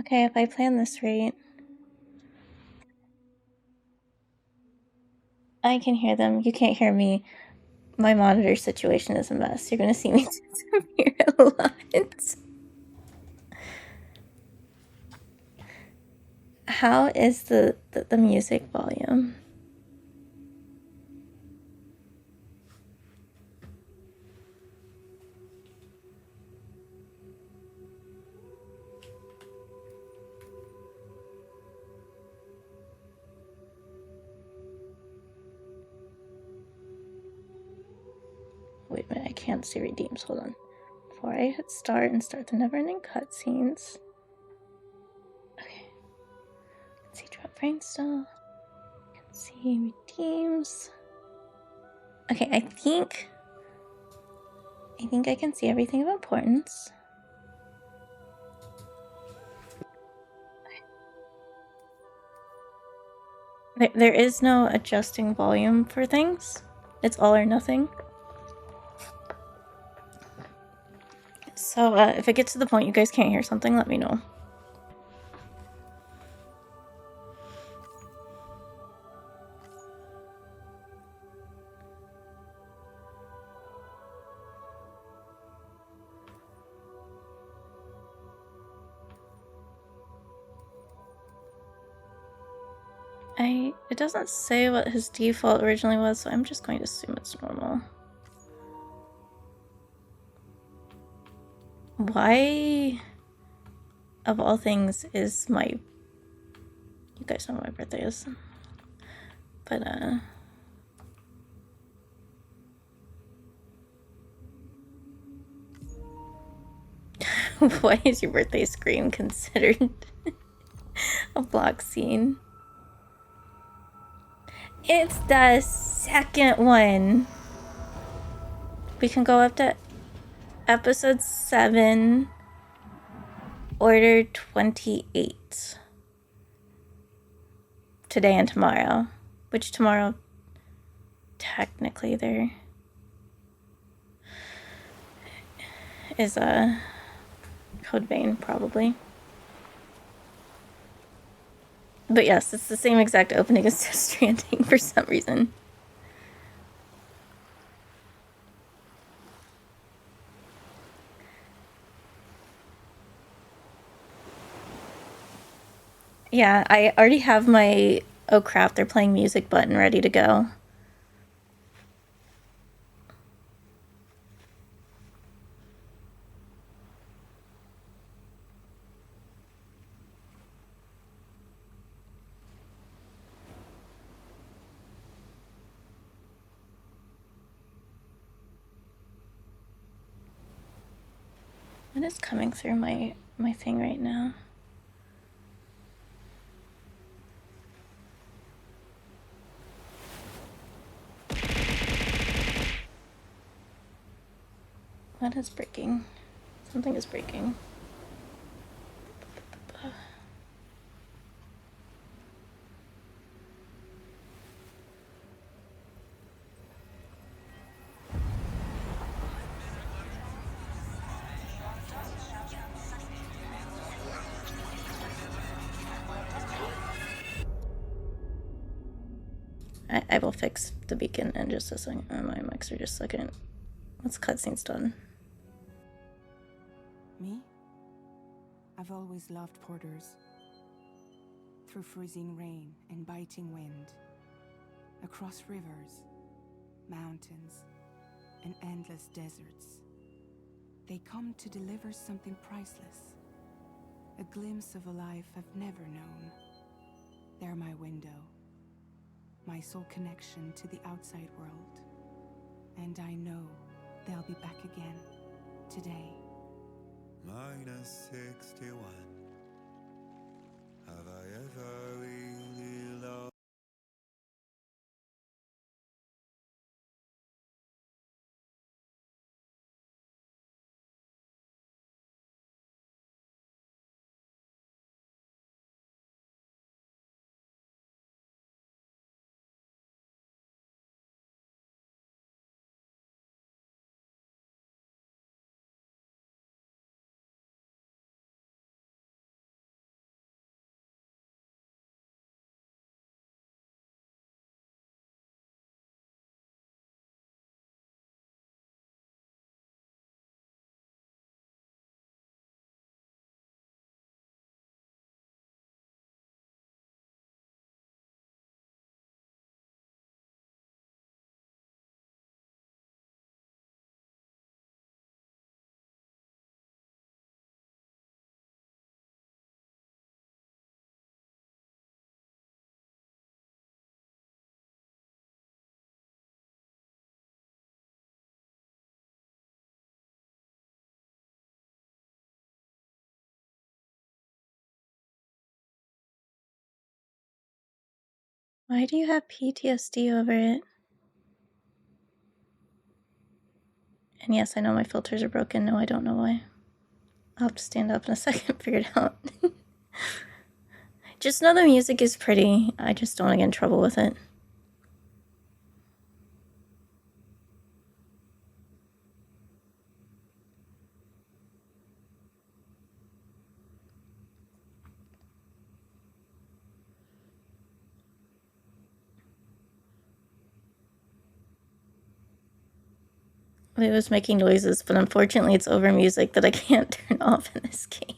Okay, if I plan this right, I can hear them. You can't hear me. My monitor situation is a mess. You're gonna see me disappear a lot. How is the music volume? Wait a minute, I can't see redeems. Hold on. Before I hit start and start the never-ending cutscenes. Okay. Let's see drop brainstorm. Let's see redeems. Okay, I think I can see everything of importance. There is no adjusting volume for things. It's all or nothing. So if it gets to the point you guys can't hear something, let me know. It doesn't say what his default originally was, so I'm just going to assume it's normal. Why, of all things, is my... You guys know what my birthday is. But, why is your birthday scream considered a block scene? It's the second one. We can go up to episode 7, order 28. Today and tomorrow. Which tomorrow, technically, there is a Code Vein, probably. But yes, it's the same exact opening as Death Stranding for some reason. Yeah, I already have my oh crap, they're playing music button ready to go. What is coming through my thing right now? What is breaking? Something is breaking. I will fix the beacon in just a second. My mics are just a second. Once cutscene's done. Me? I've always loved porters. Through freezing rain and biting wind, across rivers, mountains, and endless deserts, they come to deliver something priceless. A glimpse of a life I've never known. They're my window, my sole connection to the outside world. And I know they'll be back again, today. -61. Have I ever really loved? Why do you have PTSD over it? And yes, I know my filters are broken. No, I don't know why. I'll have to stand up in a second, figure it out. Just know the music is pretty. I just don't want to get in trouble with it. It was making noises, but unfortunately it's over music that I can't turn off in this game.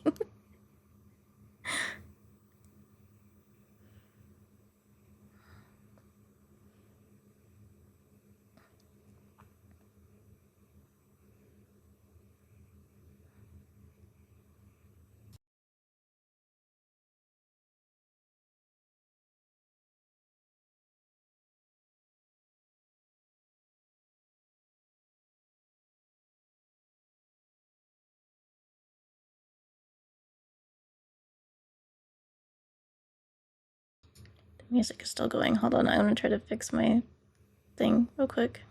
The music is still going. Hold on, I'm gonna try to fix my thing real quick.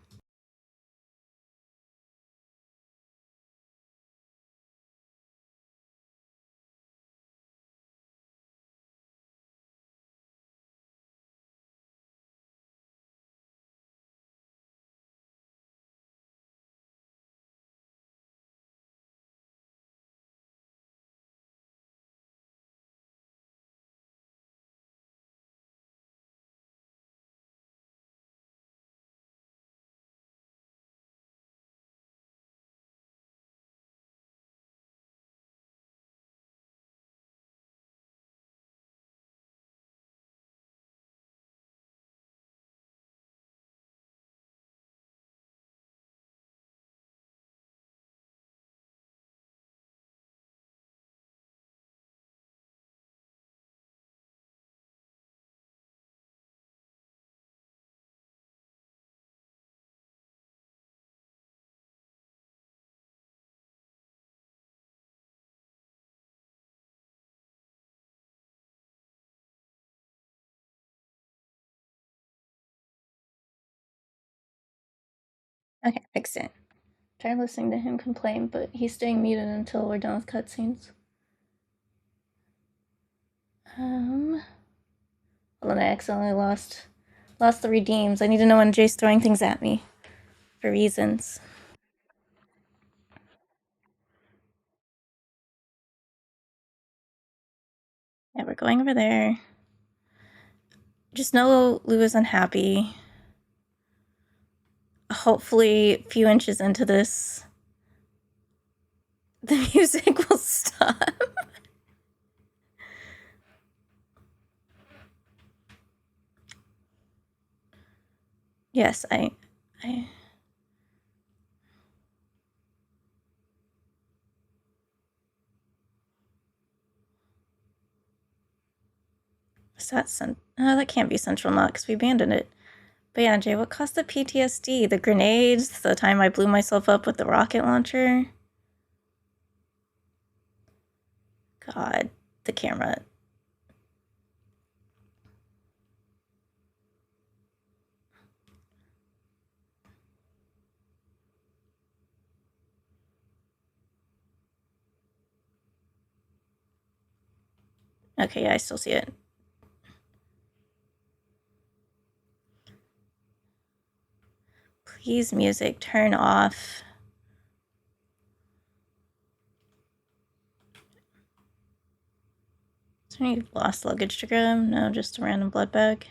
Okay, fixed it. Try listening to him complain, but he's staying muted until we're done with cutscenes. Hold on, I accidentally lost the redeems. I need to know when Jay's throwing things at me. For reasons. Yeah, we're going over there. Just know Lou is unhappy. Hopefully, a few inches into this, the music will stop. Yes, I is that that can't be Central Knot because we abandoned it. But yeah, Jay, what caused the PTSD? The grenades? The time I blew myself up with the rocket launcher? God, the camera. Okay, yeah, I still see it. Please, music, turn off. Is there any lost luggage to grab? No, just a random blood bag.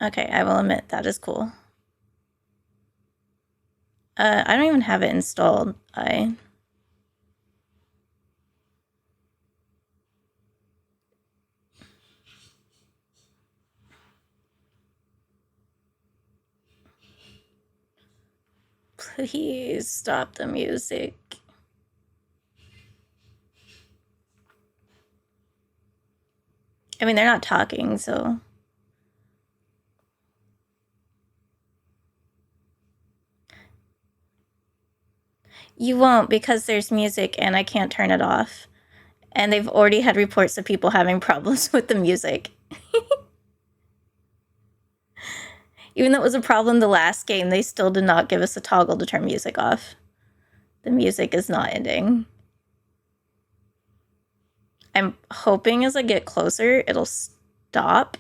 Okay, I will admit, that is cool. I don't even have it installed. Please stop the music. I mean, they're not talking, so... You won't, because there's music and I can't turn it off. And they've already had reports of people having problems with the music. Even though it was a problem the last game, they still did not give us a toggle to turn music off. The music is not ending. I'm hoping as I get closer, it'll stop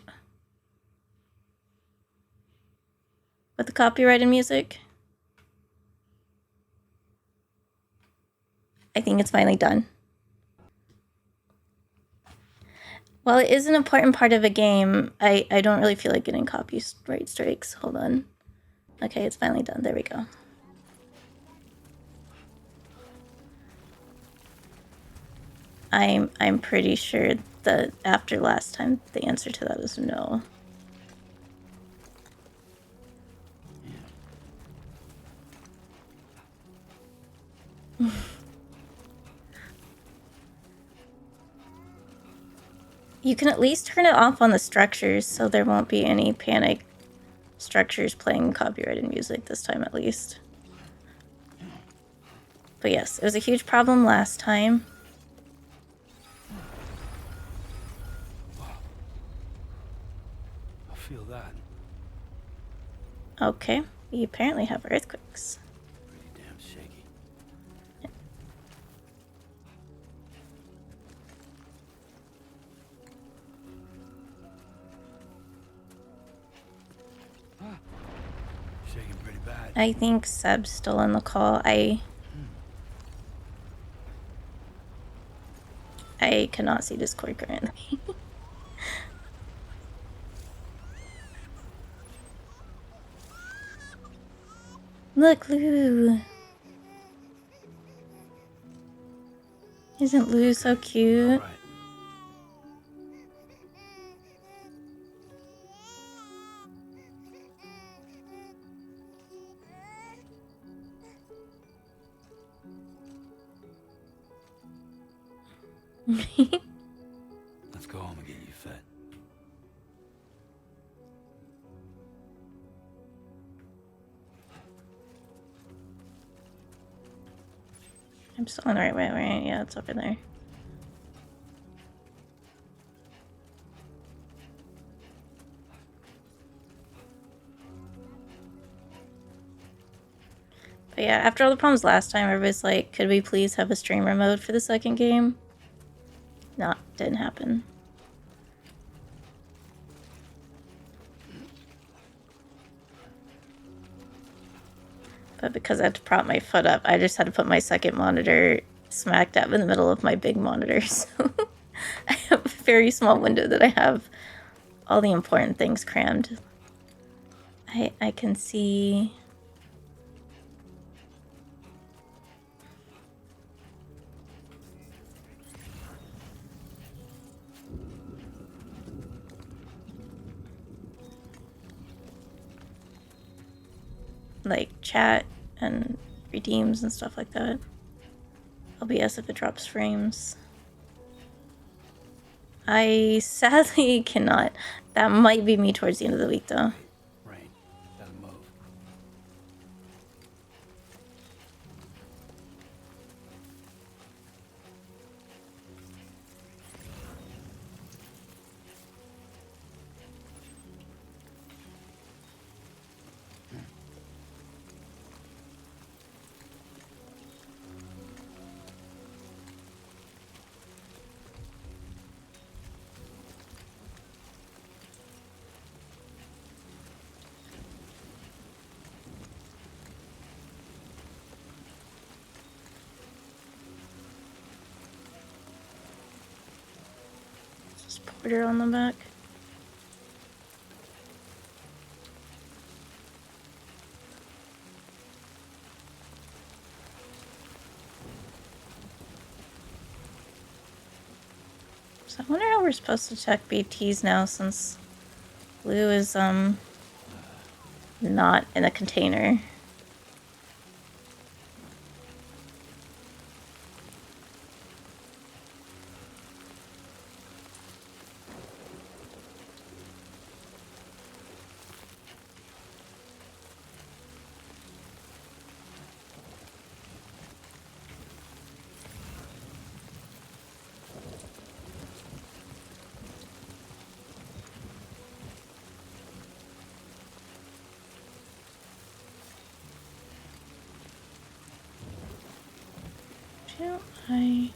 with the copyrighted music. I think it's finally done. While it is an important part of a game, I don't really feel like getting copyright strikes. Hold on. Okay, it's finally done. There we go. I'm pretty sure that after last time, the answer to that is no. You can at least turn it off on the structures so there won't be any panic structures playing copyrighted music this time at least. But yes, it was a huge problem last time. I feel that. Okay, we apparently have earthquakes. Pretty damn shaky. Shaking pretty bad. I think Seb's still on the call. I cannot see Discord currently. Look, Lou! Isn't Lou so cute? All right. Let's go home and get you fed. I'm still on the right way, right? Yeah, it's over there. But yeah, after all the problems last time, everybody's like, could we please have a streamer mode for the second game? No, didn't happen. But because I had to prop my foot up, I just had to put my second monitor smack dab in the middle of my big monitor. So I have a very small window that I have all the important things crammed. I can see... like chat and redeems and stuff like that. OBS if it drops frames. I sadly cannot. That might be me towards the end of the week though. Rain. Gotta move. Just Porter on the back. So I wonder how we're supposed to check BTs now since Lou is not in a container. Do I...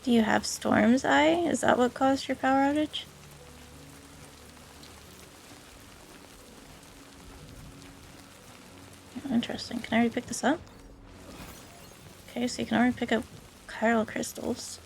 Do you have Storm's Eye? Is that what caused your power outage? Oh, interesting. Can I already pick this up? Okay, so you can already pick up chiral crystals.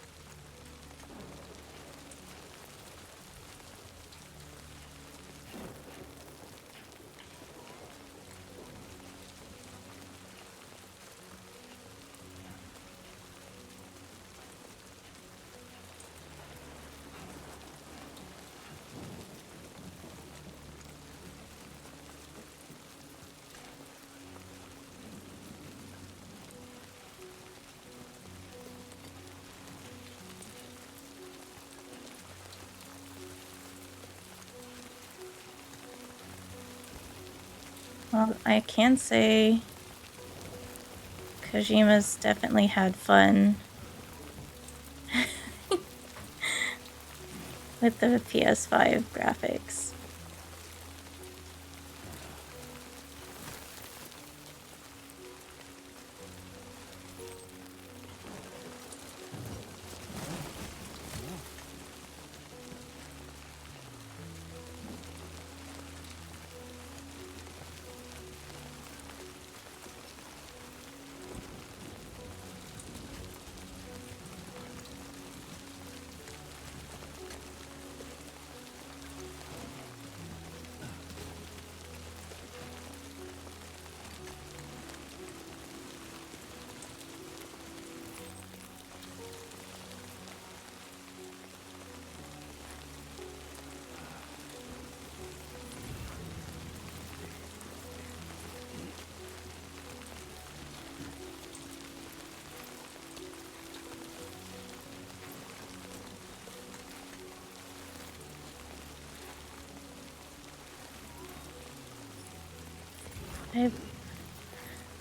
Well, I can say Kojima's definitely had fun with the PS5 graphics.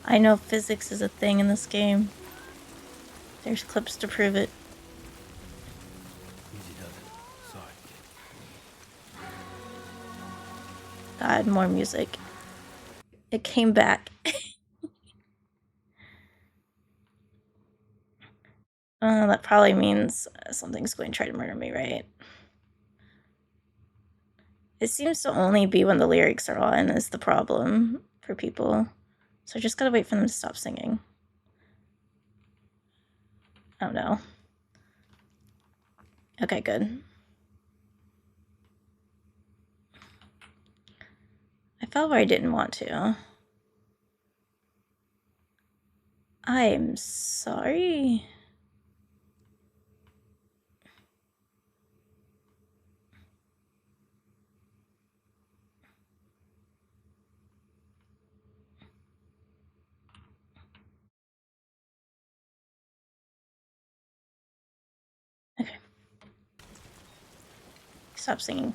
I know physics is a thing in this game. There's clips to prove it. Easy does it. Sorry. God, more music. It came back. That probably means something's going to try to murder me, right? It seems to only be when the lyrics are on is the problem for people. So I just gotta wait for them to stop singing. Oh no. Okay, good. I fell where I didn't want to. I'm sorry. Okay. Stop singing.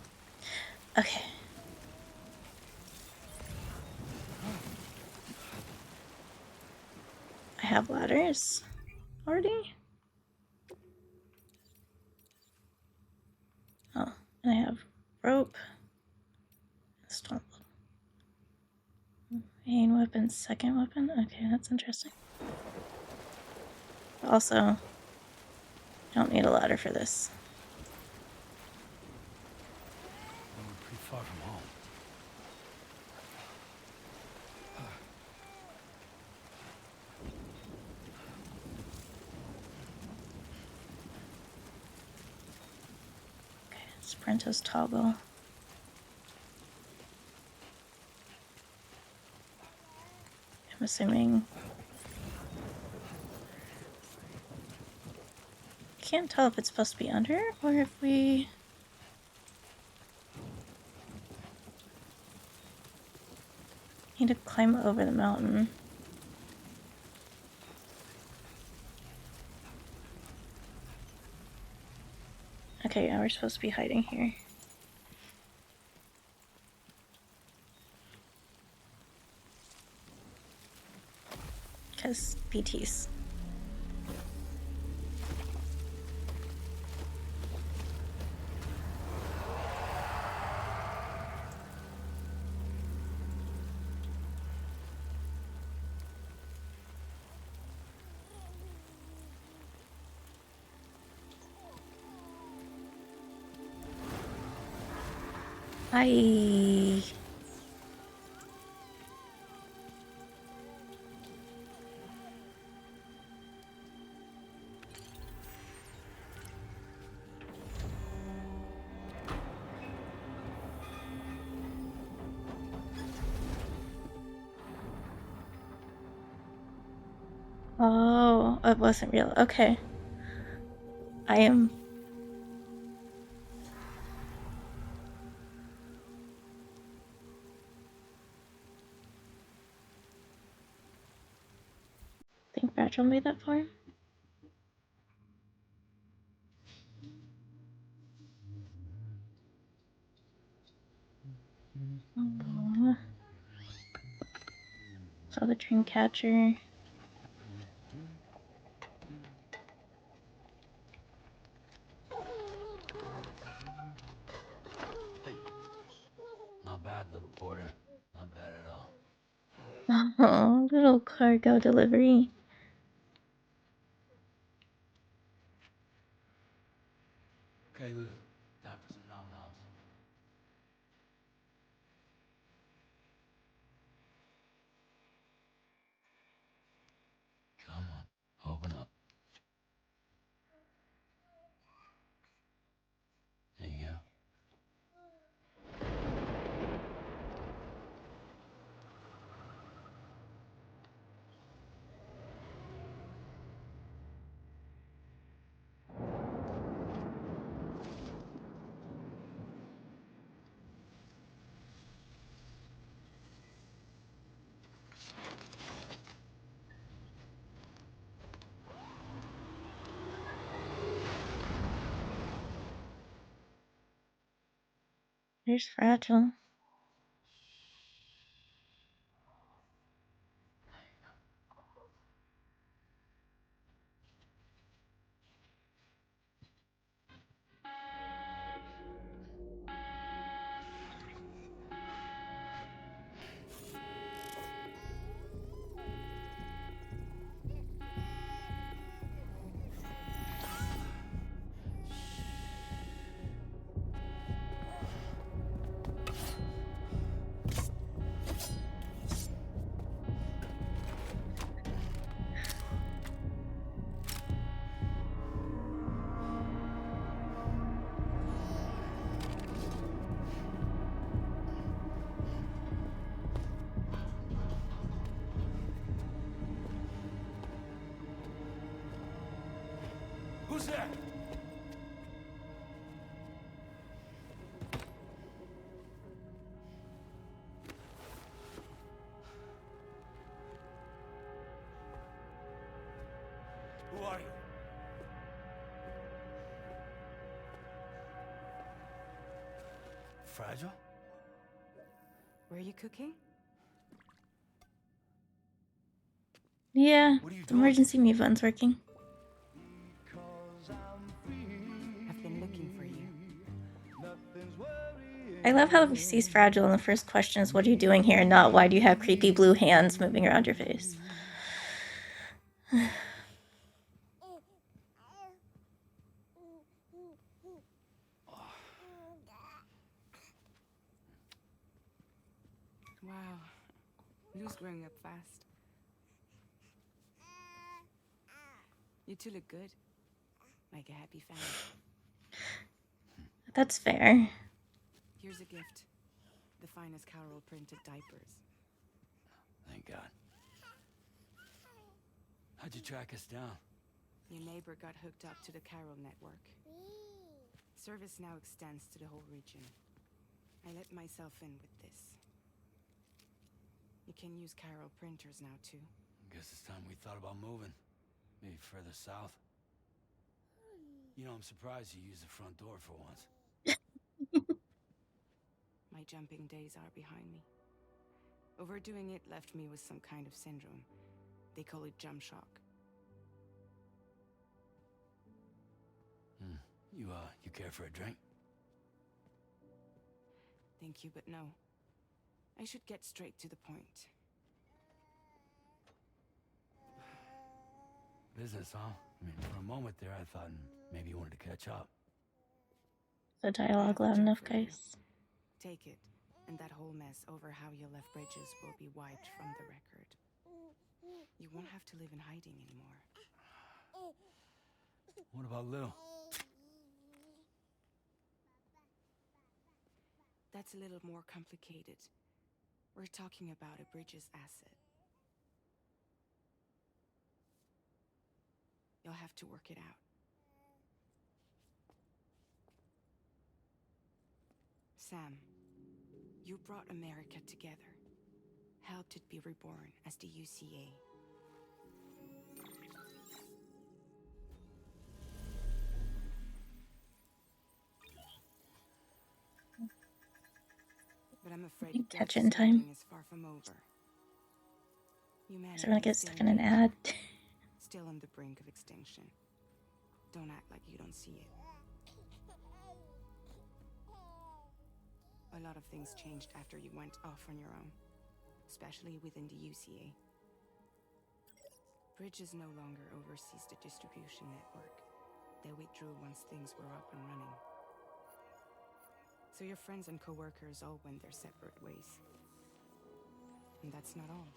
Okay. I have ladders already. Oh, and I have rope. Storm. Main weapon, second weapon. Okay, that's interesting. Also, don't need a ladder for this. Well, we're pretty far from home. Okay, Sprinto's toggle. I'm assuming. Can't tell if it's supposed to be under or if we. Need to climb over the mountain. Okay, yeah, we're supposed to be hiding here. Because BTs. I. Oh, it wasn't real. Okay. I am. Think Rachel made that for him? Aww. Saw the dream catcher. Not bad, little porter. Not bad at all. Oh, little cargo delivery. Okay, Lou. Time for some nom-noms. Come on, open up. There you go. There's Fragile. Who's there? Who are you? Fragile? Were you cooking? Yeah, What are you the doing? emergency mute button's working. I've been looking for you. I love how he sees Fragile and the first question is, what are you doing here? Not, why do you have creepy blue hands moving around your face? Wow. Lou's growing up fast. You two look good. Like a happy family. That's fair. Here's a gift. The finest Carol printed diapers. Thank God. How'd you track us down? Your neighbor got hooked up to the Carol network. Service now extends to the whole region. I let myself in with this. You can use Carol printers now too. Guess it's time we thought about moving. Maybe further south. You know, I'm surprised you used the front door for once. My jumping days are behind me. Overdoing it left me with some kind of syndrome. They call it jump shock. You care for a drink? Thank you, but no. I should get straight to the point. Business, huh? I mean, for a moment there, I thought maybe you wanted to catch up. The I dialogue have a loud job enough, for you. guys. Take it, and that whole mess over how you left bridges will be wiped from the record. You won't have to live in hiding anymore. What about Lil? That's a little more complicated. We're talking about a bridges asset. You'll have to work it out. Sam, you brought America together. Helped it be reborn as the UCA. But I'm afraid You the catch death it in time. cycling is far from over. Humanity So we're gonna get is stuck still in an ad. still on the brink of extinction. Don't act like you don't see it. A lot of things changed after you went off on your own, especially within the UCA. Bridges no longer oversees the distribution network. They withdrew once things were up and running. So your friends and co-workers all went their separate ways. And that's not all.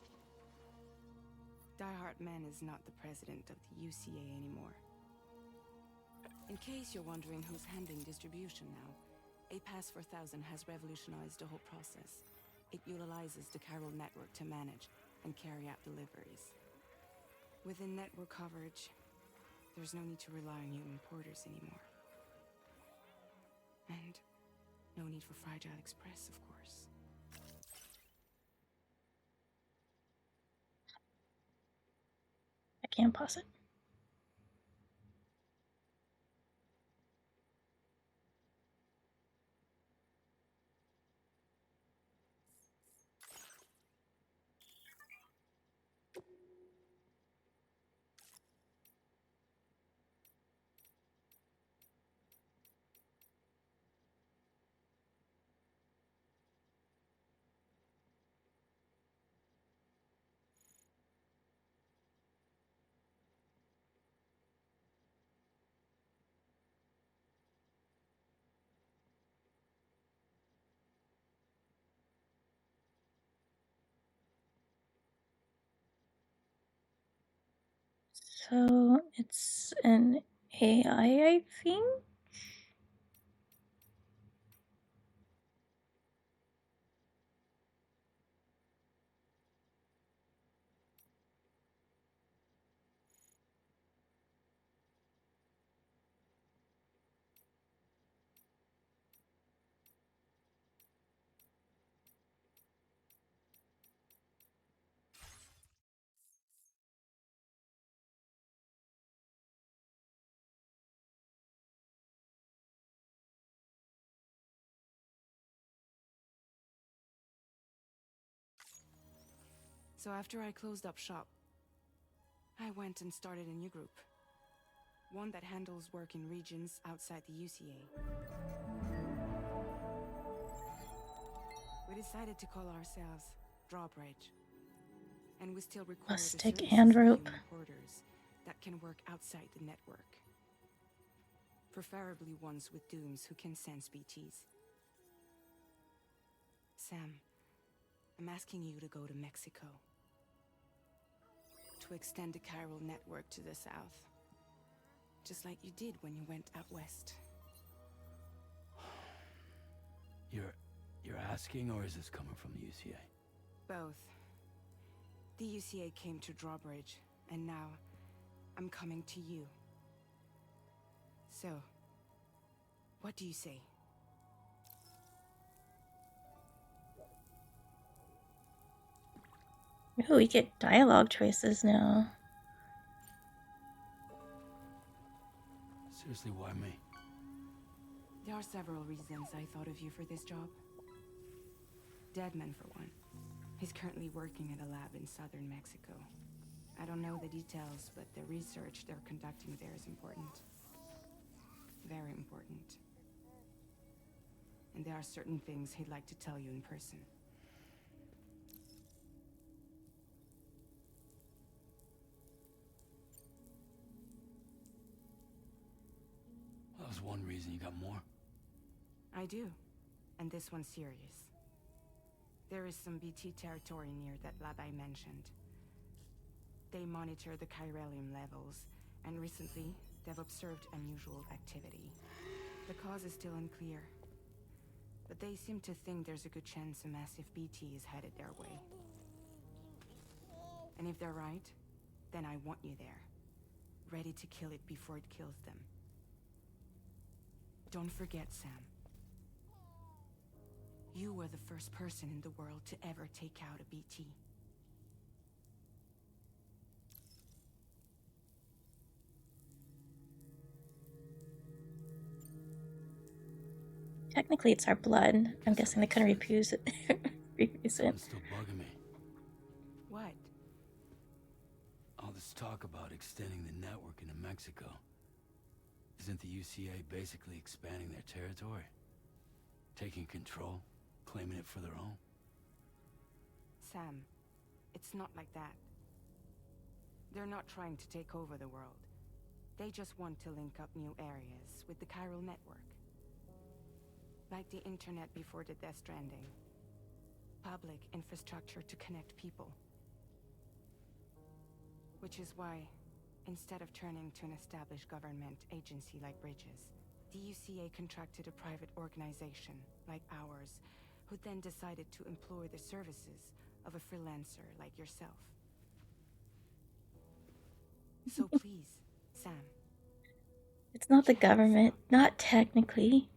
Die Hartman is not the president of the UCA anymore. In case you're wondering who's handling distribution now, A Pass for 1000 has revolutionized the whole process. It utilizes the chiral network to manage and carry out deliveries. Within network coverage, there's no need to rely on human porters anymore. And no need for Fragile Express, of course. I can't pause it. So it's an AI, I think. So after I closed up shop, I went and started a new group. One that handles work in regions outside the UCA. We decided to call ourselves Drawbridge. And we still require A the stick services and of rope. human porters that can work outside the network. Preferably ones with dooms who can sense BTs. Sam, I'm asking you to go to Mexico. To extend the chiral network to the south. Just like you did when you went out west. You're asking, or is this coming from the UCA? Both. The UCA came to Drawbridge, and now I'm coming to you. So, what do you say? Ooh, we get dialogue choices now. Seriously, why me? There are several reasons I thought of you for this job. Deadman, for one. He's currently working at a lab in southern Mexico. I don't know the details, but the research they're conducting there is important. Very important. And there are certain things he'd like to tell you in person. That was one reason. You got more? I do. And this one's serious. There is some BT territory near that lab I mentioned. They monitor the chiralium levels, and recently, they've observed unusual activity. The cause is still unclear, but they seem to think there's a good chance a massive BT is headed their way. And if they're right, then I want you there, ready to kill it before it kills them. Don't forget, Sam. You were the first person in the world to ever take out a BT. Technically, it's our blood. I'm guessing they couldn't refuse it. refuse it. Something's still bugging me. What? All this talk about extending the network into Mexico. Isn't the UCA basically expanding their territory? Taking control? Claiming it for their own? Sam, it's not like that. They're not trying to take over the world. They just want to link up new areas with the chiral network. Like the internet before the Death Stranding. Public infrastructure to connect people. Which is why, instead of turning to an established government agency like Bridges, the UCA contracted a private organization, like ours, who then decided to employ the services of a freelancer like yourself. So please, Sam. It's not the government. Not technically.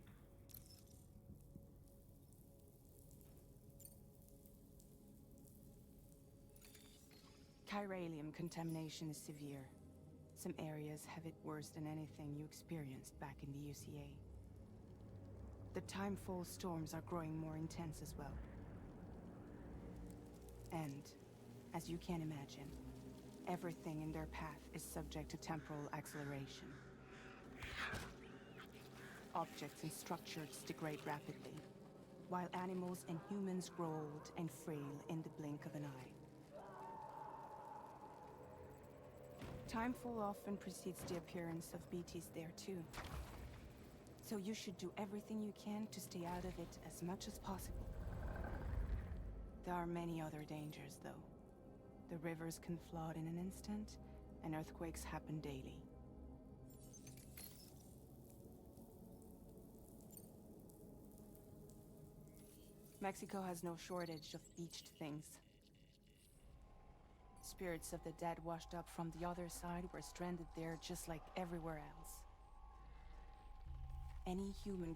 Chiralium contamination is severe. Some areas have it worse than anything you experienced back in the UCA. The timefall storms are growing more intense as well. And, as you can imagine, everything in their path is subject to temporal acceleration. Objects and structures degrade rapidly, while animals and humans grow old and frail in the blink of an eye. Timefall often precedes the appearance of BTs there too. So you should do everything you can to stay out of it as much as possible. There are many other dangers, though. The rivers can flood in an instant, and earthquakes happen daily. Mexico has no shortage of beached things. Spirits of the dead washed up from the other side were stranded there just like everywhere else. Any human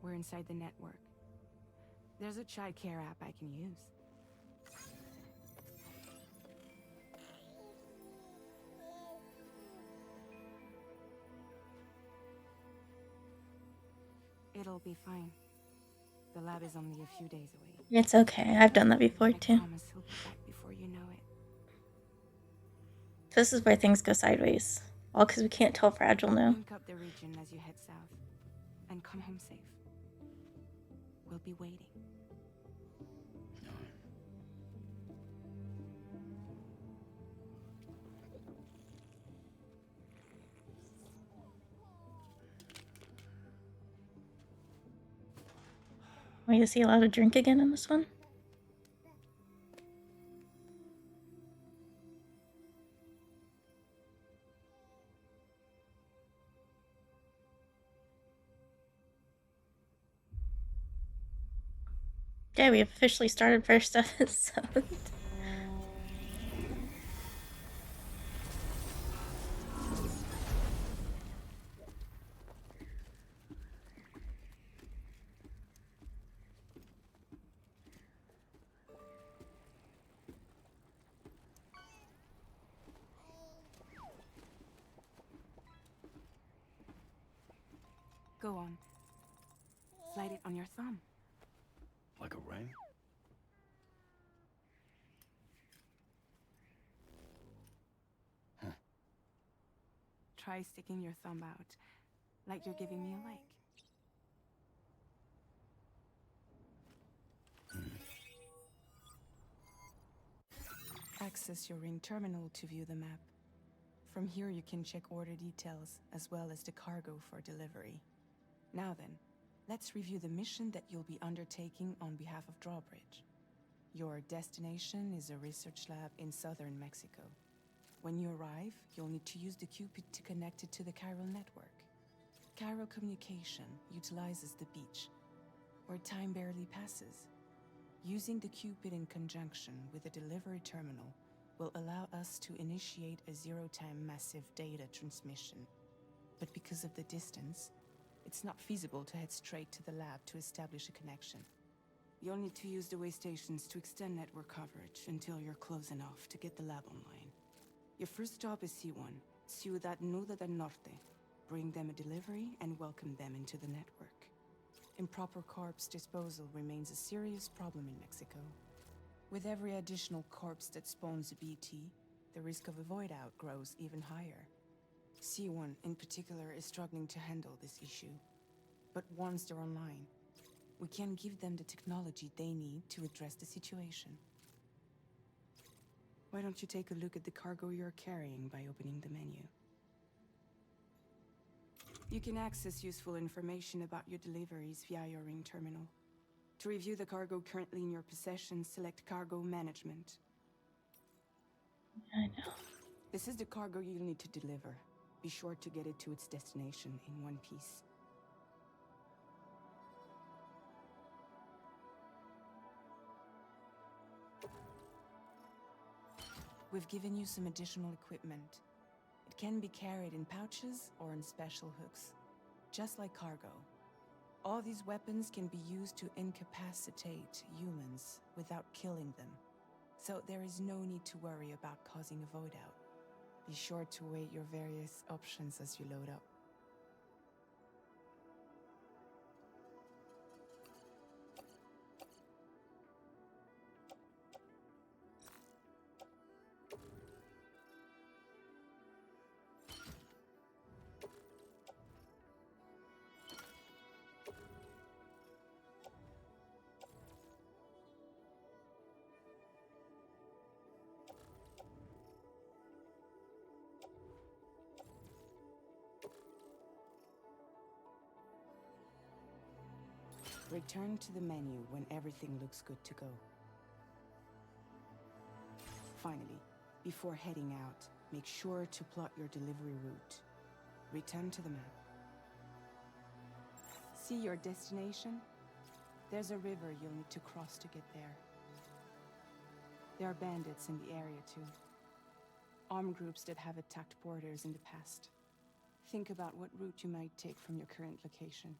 We're inside the network. There's a child care app I can use. It'll be fine. The lab is only a few days away. It's okay. I've done that before I too. promise he'll be back before you know it. This is where things go sideways. All because we can't tell Fragile now. Link up the region as you head south, and come home safe. We'll be waiting. Are you see allowed to drink again in this one? Yeah, we have officially started first episode. Go on. Slide it on your thumb. Like a ring? Huh. Try sticking your thumb out, like you're giving me a like. Access your ring terminal to view the map. From here you can check order details, as well as the cargo for delivery. Now then, let's review the mission that you'll be undertaking on behalf of Drawbridge. Your destination is a research lab in southern Mexico. When you arrive, you'll need to use the Cupid to connect it to the chiral network. Chiral communication utilizes the beach, where time barely passes. Using the Cupid in conjunction with a delivery terminal will allow us to initiate a zero-time massive data transmission. But because of the distance, it's not feasible to head straight to the lab to establish a connection. You'll need to use the way stations to extend network coverage until you're close enough to get the lab online. Your first stop is C1, Ciudad Nuda del Norte. Bring them a delivery and welcome them into the network. Improper corpse disposal remains a serious problem in Mexico. With every additional corpse that spawns a BT, the risk of a void out grows even higher. C1 in particular is struggling to handle this issue. But once they're online, we can give them the technology they need to address the situation. Why don't you take a look at the cargo you're carrying by opening the menu? You can access useful information about your deliveries via your ring terminal. To review the cargo currently in your possession, select Cargo Management. I know. This is the cargo you'll need to deliver. Be sure to get it to its destination in one piece. We've given you some additional equipment. It can be carried in pouches or in special hooks, just like cargo. All these weapons can be used to incapacitate humans without killing them. So there is no need to worry about causing a void out. Be sure to weigh your various options as you load up. Return to the menu when everything looks good to go. Finally, before heading out, make sure to plot your delivery route. Return to the map. See your destination? There's a river you'll need to cross to get there. There are bandits in the area too. Armed groups that have attacked porters in the past. Think about what route you might take from your current location.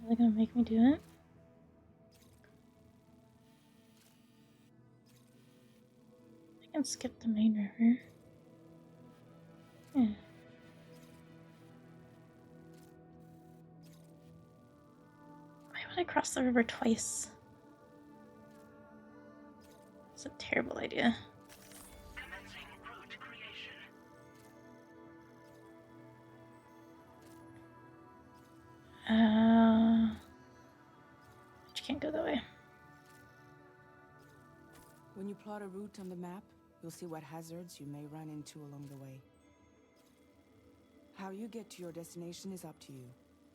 Are they gonna make me do it? I can skip the main river. Yeah. Why would I cross the river twice? It's a terrible idea. But you can't go that way. When you plot a route on the map, you'll see what hazards you may run into along the way. How you get to your destination is up to you,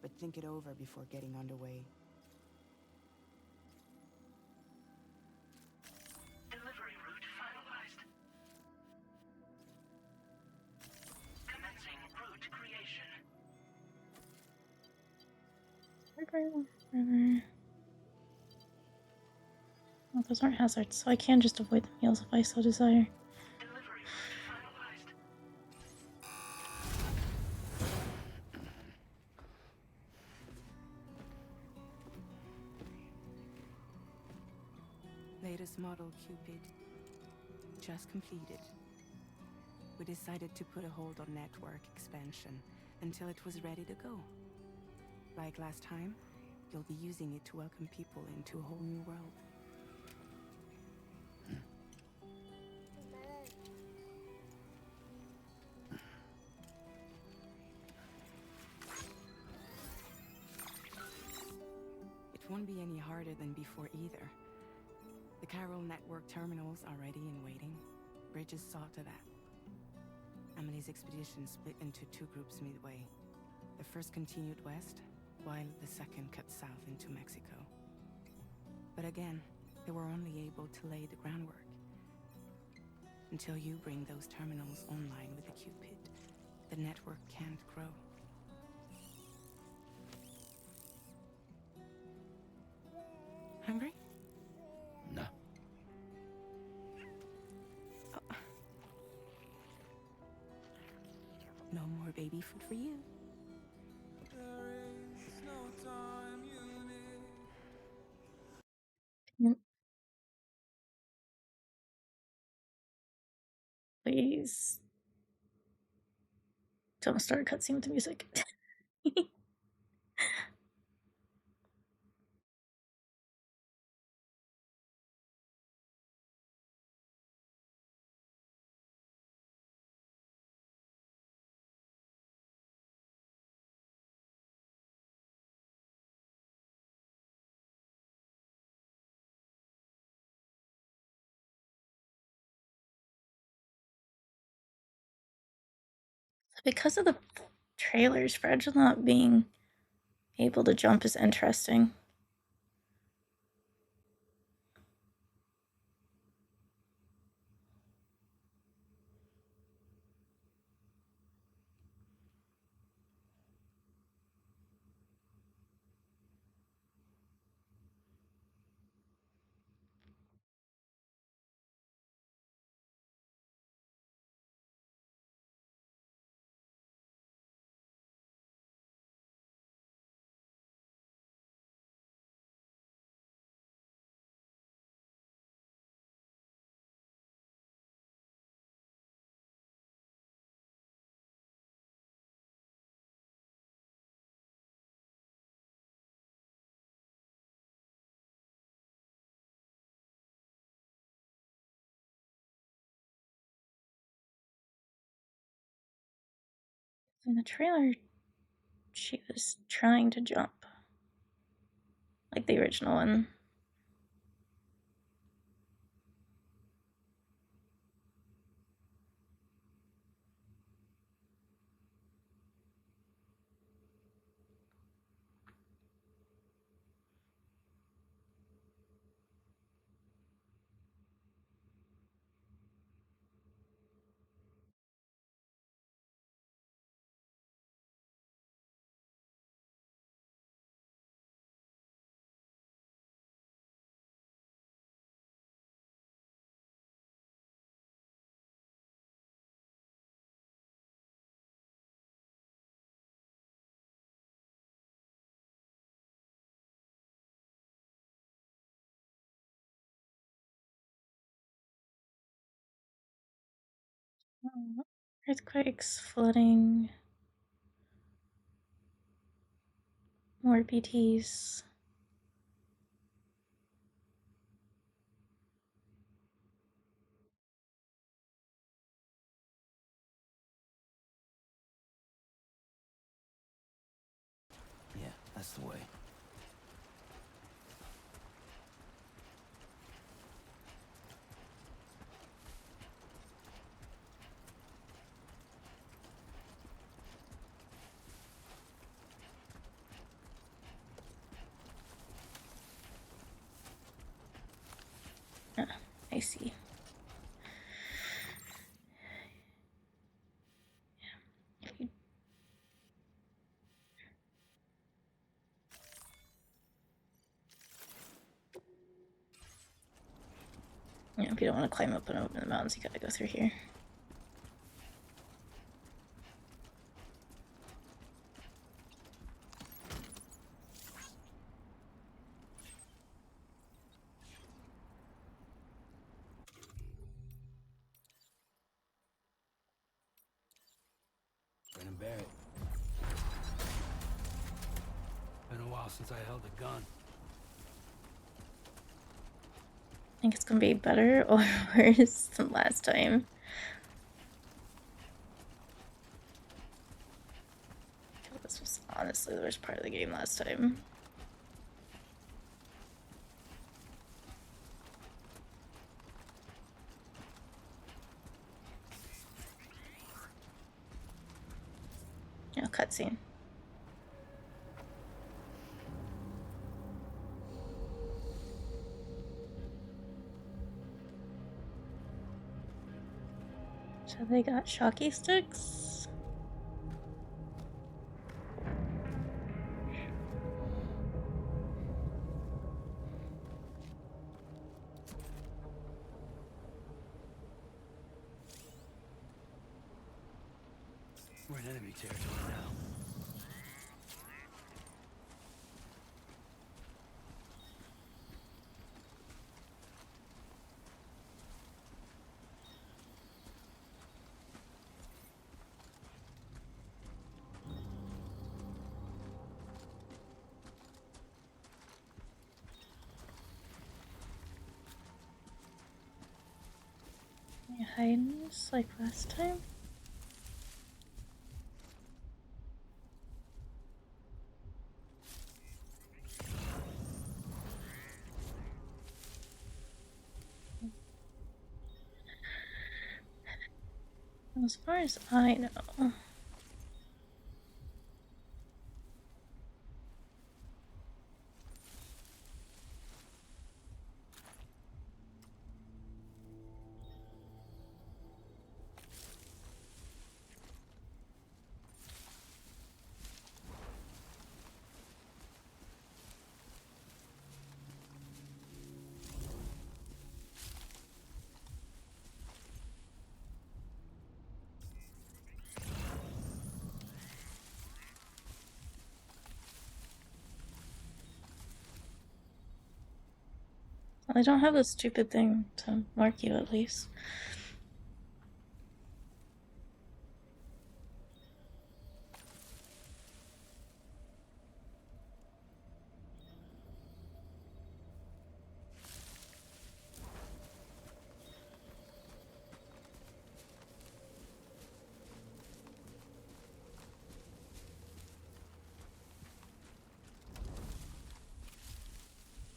but think it over before getting underway. Delivery route finalized. Commencing route creation. River. Well, those aren't hazards, so I can just avoid the meals if I so desire. Delivery route finalized. Latest model Cupid. Just completed. We decided to put a hold on network expansion until it was ready to go. Like last time, you'll be using it to welcome people into a whole new world. It won't be any harder than before either. The Carol network terminals are ready and waiting. Bridges saw to that. Amelie's expedition split into two groups midway. The first continued west, while the second cut south into Mexico. But again, they were only able to lay the groundwork. Until you bring those terminals online with the Cupid, the network can't grow. Hungry? No. No more baby food for you. There is no time you need. Please. Don't start a cutscene with the music. Because of the trailers, Fragile not being able to jump is interesting. In the trailer, she was trying to jump. Like the original one. Earthquakes, flooding, more BTs. Yeah, that's the way. Ah, I see. Yeah, if you don't want to climb up and over the mountains, you gotta go through here. Brennan Barrett. Been a while since I held a gun. I think it's gonna be better or worse than last time. This was honestly the worst part of the game last time. Yeah, cutscene. So they got shocky sticks. We're in enemy territory now. You hiding just like last time? As far as I know. I don't have a stupid thing to mark you at least.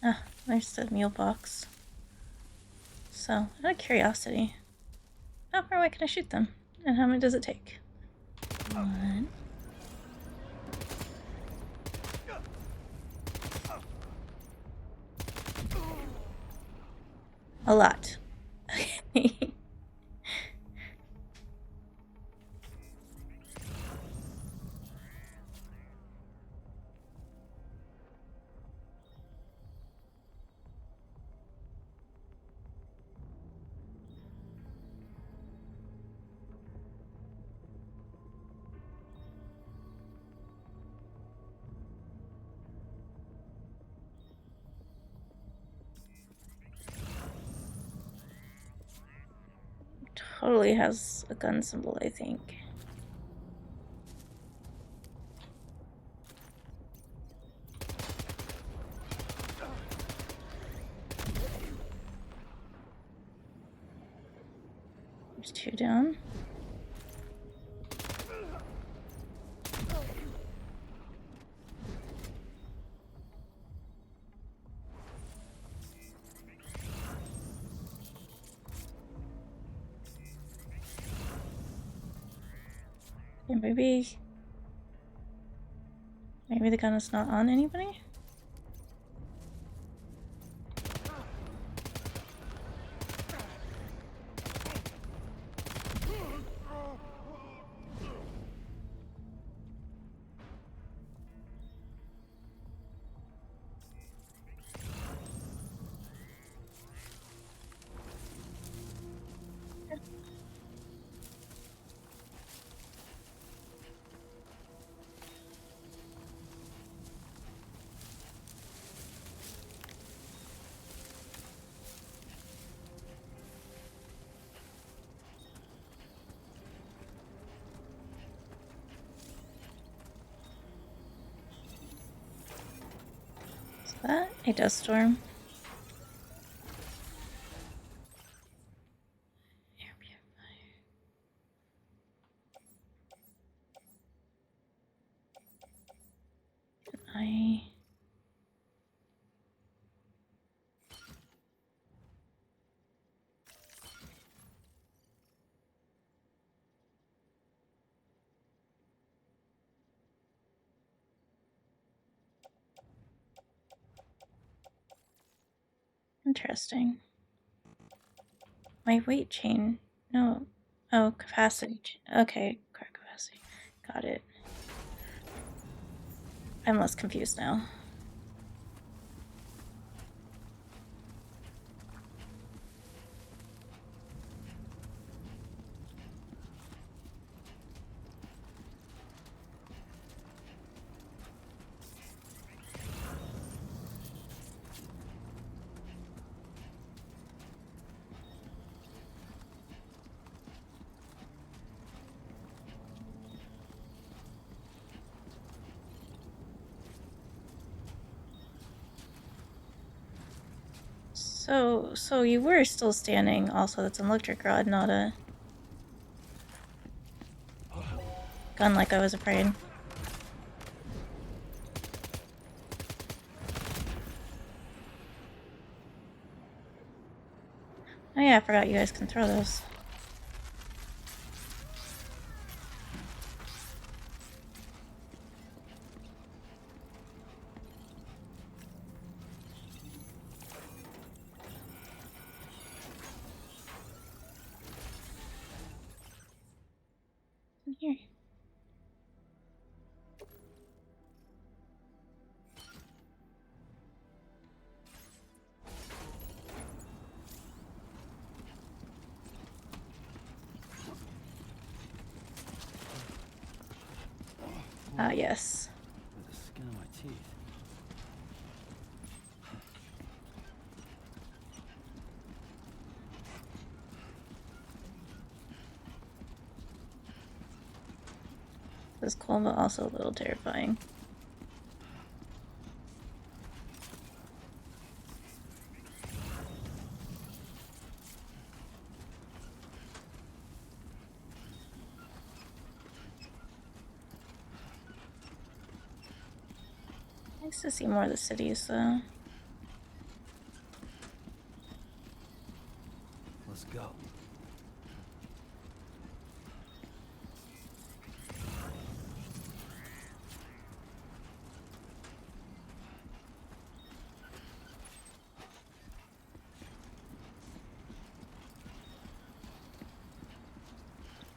Ah, there's the meal box. So, out of curiosity, how far away can I shoot them? And how many does it take? One. A lot. Okay. totally has a gun symbol, I think. There's 2 down. Yeah, maybe the gun is not on anybody? Is that a dust storm? Air purifier. Can I... Interesting. My weight chain. No. Oh, capacity. Okay, car capacity. Got it. I'm less confused now. So you were still standing. Also, that's an electric rod, not a gun like I was afraid. Oh yeah, I forgot you guys can throw those. In here. Ah, yes. The skin of my teeth. This is cool, but also a little terrifying. Nice to see more of the cities, though. Let's go.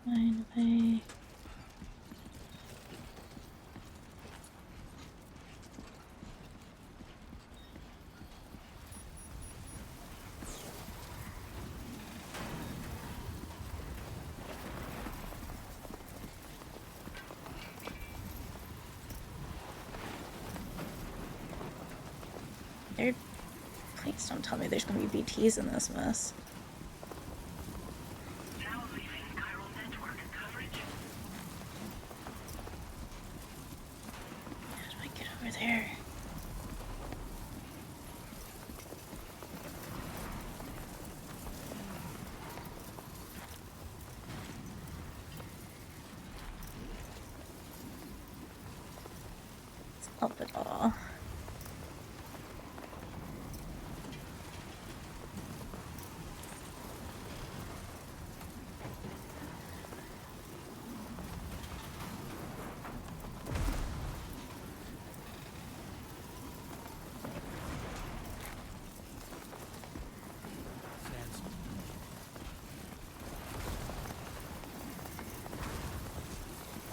Find a way. Please don't tell me there's gonna be BTs in this mess. Now the help at all.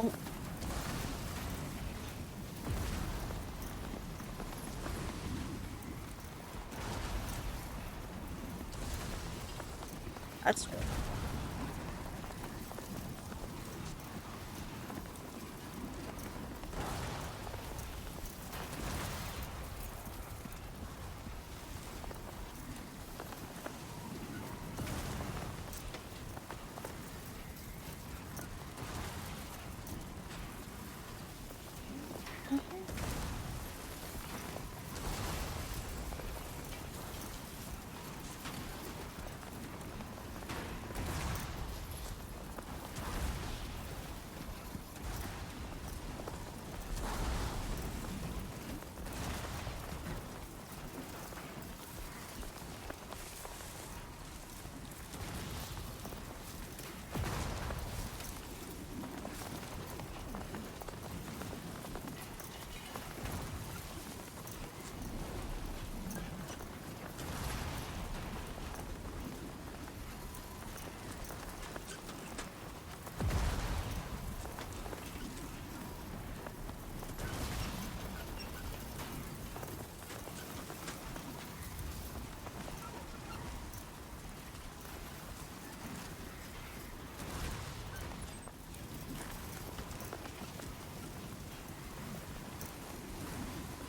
Oh. That's good.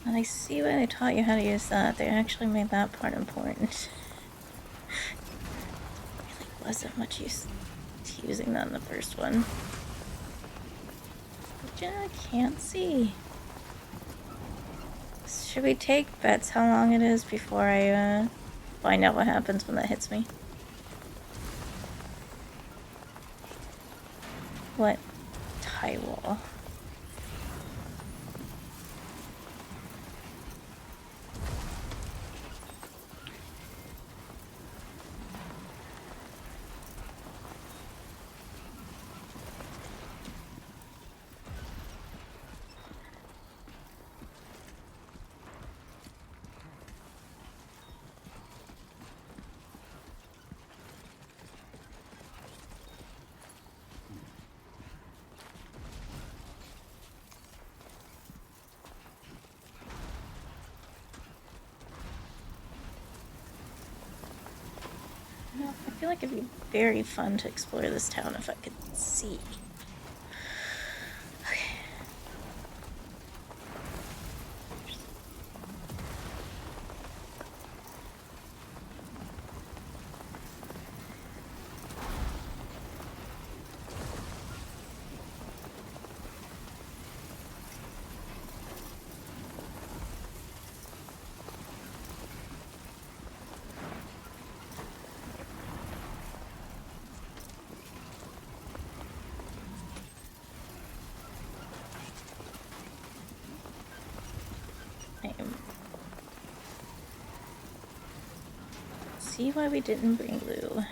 And I see why they taught you how to use that. They actually made that part important. Really wasn't much use to using that in the first one. I can't see. Should we take bets how long it is before I find out what happens when that hits me? What tie wall? I feel like it'd be very fun to explore this town if I could see. Okay. See why we didn't bring Lou. Okay.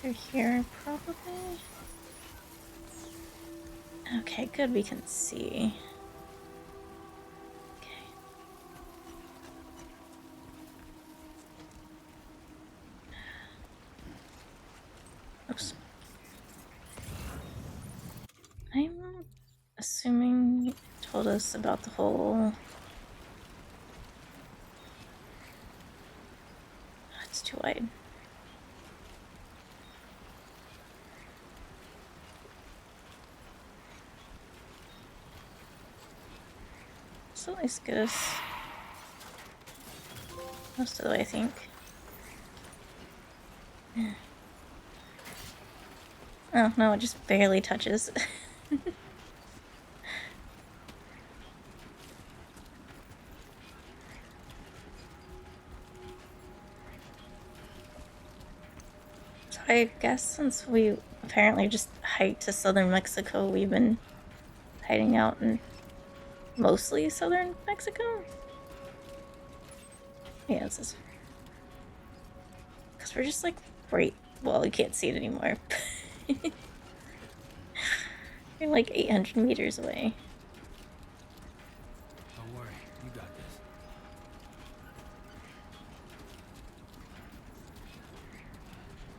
They're here, probably. Okay, good, we can see. Okay. Oops. I'm assuming you told us about the whole... It's too wide. So at least get us most of the way, I think. Oh, no, it just barely touches. So I guess since we apparently just hiked to southern Mexico. We've been hiding out in mostly southern Mexico. Yeah, this is because we're just like right. Well, you can't see it anymore. You're like 800 meters away. Don't worry, you got this.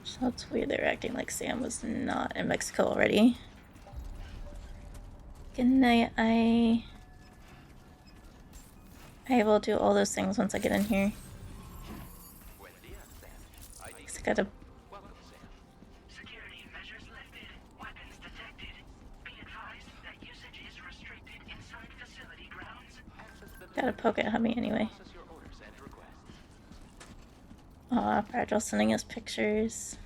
So that's weird. They're acting like Sam was not in Mexico already. Good night. I will do all those things once I get in here. I gotta. Security measures lifted. Weapons detected. Be advised that usage is restricted inside facility grounds. Gotta poke at Hubby anyway. Aw, Fragile sending us pictures.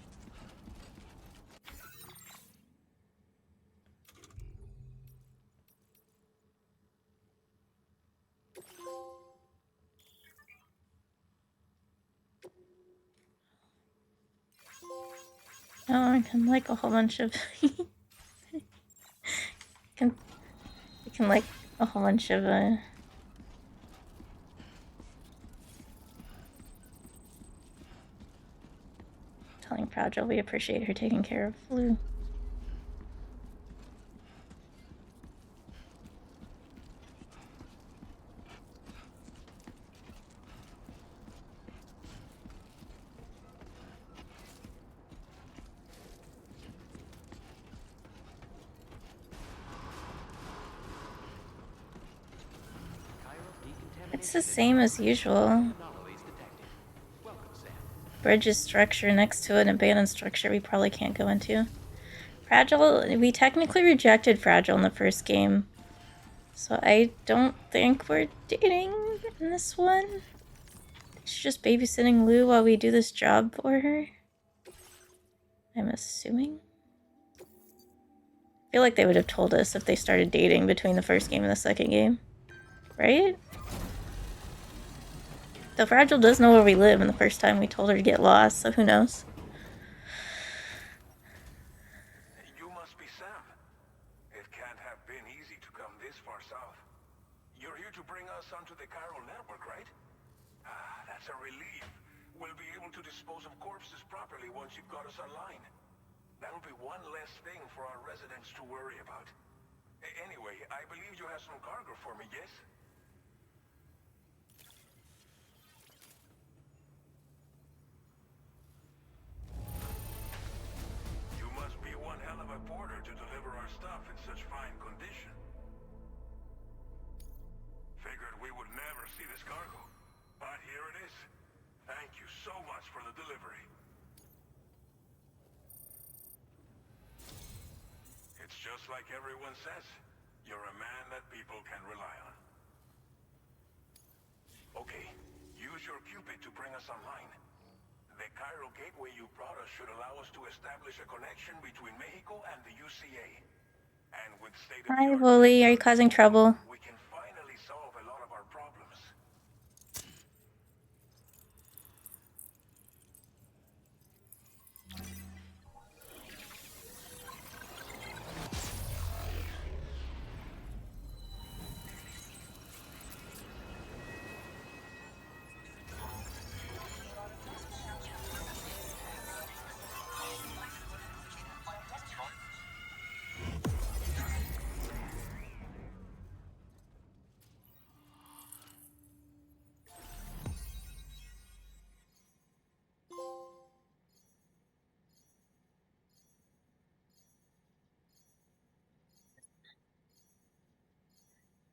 Oh, I can like a whole bunch of. can like a whole bunch of telling Fragile we appreciate her taking care of Lou. It's the same as usual. Bridge's structure next to an abandoned structure we probably can't go into. Fragile, we technically rejected Fragile in the first game. So I don't think we're dating in this one. She's just babysitting Lou while we do this job for her. I'm assuming. I feel like they would have told us if they started dating between the first game and the second game. Right? Though Fragile does know where we live, and the first time we told her to get lost, so who knows? You must be Sam. It can't have been easy to come this far south. You're here to bring us onto the chiral network, right? Ah, that's a relief. We'll be able to dispose of corpses properly once you've got us online. That'll be one less thing for our residents to worry about. Anyway, I believe you have some cargo for me, yes? You must be one hell of a porter to deliver our stuff in such fine condition. Figured we would never see this cargo, but here it is. Thank you so much for the delivery. It's just like everyone says. You're a man that people can rely on. Okay, use your Cupid to bring us online. The chiral gateway you brought us should allow us to establish a connection between Mexico and the UCA. And with Hi, Wooly. Are you causing trouble? we can finally solve a lot of our problems.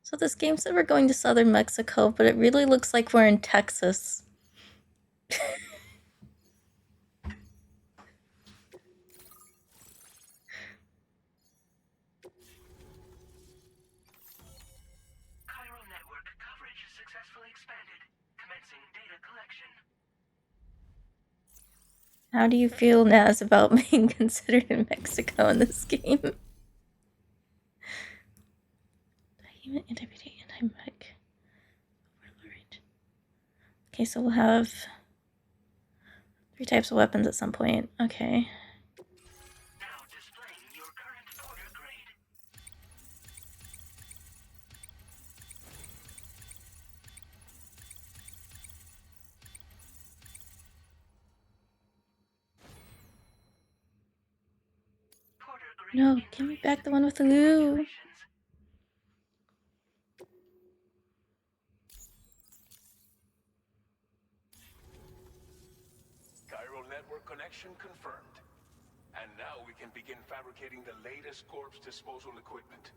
So this game said we're going to southern Mexico, but it really looks like we're in Texas. Chiral network coverage successfully expanded. Commencing data collection. How do you feel, Naz, about being considered in Mexico in this game? Anti-mech. Okay, so we'll have 3 types of weapons at some point. Okay. Now No, give me back the one with the glue. Chiral network connection confirmed. And now we can begin fabricating the latest corpse disposal equipment.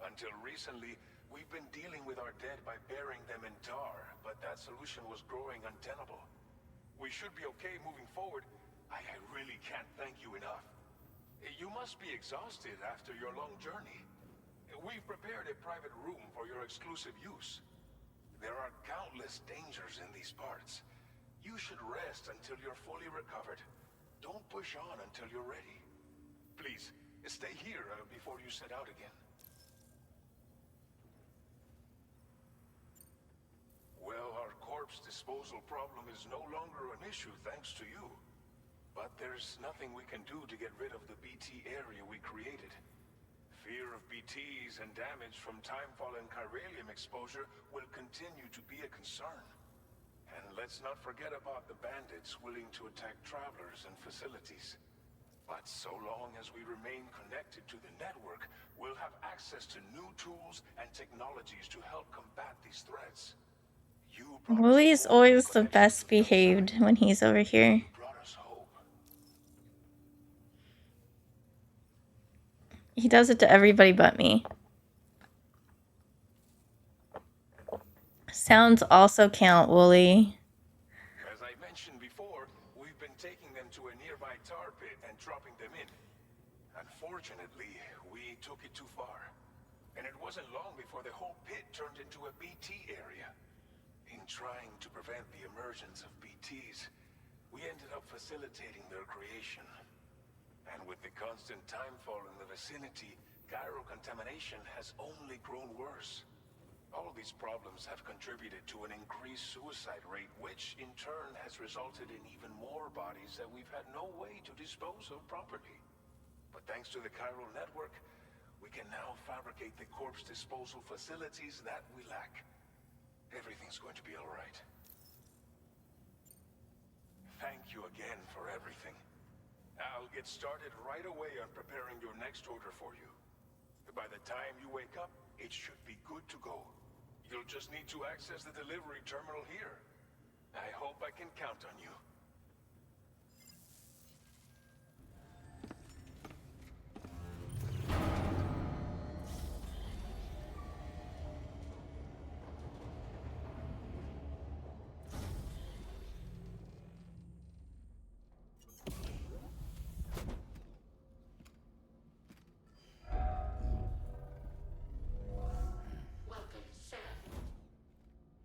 Until recently, we've been dealing with our dead by burying them in tar, but that solution was growing untenable. We should be okay moving forward. I really can't thank you enough. You must be exhausted after your long journey. We've prepared a private room for your exclusive use. There are countless dangers in these parts. You should rest until you're fully recovered. Don't push on until you're ready. Please, stay here before you set out again. Well, our corpse disposal problem is no longer an issue thanks to you. But there's nothing we can do to get rid of the BT area we created. Fear of BTs and damage from timefall and chiralium exposure will continue to be a concern. And let's not forget about the bandits willing to attack travelers and facilities. But so long as we remain connected to the network, we'll have access to new tools and technologies to help combat these threats. Wooly's always the best behaved when he's over here. He does it to everybody but me. Sounds also count, Wooly. As I mentioned before, we've been taking them to a nearby tar pit and dropping them in. Unfortunately, we took it too far. And it wasn't long before the whole pit turned into a BT area. In trying to prevent the emergence of BTs, we ended up facilitating their creation. And with the constant timefall in the vicinity, chiral contamination has only grown worse. All these problems have contributed to an increased suicide rate, which in turn has resulted in even more bodies that we've had no way to dispose of properly. But thanks to the chiral network, we can now fabricate the corpse disposal facilities that we lack. Everything's going to be all right. Thank you again for everything. I'll get started right away on preparing your next order for you. By the time you wake up, it should be good to go. You'll just need to access the delivery terminal here. I hope I can count on you. Welcome, Sam.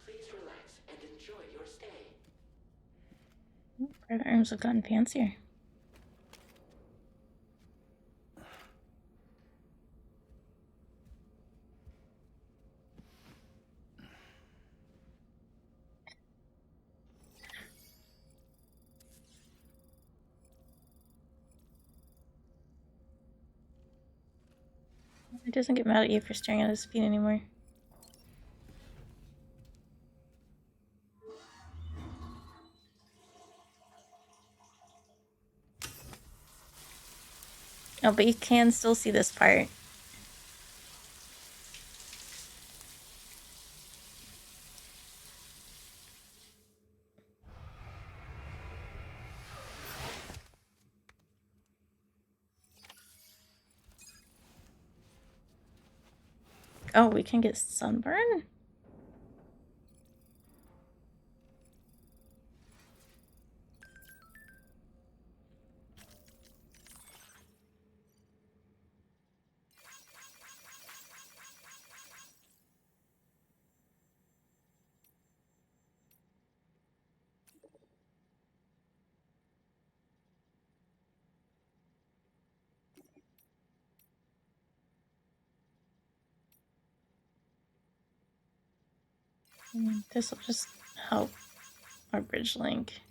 Please relax and enjoy your stay. Our arms have gotten fancier. He doesn't get mad at you for staring at his feet anymore. Oh, but you can still see this part. Oh, we can get sunburn? This will just help our bridge link.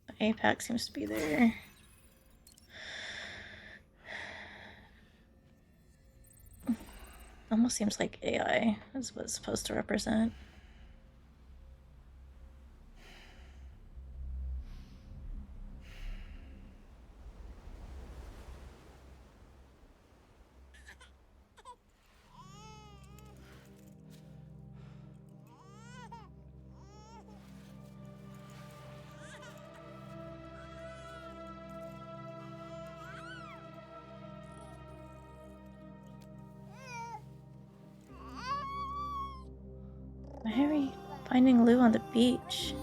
The APAC seems to be there. Almost seems like AI is what it's supposed to represent. finding Lou on the beach.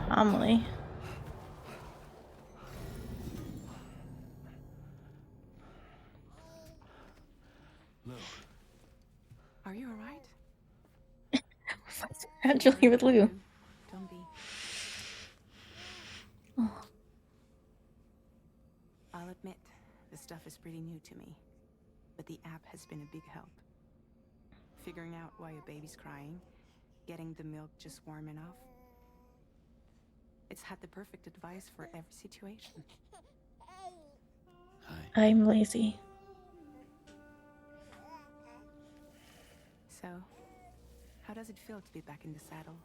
Homily. Lou, Are you alright? Gradually with Lou. Don't be. Oh. I'll admit, the stuff is pretty new to me, but the app has been a big help. Figuring out why a baby's crying, getting the milk just warm enough. It's had the perfect advice for every situation. hi. I'm lazy. So, how does it feel to be back in the saddle?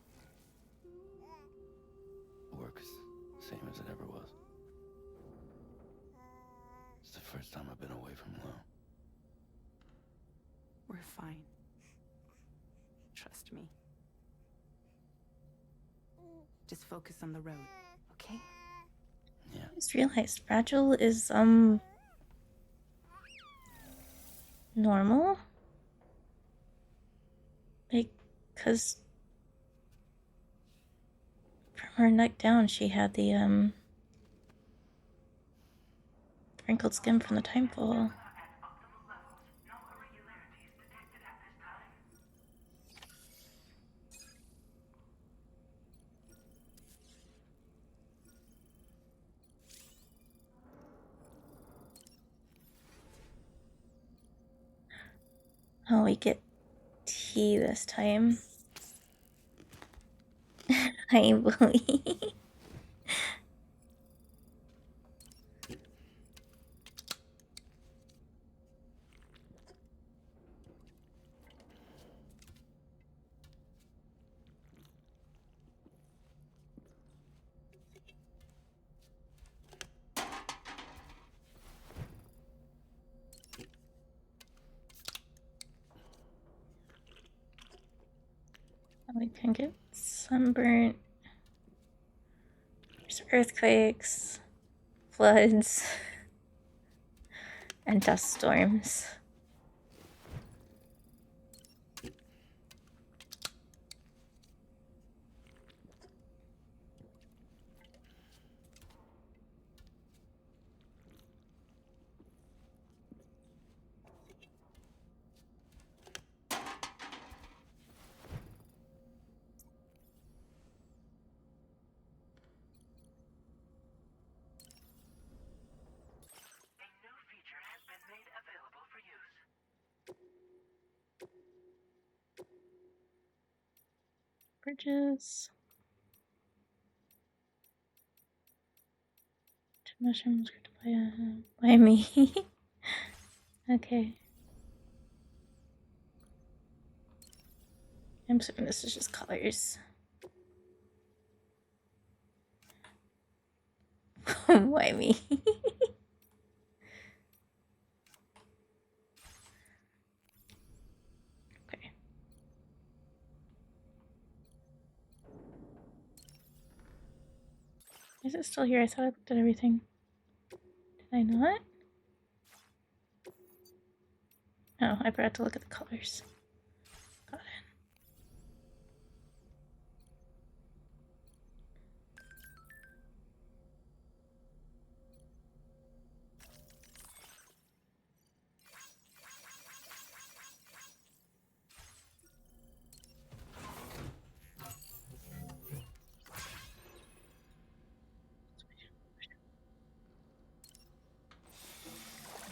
Work's same as it ever was. It's the first time I've been away from Lou. We're fine. Trust me. Just focus on the road, okay? Yeah. I just realized Fragile is, normal? Like, 'cause from her neck down she had the, wrinkled skin from the timefall. Oh, we get tea this time. Hi, Bully. We can get sunburnt. There's earthquakes, floods, and dust storms. Bridges. Two mushrooms by me. Okay. I'm assuming this is just colors. Why me? Okay. Is it still here? I thought I looked at everything. Did I not? Oh, I forgot to look at the colors. Got it.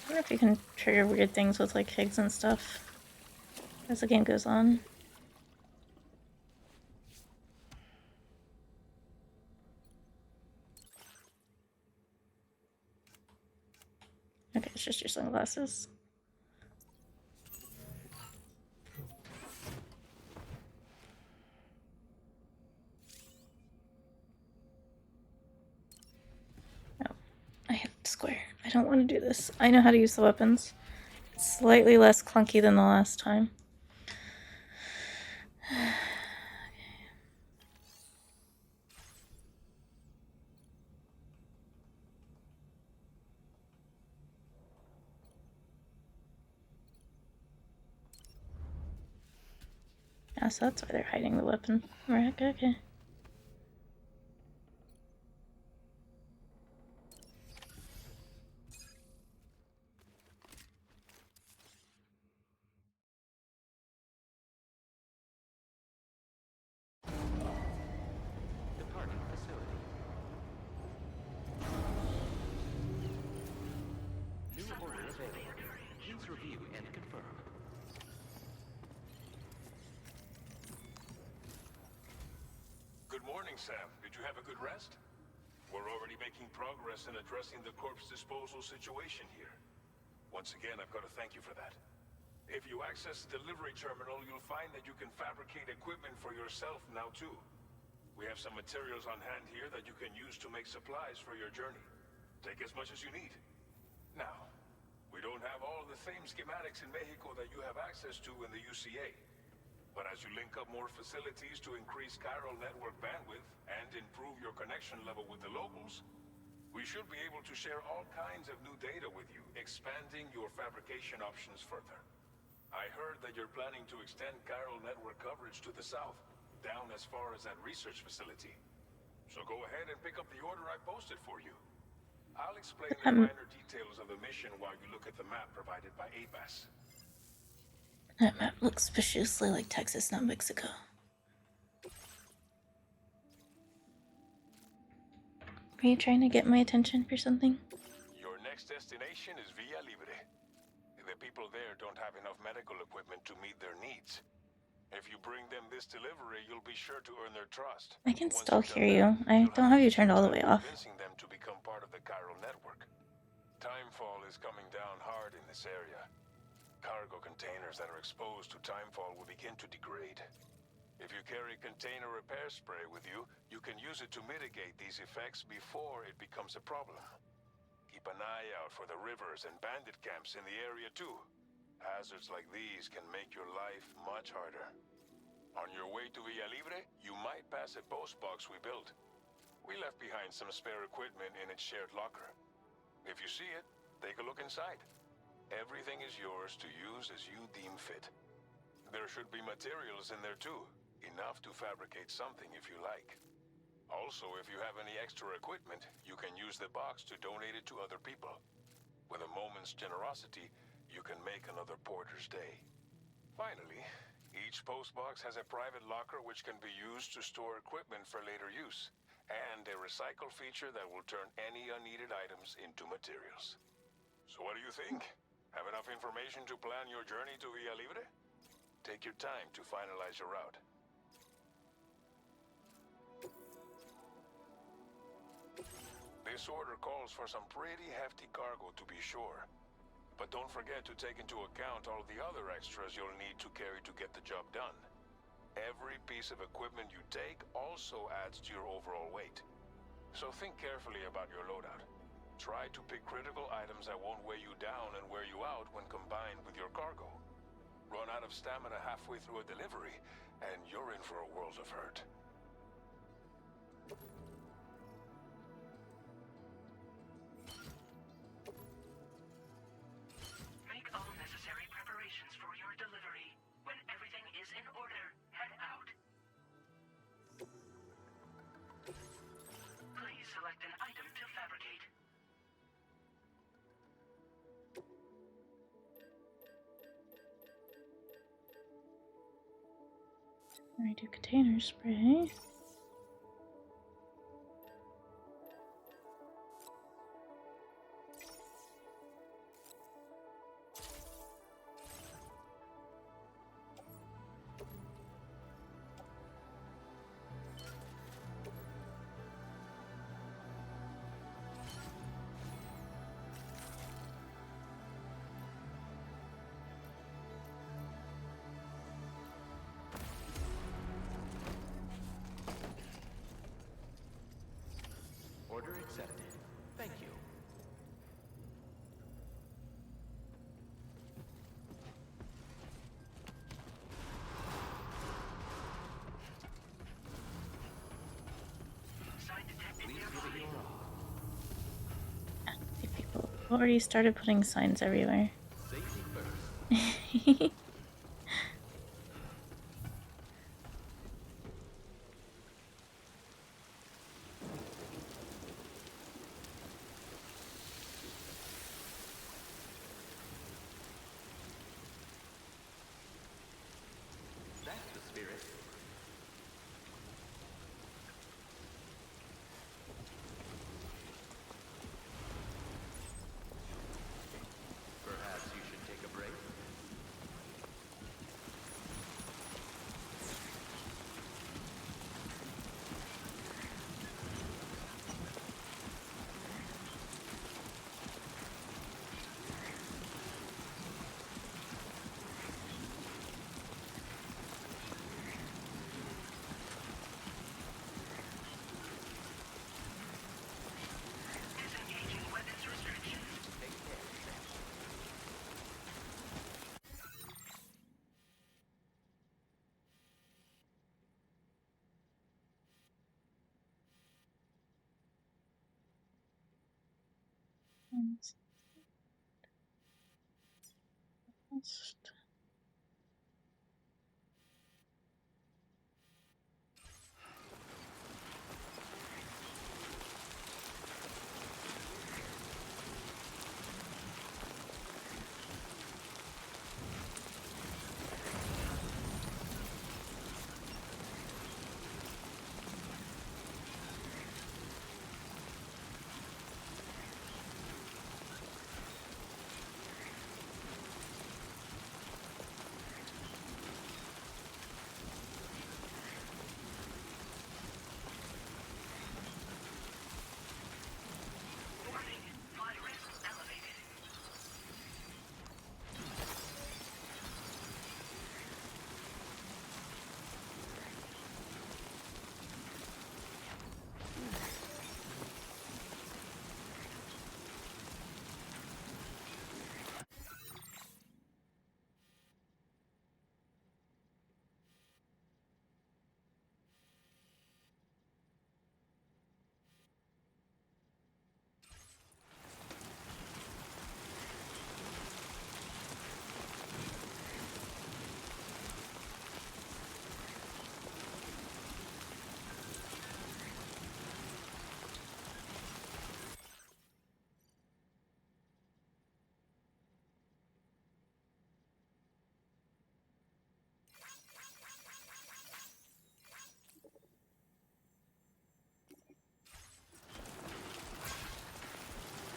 I wonder if you can trigger weird things with like Higgs and stuff as the game goes on. Okay, it's just your sunglasses. No, I hit square. I don't want to do this. I know how to use the weapons. It's slightly less clunky than the last time. Yeah, so that's why they're hiding the weapon. Right, okay. Departing facility. New order available. Please review and confirm. Good morning, Sam. Did you have a good rest? We're already making progress in addressing the corpse disposal situation here. Once again, I've got to thank you for that. If you access the delivery terminal, you'll find that you can fabricate equipment for yourself now too. We have some materials on hand here that you can use to make supplies for your journey. Take as much as you need. Now, we don't have all the same schematics in Mexico that you have access to in the UCA. But as you link up more facilities to increase chiral network bandwidth and improve your connection level with the locals, we should be able to share all kinds of new data with you, expanding your fabrication options further. I heard that you're planning to extend chiral network coverage to the south, down as far as that research facility. So go ahead and pick up the order I posted for you. I'll explain the minor details of the mission while you look at the map provided by ABAS. That map looks suspiciously like Texas, not Mexico. Are you trying to get my attention for something? Your next destination is Villa Libre. The people there don't have enough medical equipment to meet their needs. If you bring them this delivery, you'll be sure to earn their trust. I can Once still you've hear done you. that, I you'll don't have you easier turned all the way time off. convincing them to become part of the chiral network. Timefall is coming down hard in this area. Cargo containers that are exposed to timefall will begin to degrade. If you carry container repair spray with you, you can use it to mitigate these effects before it becomes a problem. Keep an eye out for the rivers and bandit camps in the area too. Hazards like these can make your life much harder. On your way to Villa Libre, you might pass a post box we built. We left behind some spare equipment in its shared locker. If you see it, take a look inside. Everything is yours to use as you deem fit. There should be materials in there too, enough to fabricate something if you like. Also, if you have any extra equipment, you can use the box to donate it to other people. With a moment's generosity, you can make another porter's day. Finally, each postbox has a private locker which can be used to store equipment for later use, and a recycle feature that will turn any unneeded items into materials. So what do you think? Have enough information to plan your journey to Villa Libre? Take your time to finalize your route. This order calls for some pretty hefty cargo to be sure. But don't forget to take into account all the other extras you'll need to carry to get the job done. Every piece of equipment you take also adds to your overall weight. So think carefully about your loadout. Try to pick critical items that won't weigh you down and wear you out when combined with your cargo. Run out of stamina halfway through a delivery, and you're in for a world of hurt. Make all necessary preparations for your delivery. When everything is in order, head out. Please select an item to fabricate. I do container spray. already started putting signs everywhere. Safety first. That's the spirit. Perhaps you should take a break. Disengaging weapons restrictions. Take care. Warning. Flight risk elevated.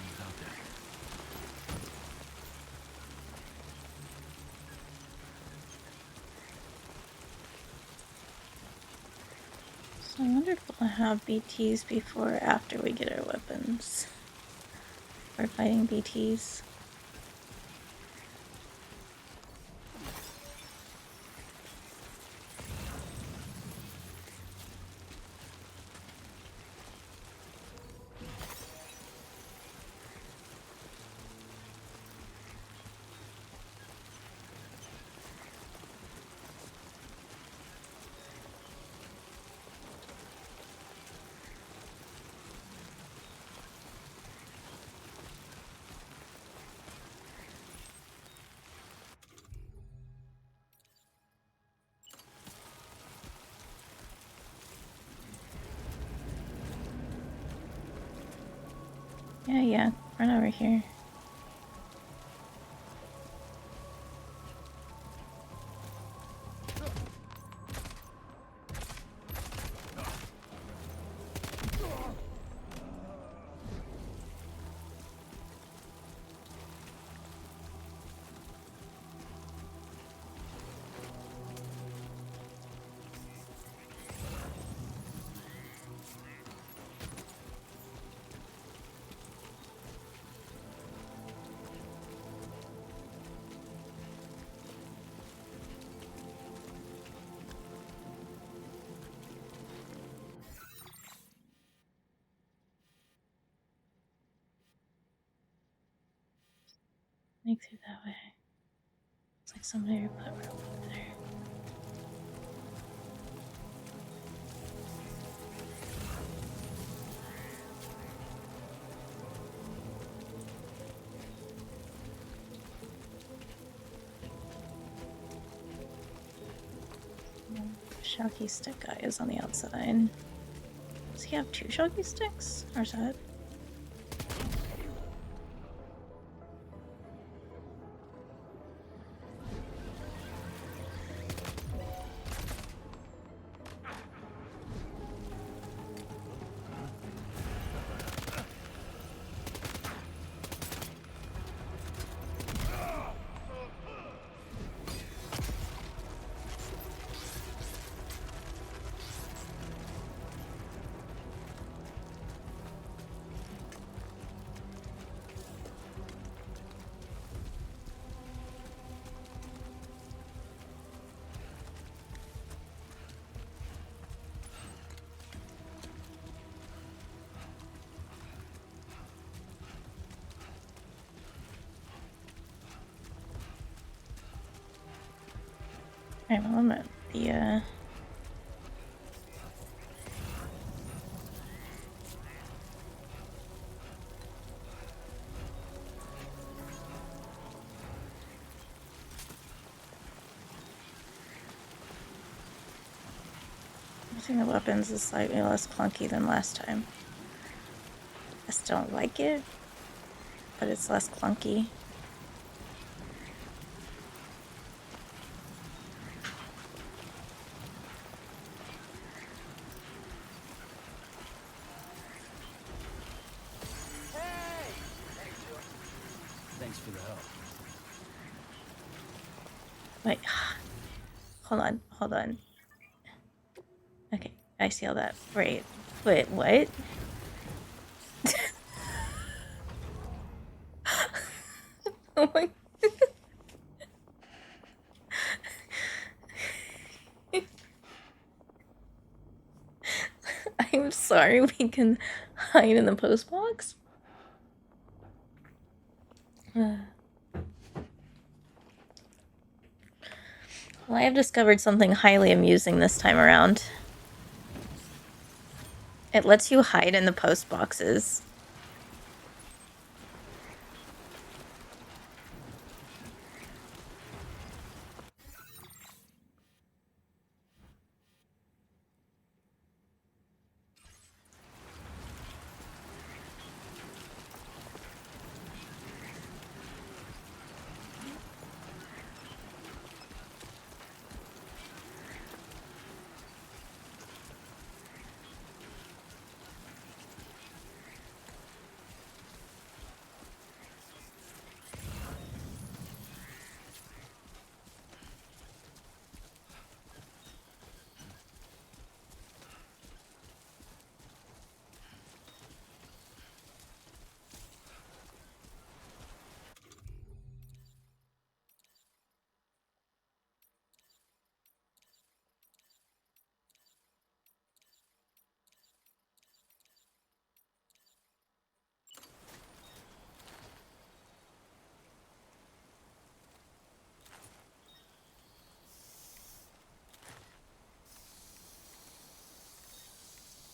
He's out there. So I wonder if we'll have BTs before or after we get our weapons. We're fighting BTs. Yeah, run over here. Make through that way. Looks like somebody put rope up there. Shocky stick guy is on the outside. Does he have 2 shocky sticks? Or is that? Alright, well, I'm at the, I think the weapons is slightly less clunky than last time. I still don't like it, but it's less clunky. Thanks for the help. Wait, hold on. Okay, I see all that. Wait, what? Oh my. I'm sorry, we can hide in the post box? Well, I have discovered something highly amusing this time around. It lets you hide in the post boxes.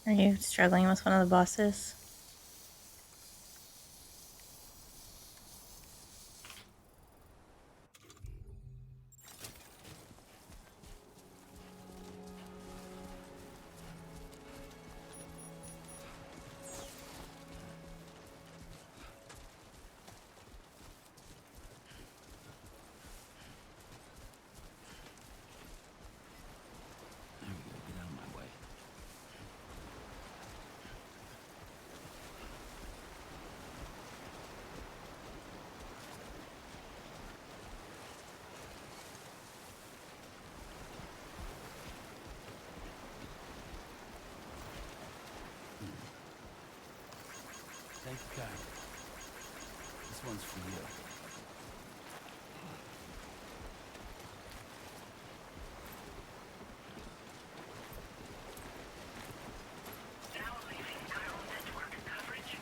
Are you struggling with one of the bosses? There we go. Get out of my way. Thank you, Kai. This one's for you. Now leaving chiral network coverage.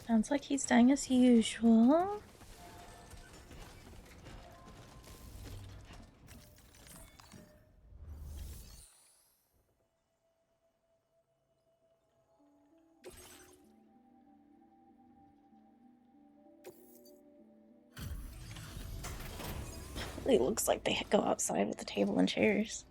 Sounds like he's dying as usual. It looks like they go outside with the table and chairs.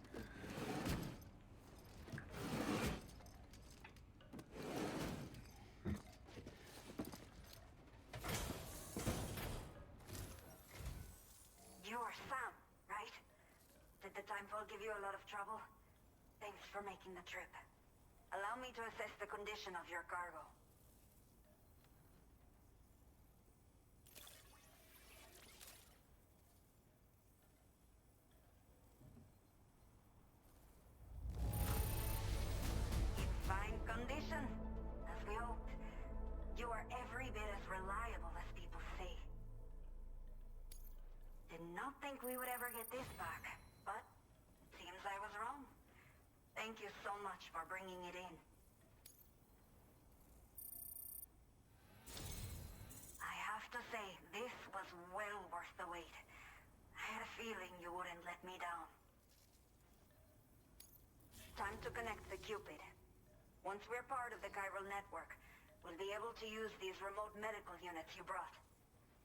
You're Sam, right? Did the timefall give you a lot of trouble? Thanks for making the trip. Allow me to assess the condition of your cargo. In fine condition, as we hoped. You are every bit as reliable as people say. Did not think we would ever get this back, but seems I was wrong. Thank you so much for bringing it in. I have to say, this was well worth the wait. I had a feeling you wouldn't let me down. Time to connect the Cupid. Once we're part of the chiral network, we'll be able to use these remote medical units you brought.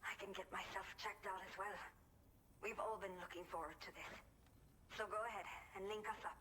I can get myself checked out as well. We've all been looking forward to this. So go ahead and link us up.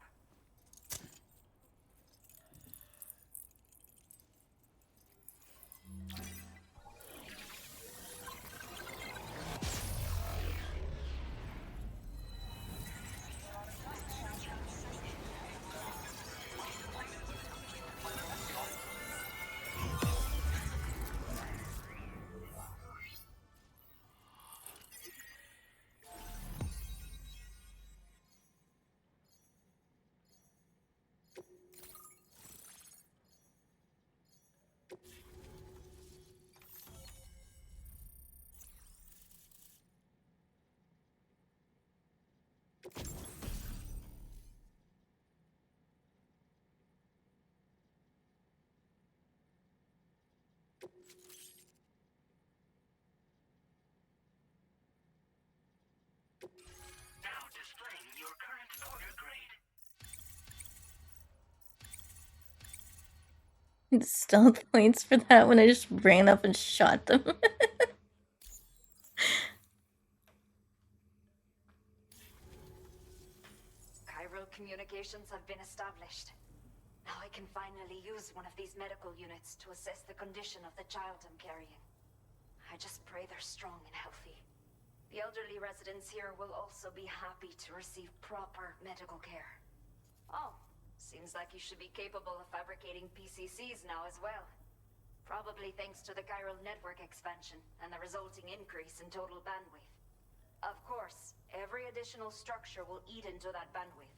Now displaying your current porter grade. Stealth points for that when I just ran up and shot them. Chiral communications have been established. Now I can finally use one of these medical units to assess the condition of the child I'm carrying. I just pray they're strong and healthy. The elderly residents here will also be happy to receive proper medical care. Oh, seems like you should be capable of fabricating PCCs now as well. Probably thanks to the chiral network expansion and the resulting increase in total bandwidth. Of course, every additional structure will eat into that bandwidth,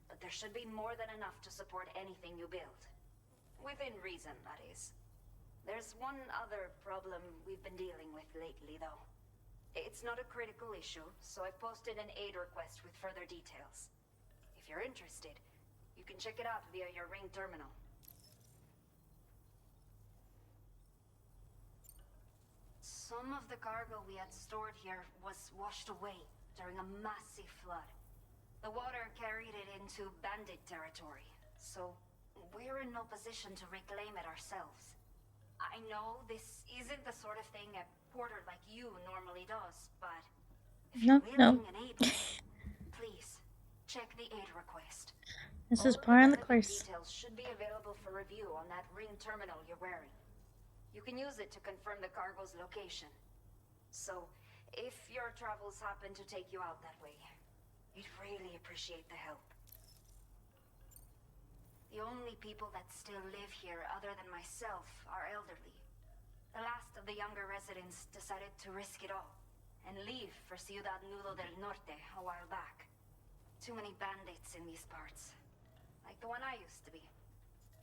but there should be more than enough to support anything you build. Within reason, that is. There's one other problem we've been dealing with lately, though. It's not a critical issue, so I posted an aid request with further details. If you're interested, you can check it out via your ring terminal. Some of the cargo we had stored here was washed away during a massive flood. The water carried it into bandit territory, so we're in no position to reclaim it ourselves. I know this isn't the sort of thing a porter like you normally does, but if you're willing and able, please check the aid request. This is All of par on the relevant course. details should be available for review on that ring terminal you're wearing. You can use it to confirm the cargo's location. So, if your travels happen to take you out that way, we'd really appreciate the help. The only people that still live here other than myself are elderly. The last of the younger residents decided to risk it all and leave for Ciudad Nudo del Norte a while back. Too many bandits in these parts. Like the one I used to be.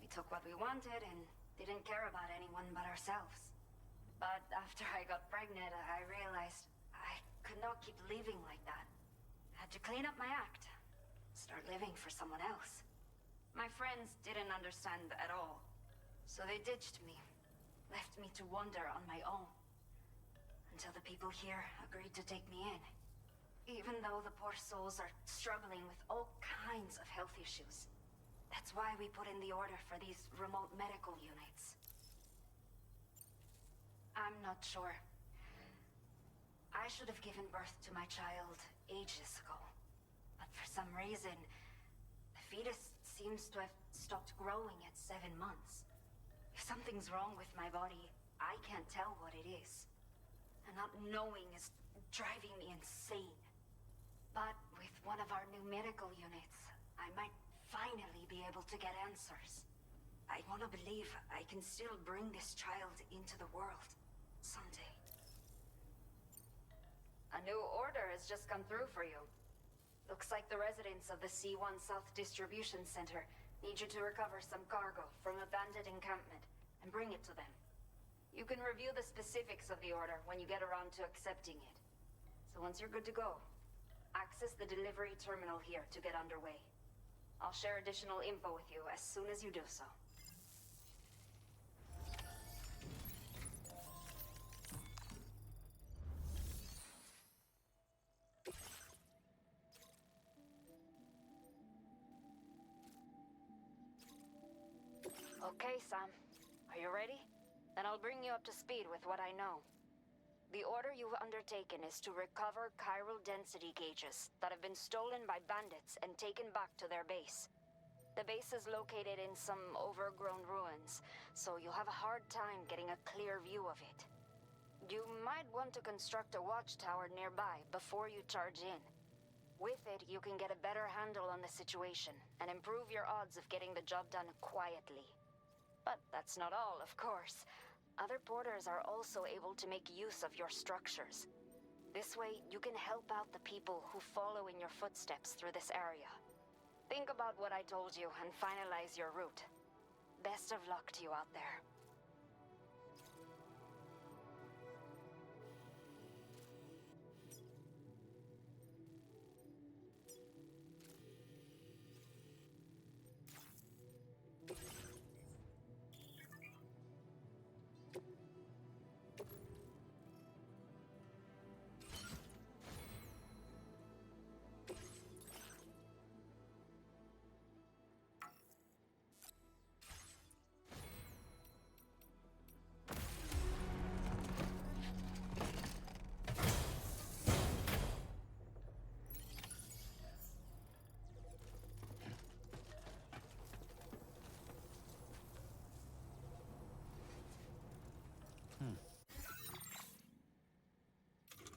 We took what we wanted and didn't care about anyone but ourselves. But after I got pregnant, I realized I could not keep living like that. Had to clean up my act. Start living for someone else. My friends didn't understand at all. So they ditched me. left me to wander on my own. Until the people here agreed to take me in. Even though the poor souls are struggling with all kinds of health issues. That's why we put in the order for these remote medical units. I'm not sure. I should have given birth to my child ages ago. But for some reason, the fetus seems to have stopped growing at 7 months. If something's wrong with my body, I can't tell what it is. And not knowing is driving me insane. But with one of our new medical units, I might finally be able to get answers. I want to believe I can still bring this child into the world someday. A new order has just come through for you. Looks like the residents of the C1 South Distribution Center need you to recover some cargo from a bandit encampment and bring it to them. You can review the specifics of the order when you get around to accepting it. So once you're good to go, access the delivery terminal here to get underway. I'll share additional info with you as soon as you do so. Okay, Sam. Are you ready? Then I'll bring you up to speed with what I know. The order you've undertaken is to recover chiral density gauges that have been stolen by bandits and taken back to their base. The base is located in some overgrown ruins, so you'll have a hard time getting a clear view of it. You might want to construct a watchtower nearby before you charge in. With it, you can get a better handle on the situation and improve your odds of getting the job done quietly. But that's not all, of course. Other porters are also able to make use of your structures. This way, you can help out the people who follow in your footsteps through this area. Think about what I told you and finalize your route. Best of luck to you out there.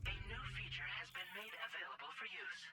A new feature has been made available for use.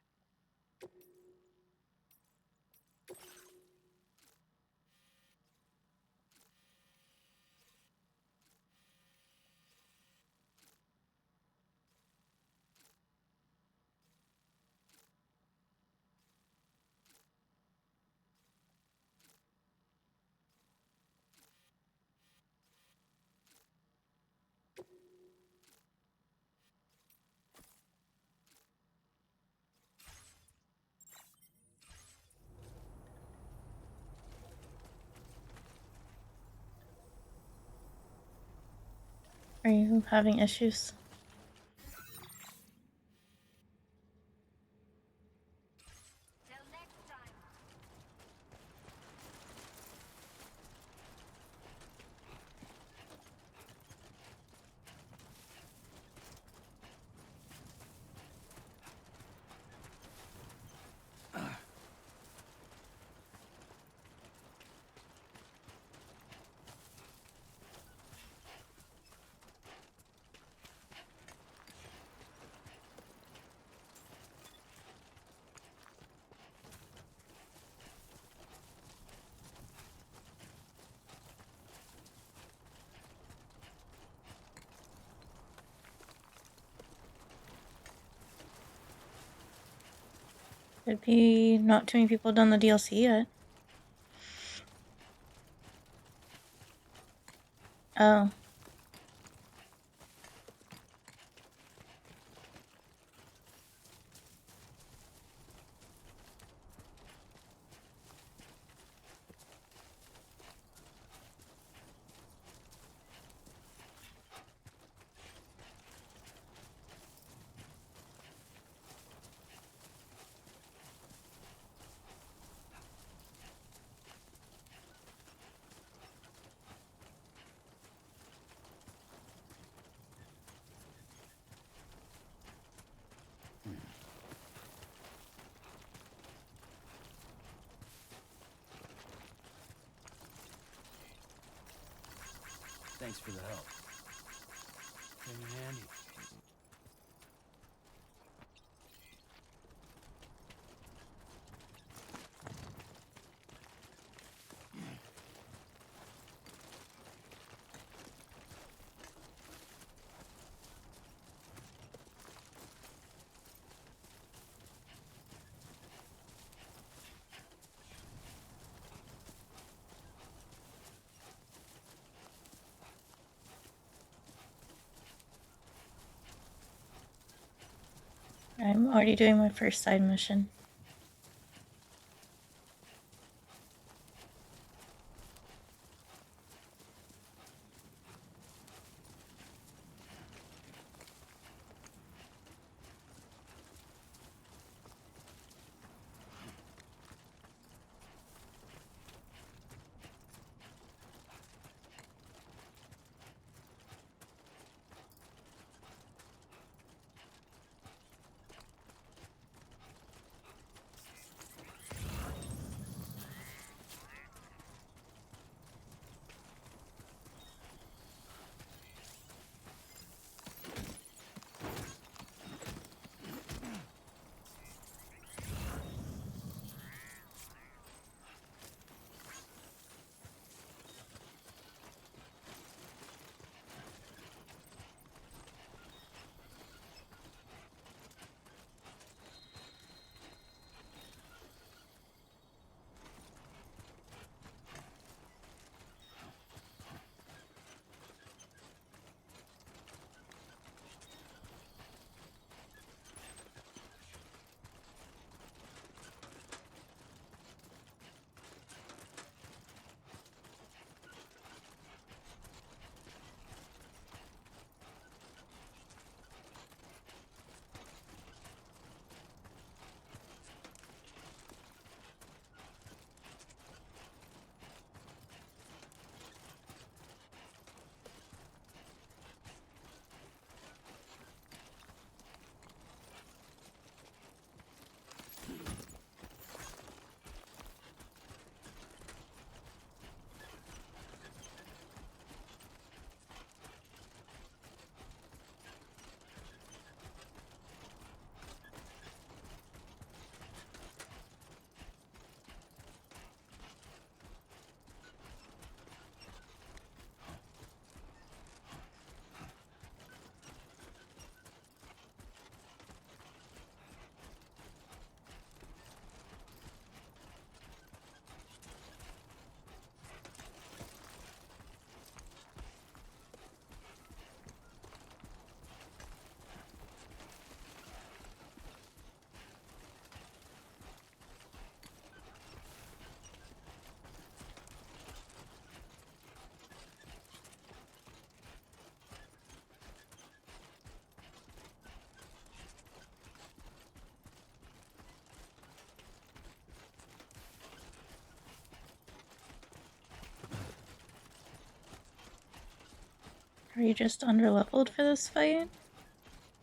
Are you having issues? Till next time. Could be not too many people done the DLC yet. Oh. Thanks for the help. Came in handy. I'm already doing my first side mission. Are you just underleveled for this fight?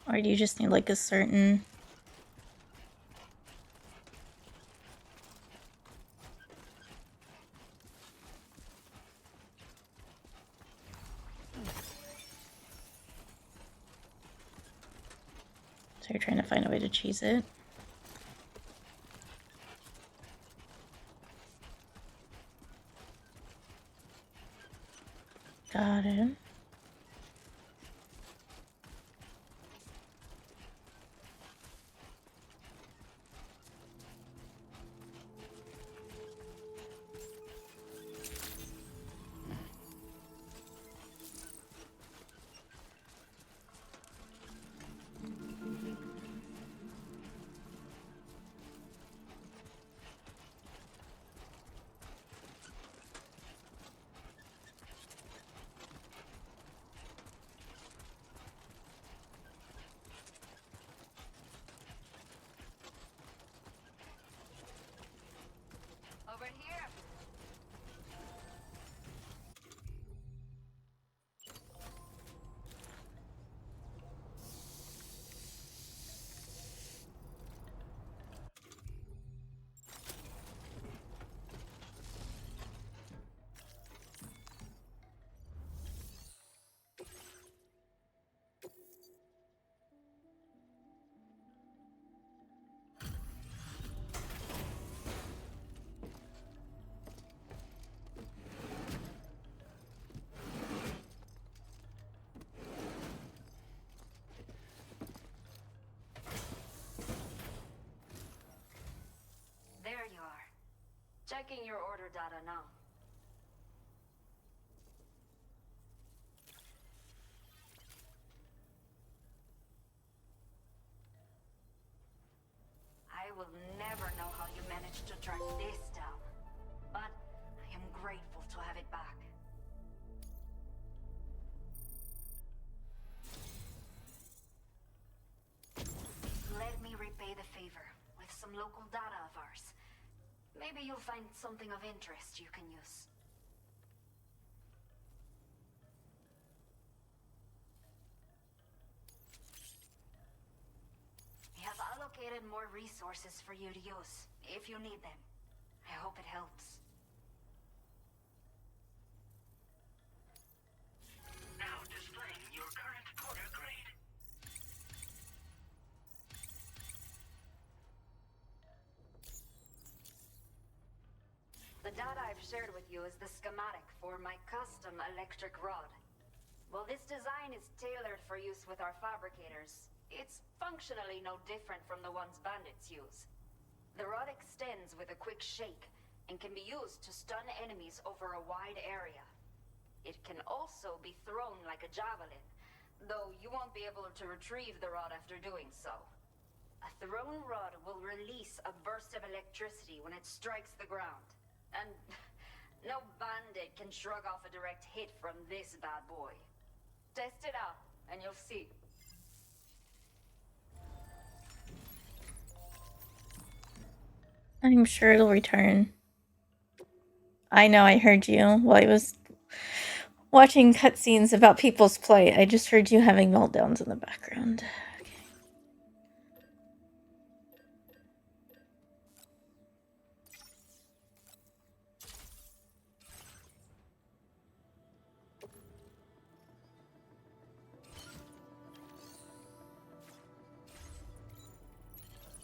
Or do you just need like a certain... So you're trying to find a way to cheese it? Got it. Over here. Checking your order data now. I will never know how you managed to track this down, but I am grateful to have it back. Let me repay the favor with some local data of ours. Maybe you'll find something of interest you can use. We have allocated more resources for you to use, if you need them. I hope it helps. Now displaying your current porter grade. The data I've shared with you is the schematic for my custom electric rod. While this design is tailored for use with our fabricators, it's functionally no different from the ones bandits use. The rod extends with a quick shake and can be used to stun enemies over a wide area. It can also be thrown like a javelin, though you won't be able to retrieve the rod after doing so. A thrown rod will release a burst of electricity when it strikes the ground. And no bandit can shrug off a direct hit from this bad boy. Test it out, and you'll see. I'm sure it'll return. I know I heard you while I was watching cutscenes about people's plight. I just heard you having meltdowns in the background.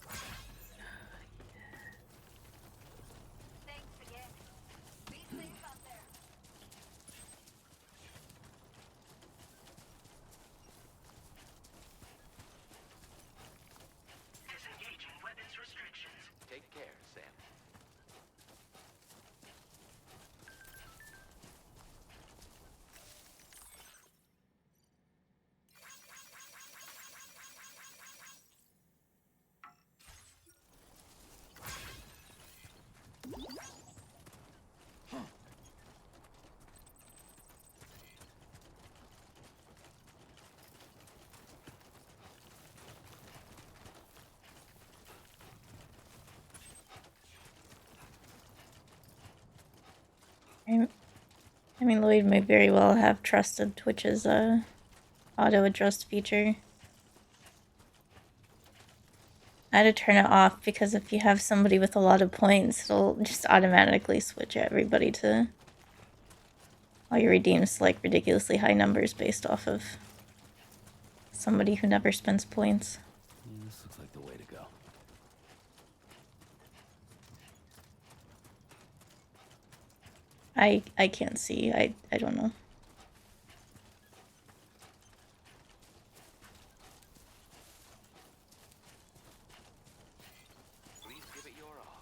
Okay. Thanks again. Be safe out there. Disengaging weapons restrictions. Take care, Sam. I mean, Lloyd may very well have trusted Twitch's auto adjust feature. I had to turn it off because if you have somebody with a lot of points, it'll just automatically switch everybody to all your redeems to like ridiculously high numbers based off of somebody who never spends points. This looks like the way to go. I can't see. I don't know. Please give it your all.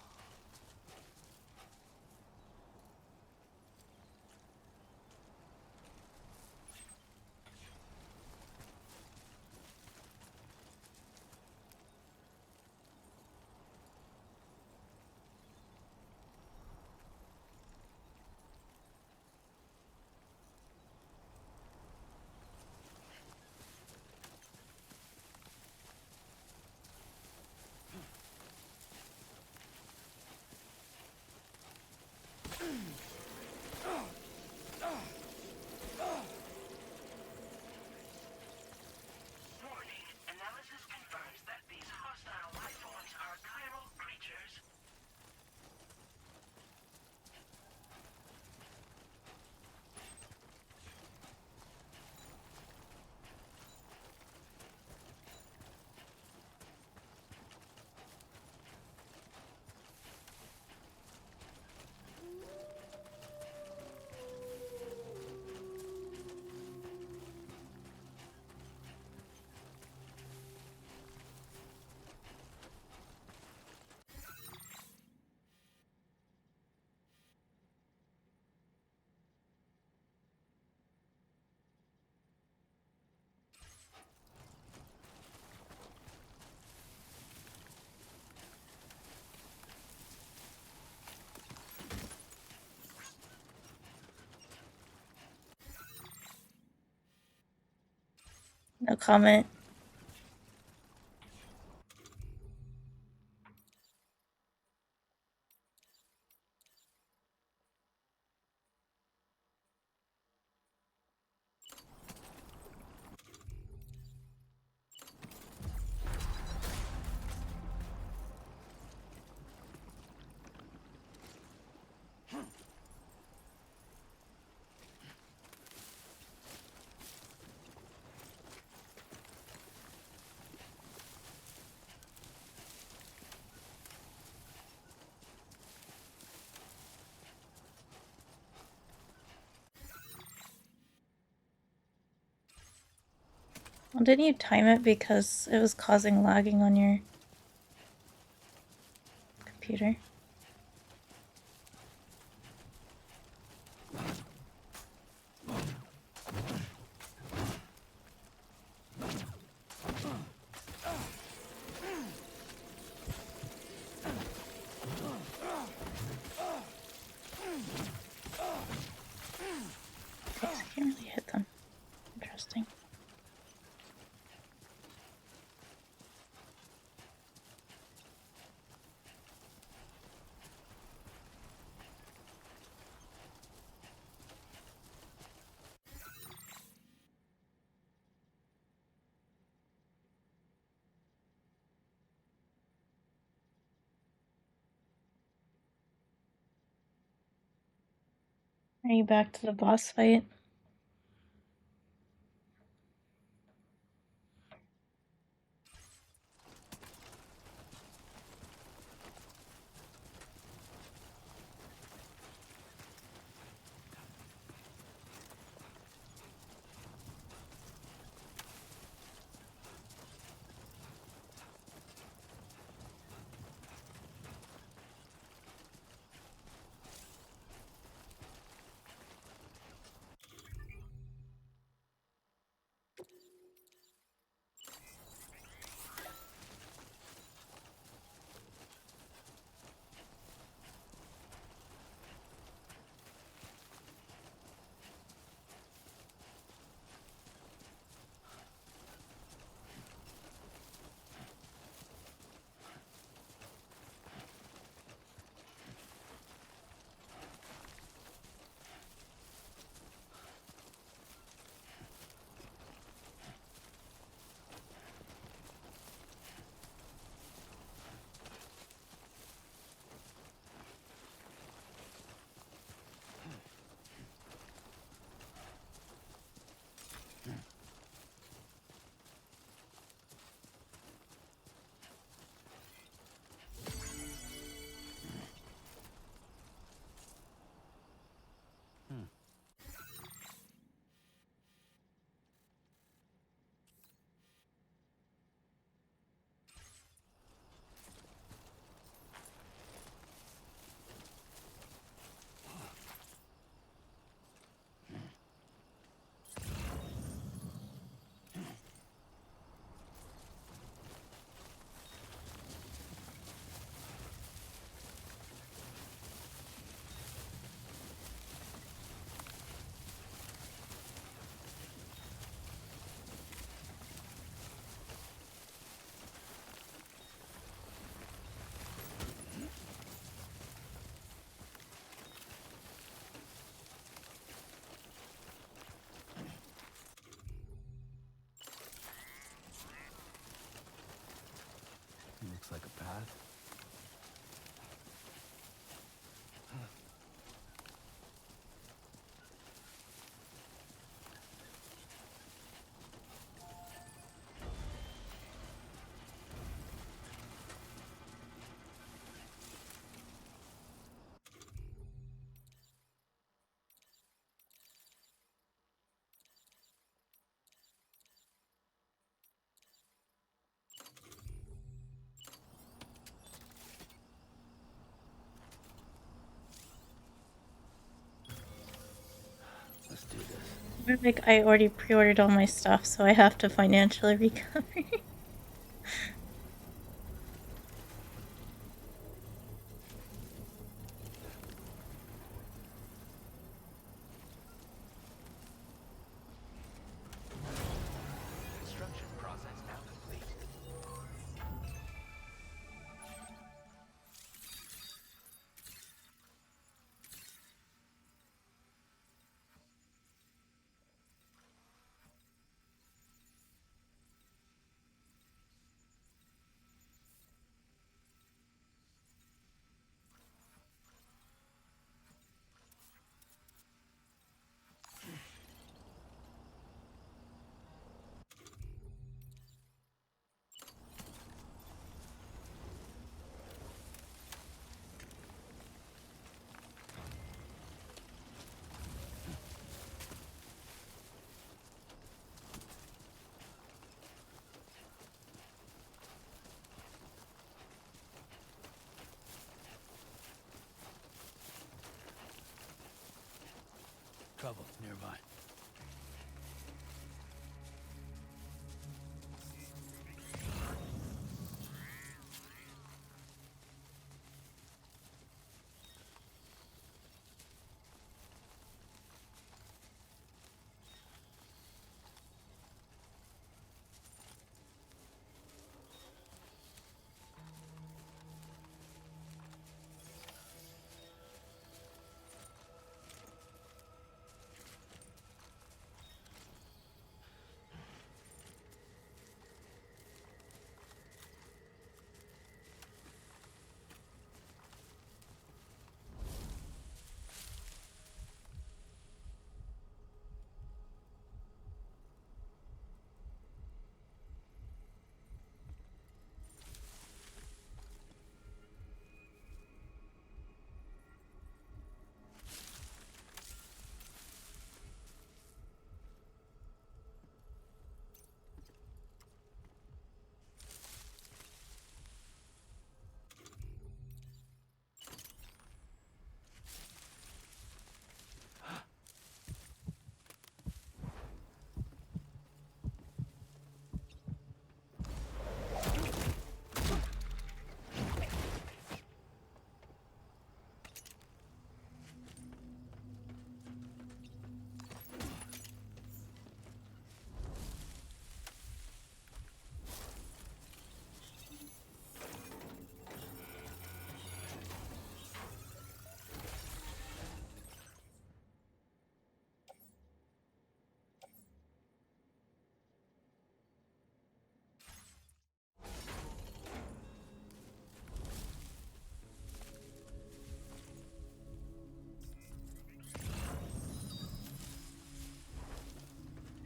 No comment. Well, didn't you time it because it was causing lagging on your computer? I can't really hit them. Interesting. Are you back to the boss fight? Looks like a path. Let's do this. Like, I already pre-ordered all my stuff, so I have to financially recover. trouble nearby.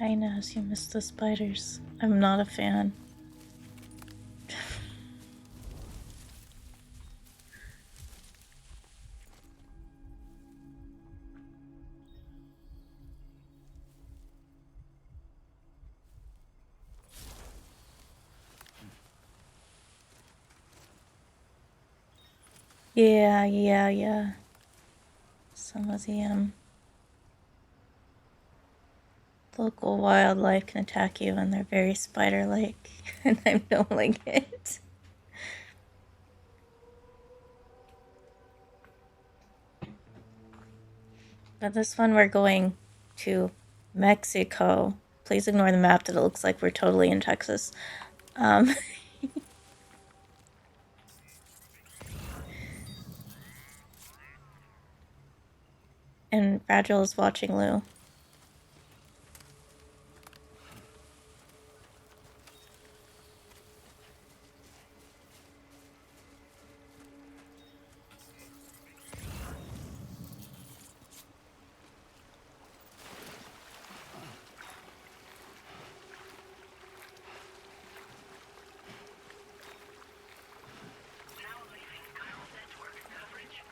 I know you miss the spiders. I'm not a fan. Yeah. Some of the local wildlife can attack you and they're very spider-like, and I don't like it. But this one we're going to Mexico. Please ignore the map that it looks like we're totally in Texas. And Fragile is watching Lou. Now leaving Kyle's network coverage.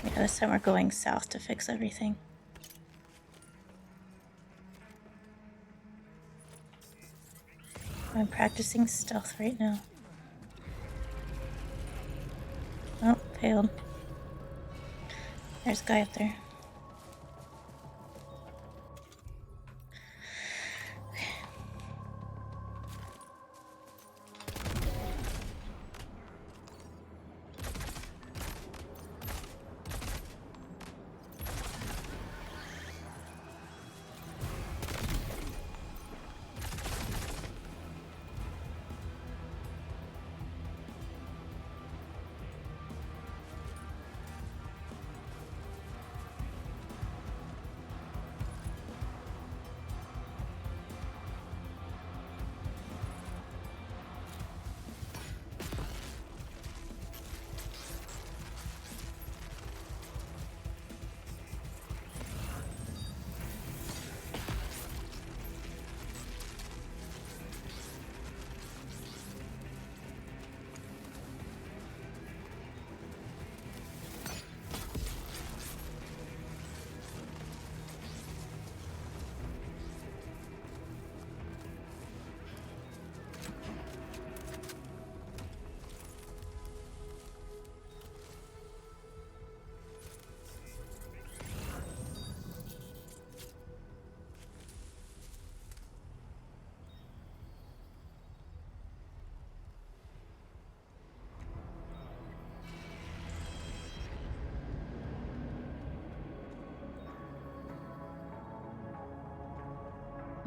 Yeah, this time we're going south to fix everything. I'm practicing stealth right now. Oh, failed. There's a guy up there.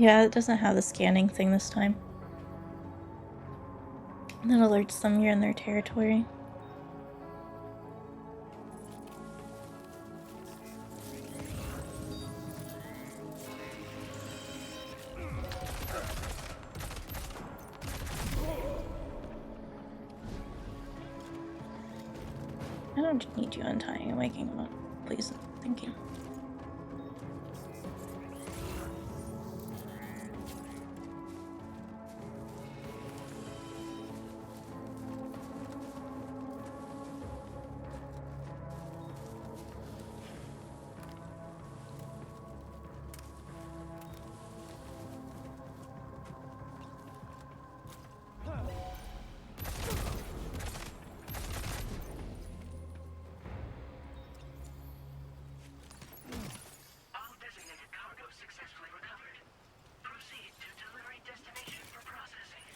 Yeah, it doesn't have the scanning thing this time. And that alerts them you're in their territory. I don't need you untying and waking him up. Please, thank you. All designated cargo successfully recovered. Proceed to delivery destination for processing.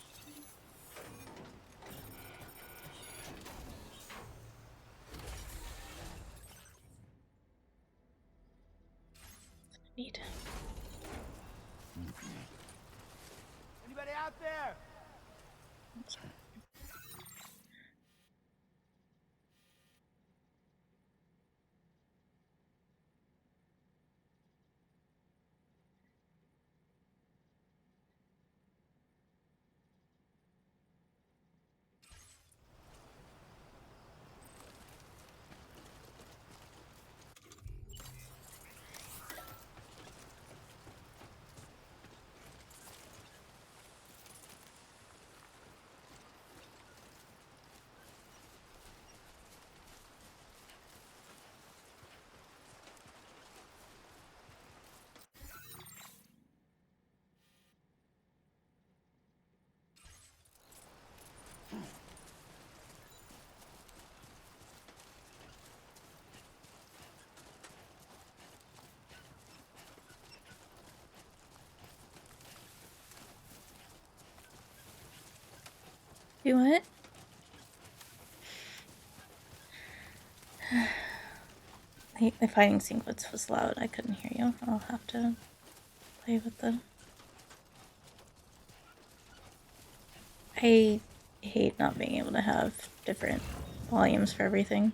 Need. Anybody out there? Do what? The fighting sequence was loud. I couldn't hear you. I'll have to play with the... I hate not being able to have different volumes for everything.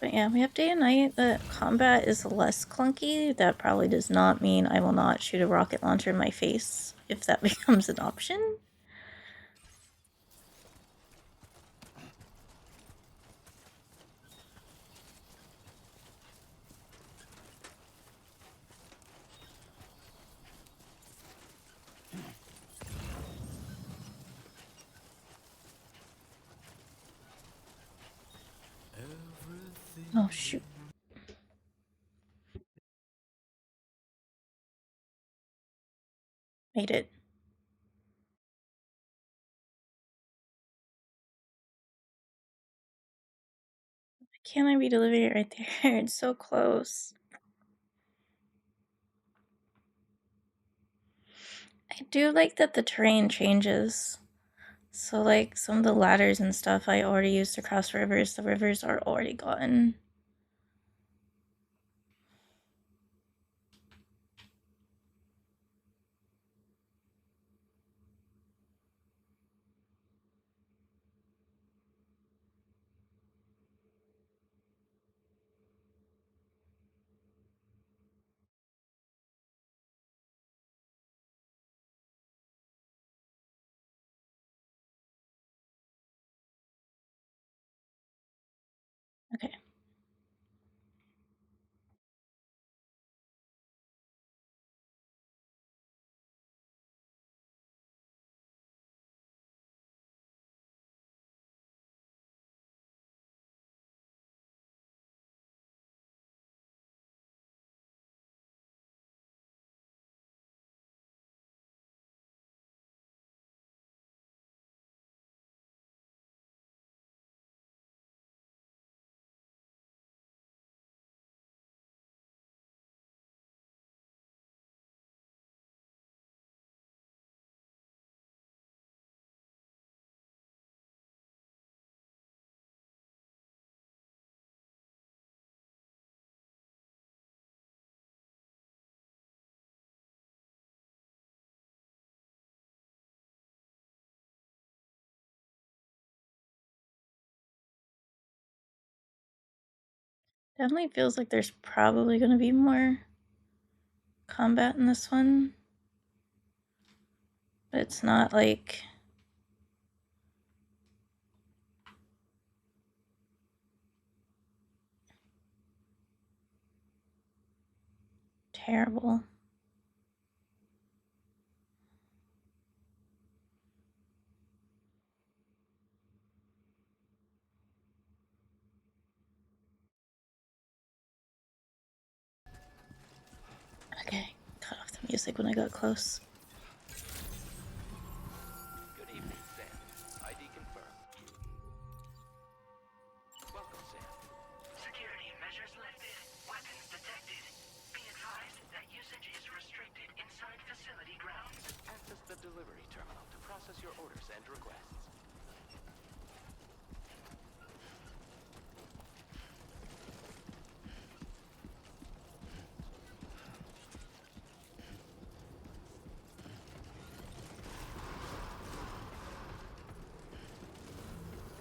But yeah, we have day and night. The combat is less clunky. That probably does not mean I will not shoot a rocket launcher in my face if that becomes an option. Oh shoot. Made it. Can I re-deliver it right there? It's so close. I do like that the terrain changes. So like some of the ladders and stuff I already used to cross rivers, the rivers are already gone. Okay. Definitely feels like there's probably going to be more combat in this one. But it's not like... terrible. Okay, cut off the music when I got close. Good evening, Sam. ID confirmed. Welcome, Sam. Security measures lifted. Weapons detected. Be advised that usage is restricted inside facility grounds. Access the delivery terminal to process your orders and requests.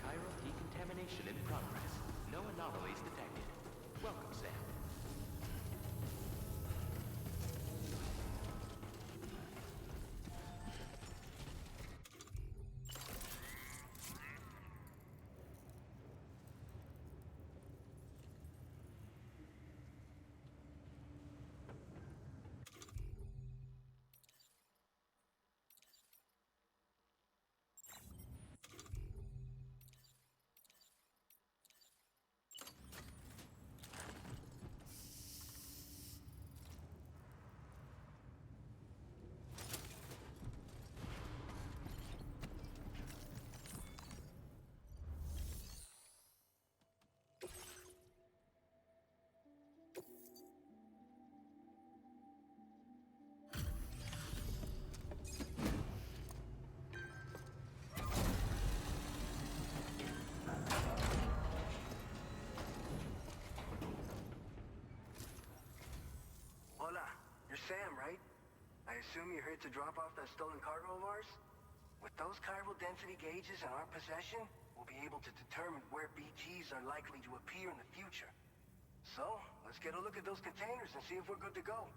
Chiral decontamination in progress. No anomalies detected. Welcome, Sam. Hola, you're Sam, right? I assume you're here to drop off that stolen cargo of ours? With those chiral density gauges in our possession, we'll be able to determine where BGs are likely to appear in the future. So, let's get a look at those containers and see if we're good to go.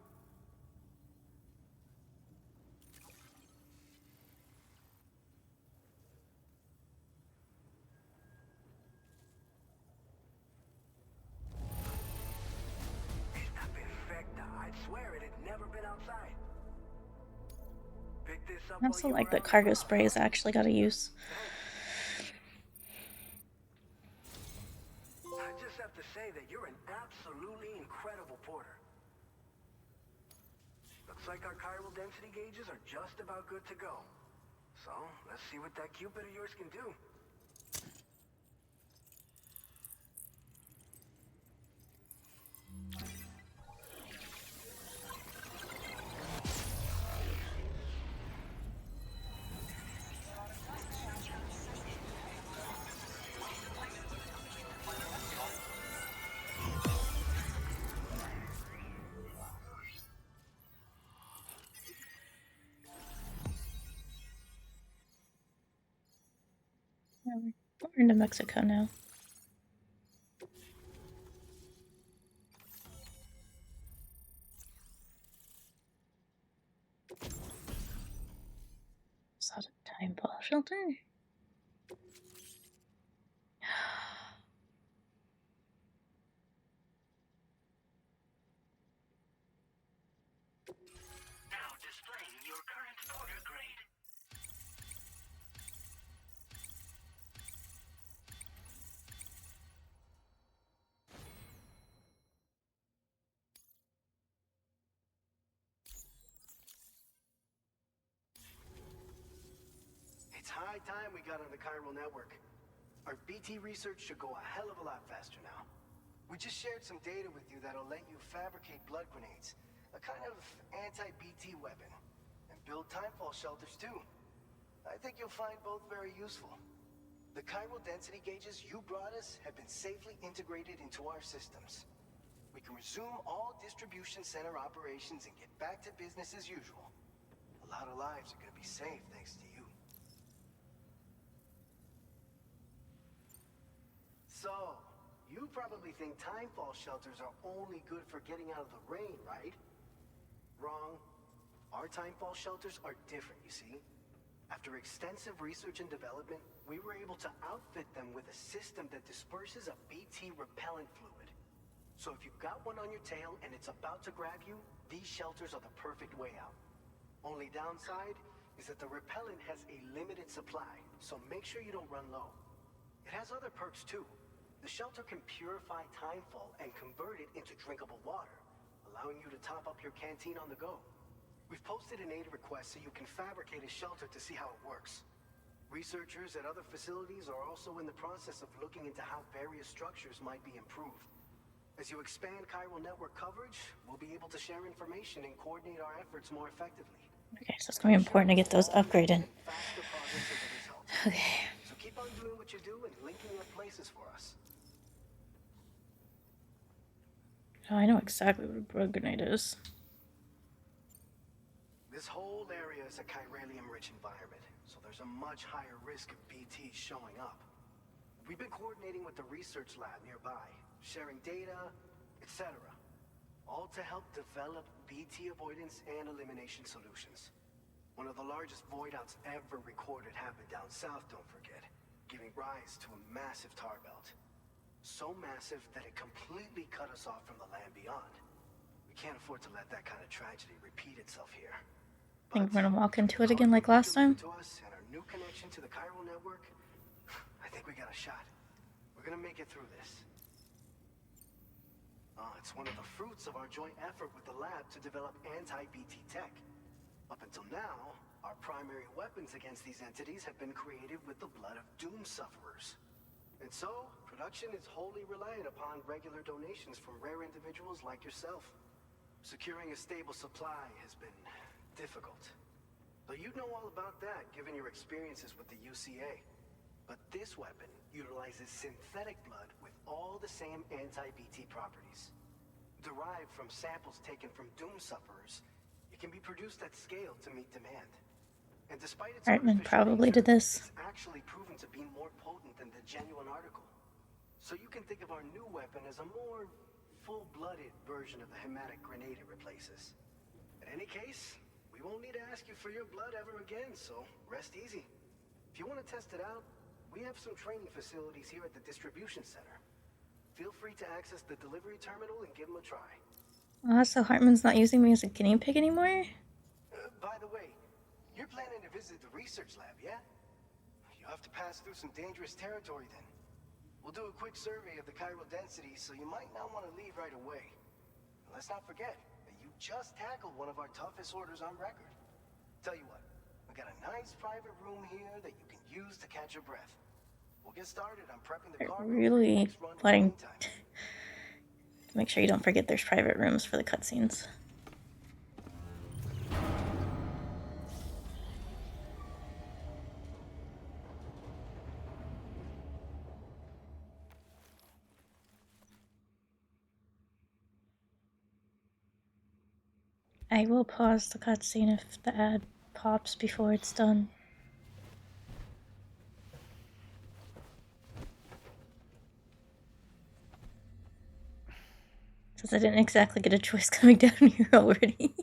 Esta perfecta. I'd swear it had never been outside. Pick this up I while also you like were that out cargo and about, spray has huh? actually got a use. I just have to say that you're an absolutely incredible porter. Looks like our chiral density gauges are just about good to go. So, let's see what that Cupid of yours can do. We're into Mexico now. Saw the time ball shelter. Now displaying your current order grade. It's high time we got on the chiral network. Our BT research should go a hell of a lot faster now. We just shared some data with you that'll let you fabricate blood grenades, a kind of anti-BT weapon, and build timefall shelters too. I think you'll find both very useful. The chiral density gauges you brought us have been safely integrated into our systems. We can resume all distribution center operations and get back to business as usual. A lot of lives are gonna be saved thanks to you. So, You probably think timefall shelters are only good for getting out of the rain, right? Wrong. Our timefall shelters are different, you see. After extensive research and development, we were able to outfit them with a system that disperses a BT repellent fluid. So if you've got one on your tail and it's about to grab you, these shelters are the perfect way out. Only downside is that the repellent has a limited supply, so make sure you don't run low. It has other perks too. The shelter can purify timefall and convert it into drinkable water, allowing you to top up your canteen on the go. We've posted an aid request so you can fabricate a shelter to see how it works. Researchers at other facilities are also in the process of looking into how various structures might be improved. As you expand chiral network coverage, we'll be able to share information and coordinate our efforts more effectively. Okay, so it's going to be important to get those upgraded. Okay. So keep on doing what you do and linking up places for us. Oh, I know exactly what a blood grenade is. This whole area is a chiralium-rich environment, so there's a much higher risk of BTs showing up. We've been coordinating with the research lab nearby, sharing data, etc. All to help develop BT avoidance and elimination solutions. One of the largest void outs ever recorded happened down south, don't forget, giving rise to a massive tar belt. So massive that it completely cut us off from the land beyond. We can't afford to let that kind of tragedy repeat itself here. Think we're gonna walk into it again like last time? To us and our new connection to the chiral network, I think we got a shot. We're gonna make it through this. It's one of the fruits of our joint effort with the lab to develop anti-BT tech. Up until now, our primary weapons against these entities have been created with the blood of doom sufferers. And so, production is wholly reliant upon regular donations from rare individuals like yourself. Securing a stable supply has been difficult. But you'd know all about that, given your experiences with the UCA. But this weapon utilizes synthetic blood with all the same anti-BT properties. Derived from samples taken from doom sufferers, it can be produced at scale to meet demand. And despite its Hartman probably did this. It's actually proven to be more potent than the genuine article. So you can think of our new weapon as a more full-blooded version of the hematic grenade it replaces. In any case, we won't need to ask you for your blood ever again, so rest easy. If you want to test it out, we have some training facilities here at the distribution center. Feel free to access the delivery terminal and give them a try. So Hartman's not using me as a guinea pig anymore? By the way, you're planning to visit the research lab, yeah? You'll have to pass through some dangerous territory then. We'll do a quick survey of the chiral density, so you might not want to leave right away. And let's not forget, you just tackled one of our toughest orders on record. Tell you what, we got a nice private room here that you can use to catch your breath. We'll get started on prepping the cargo. Really planning to make sure you don't forget there's private rooms for the cutscenes. I will pause the cutscene if the ad pops before it's done. Since I didn't exactly get a choice coming down here already.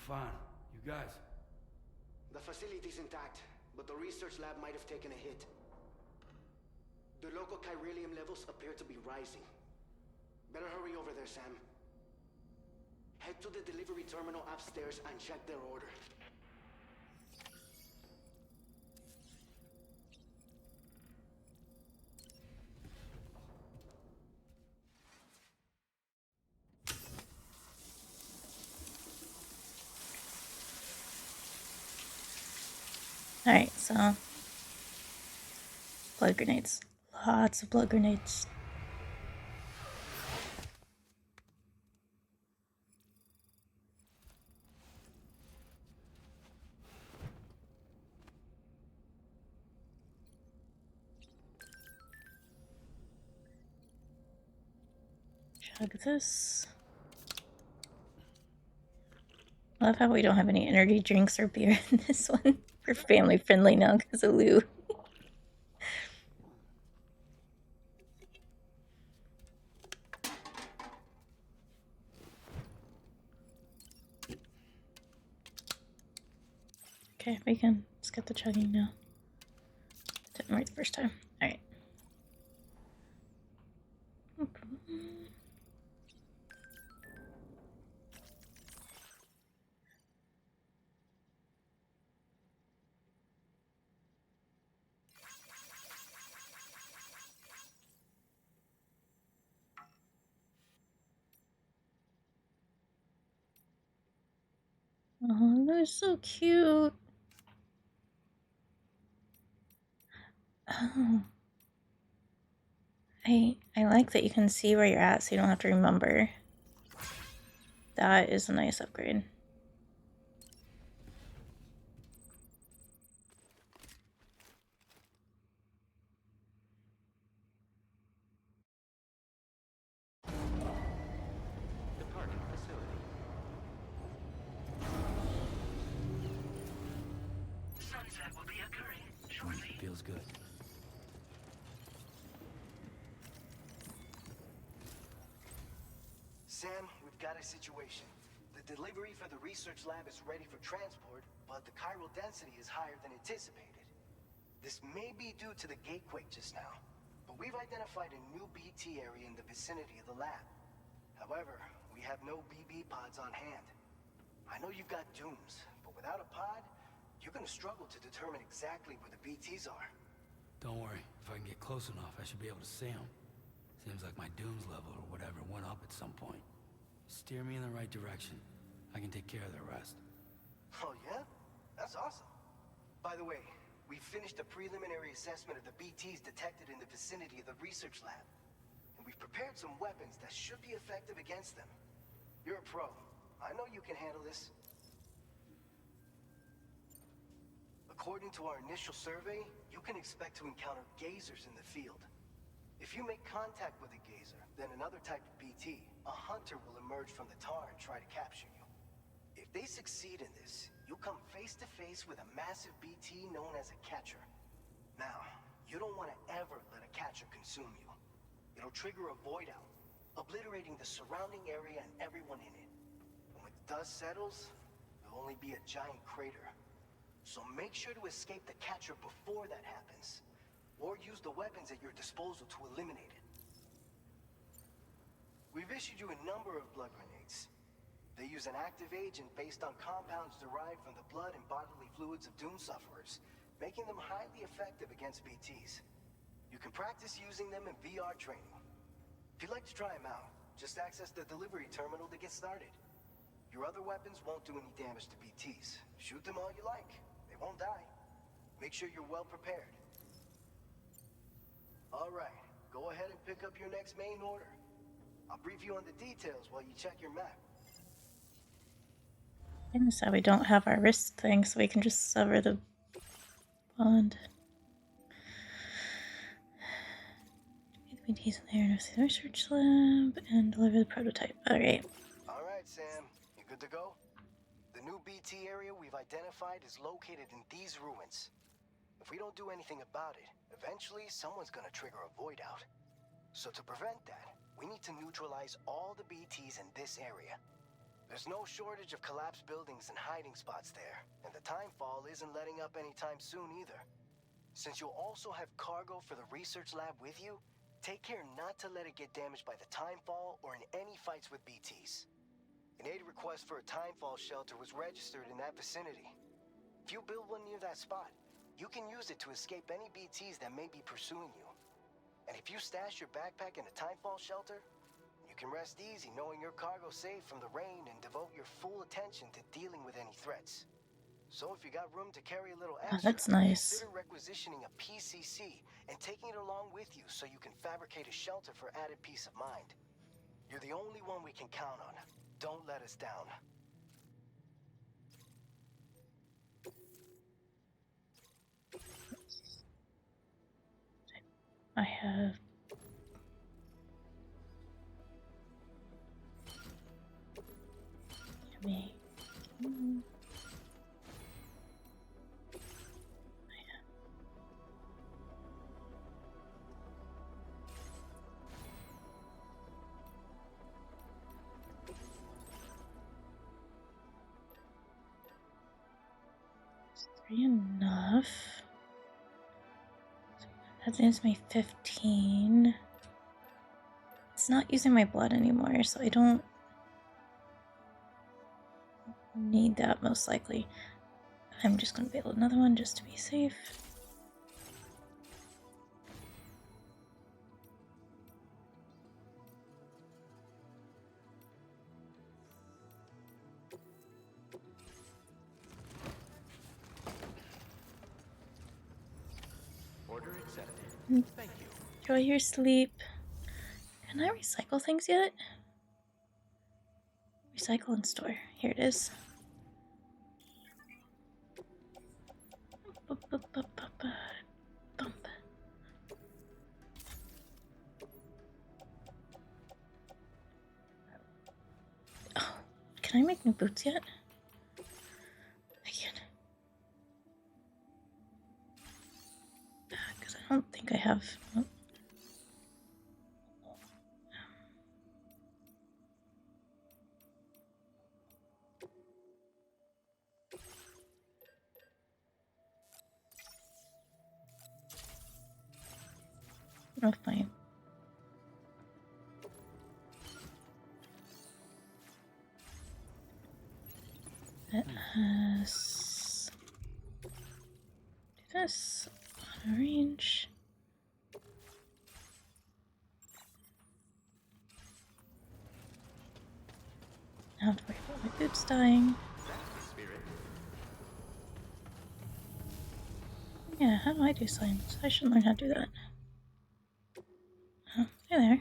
Fine. You guys? The facility's intact, but the research lab might have taken a hit. The local chiralium levels appear to be rising. Better hurry over there, Sam. Head to the delivery terminal upstairs and check their order. Alright, so blood grenades. Lots of blood grenades. Chug this. I love how we don't have any energy drinks or beer in this one. We're family friendly now because of Lou. Okay, we can. Let's get the chugging now. Didn't work the first time. Alright. Oh, they're so cute. Oh. I like that you can see where you're at so you don't have to remember. That is a nice upgrade. Departing facility. Sunset will be occurring shortly. Feels good. Sam, we've got a situation. The delivery for the research lab is ready for transport, but the chiral density is higher than anticipated. This may be due to the gatequake just now, but we've identified a new BT area in the vicinity of the lab. However, we have no BB pods on hand. I know you've got dooms, but without a pod, you're gonna struggle to determine exactly where the BTs are. Don't worry. If I can get close enough, I should be able to see them. Seems like my dooms level or whatever went up at some point. Steer me in the right direction. I can take care of the rest. Oh yeah? That's awesome. By the way, we finished a preliminary assessment of the BTs detected in the vicinity of the research lab. And we've prepared some weapons that should be effective against them. You're a pro. I know you can handle this. According to our initial survey, you can expect to encounter gazers in the field. If you make contact with a gazer, then another type of BT, a hunter will emerge from the tar and try to capture you. If they succeed in this, you'll come face to face with a massive BT known as a catcher. Now, you don't want to ever let a catcher consume you. It'll trigger a void out, obliterating the surrounding area and everyone in it. And when the dust settles, there'll only be a giant crater. So make sure to escape the catcher before that happens, or use the weapons at your disposal to eliminate it. We've issued you a number of blood grenades. They use an active agent based on compounds derived from the blood and bodily fluids of Doom sufferers, making them highly effective against BTs. You can practice using them in VR training. If you'd like to try them out, just access the delivery terminal to get started. Your other weapons won't do any damage to BTs. Shoot them all you like. They won't die. Make sure you're well prepared. All right, go ahead and pick up your next main order. I'll brief you on the details while you check your map. And so we don't have our wrist thing, so we can just sever the bond. Get the BTs in there, go see the research lab, and deliver the prototype. Alright. All right, Sam. You good to go? The new BT area we've identified is located in these ruins. If we don't do anything about it, eventually someone's gonna trigger a void out. So to prevent that, we need to neutralize all the BTs in this area. There's no shortage of collapsed buildings and hiding spots there, and the timefall isn't letting up anytime soon either. Since you'll also have cargo for the research lab with you, take care not to let it get damaged by the timefall or in any fights with BTs. An aid request for a timefall shelter was registered in that vicinity. If you build one near that spot, you can use it to escape any BTs that may be pursuing you. And if you stash your backpack in a timefall shelter, you can rest easy knowing your cargo's safe from the rain and devote your full attention to dealing with any threats. So if you got room to carry a little extra, that's nice. consider requisitioning a PCC and taking it along with you so you can fabricate a shelter for added peace of mind. You're the only one we can count on. Don't let us down. I have enough. That is my 15. It's not using my blood anymore, so I don't need that most likely. I'm just gonna build another one just to be safe. Order accepted. Thank you. Enjoy your sleep. Can I recycle things yet? Recycle and store. Here it is. Bump. Oh, can I make new boots yet? I can't. Because I don't think I have. Oh. Oh, fine. It has. Do this on a range. I don't have to worry about my boots dying. Yeah, how do I do science? I should learn how to do that. Oh, hey there.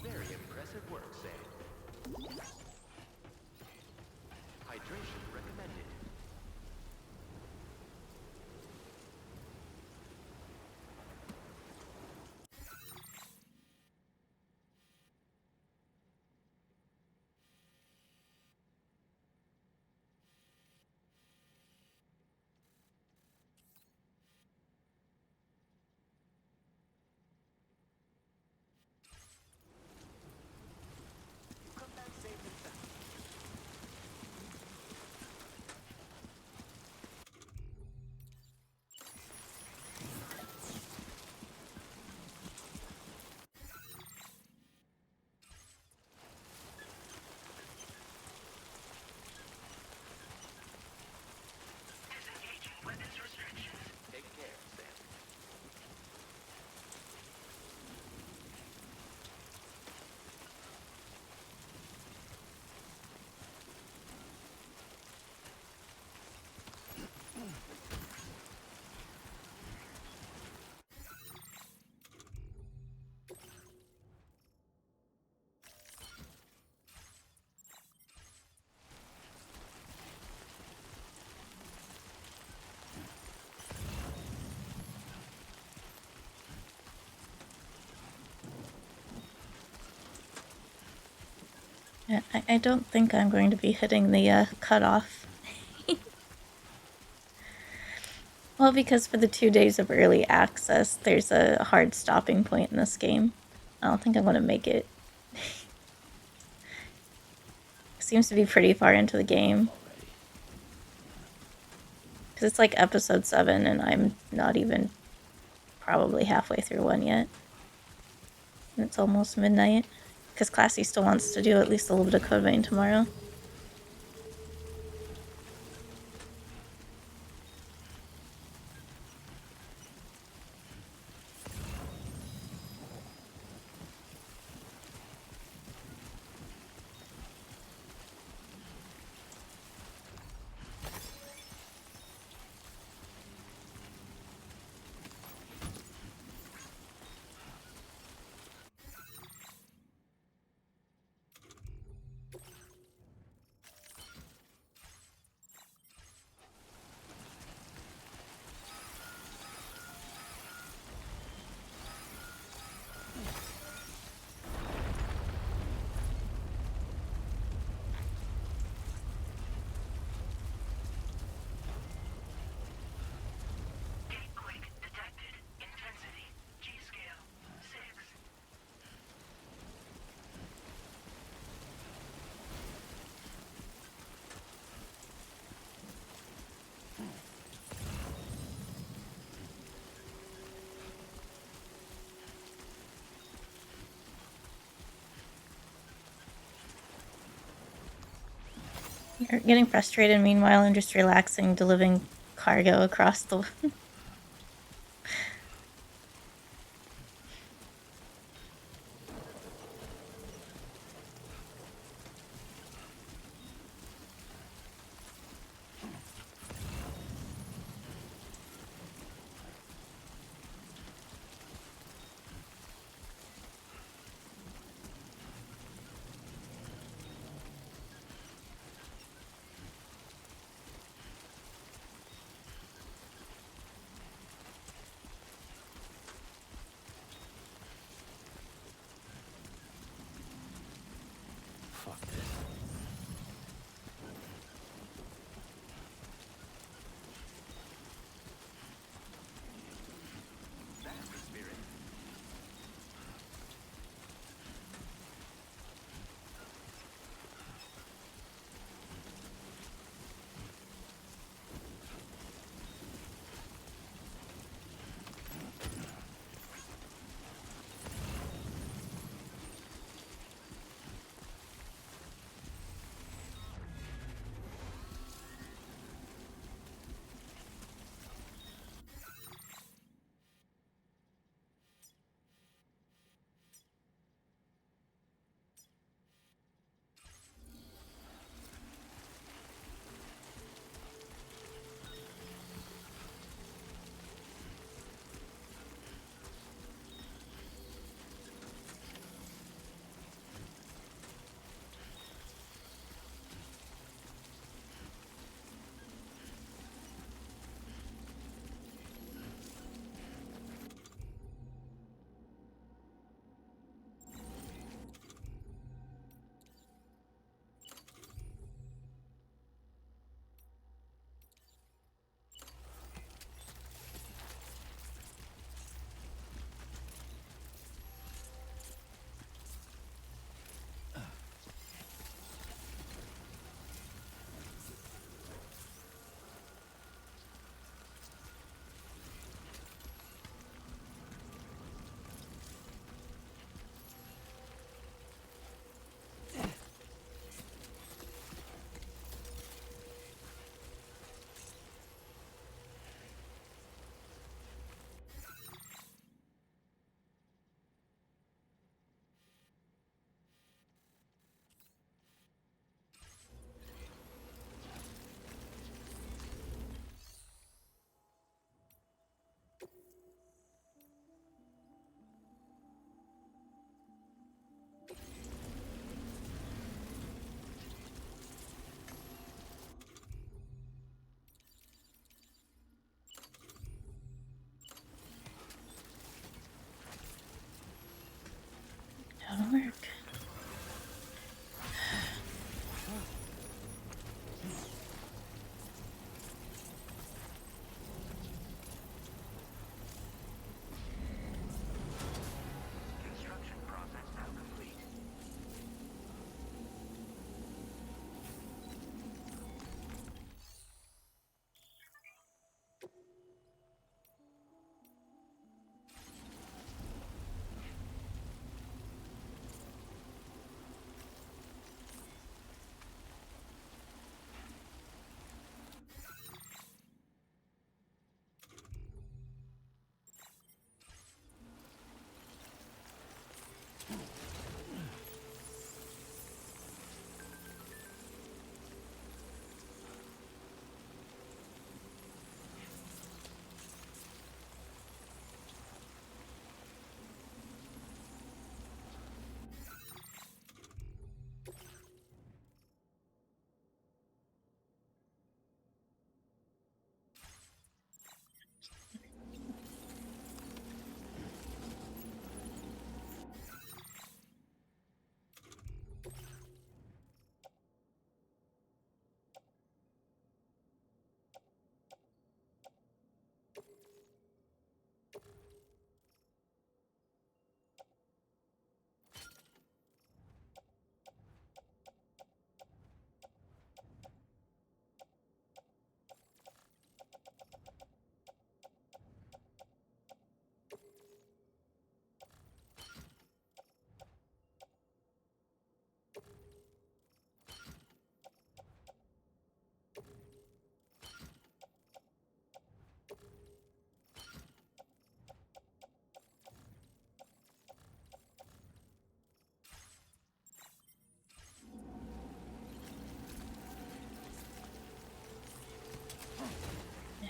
Very impressive work, Sam. Hydration recommended. Come back safe and sound. Disengaging weapons restrictions. Take care, Sam. Yeah, I don't think I'm going to be hitting the cutoff. Well, because for the 2 days of early access, there's a hard stopping point in this game. I don't think I'm going to make it. It seems to be pretty far into the game. Because it's like episode 7, and I'm not even probably halfway through 1 yet. And it's almost midnight. Because Classy still wants to do at least a little bit of Code Vein tomorrow. getting frustrated. Meanwhile, I'm just relaxing, delivering cargo across the.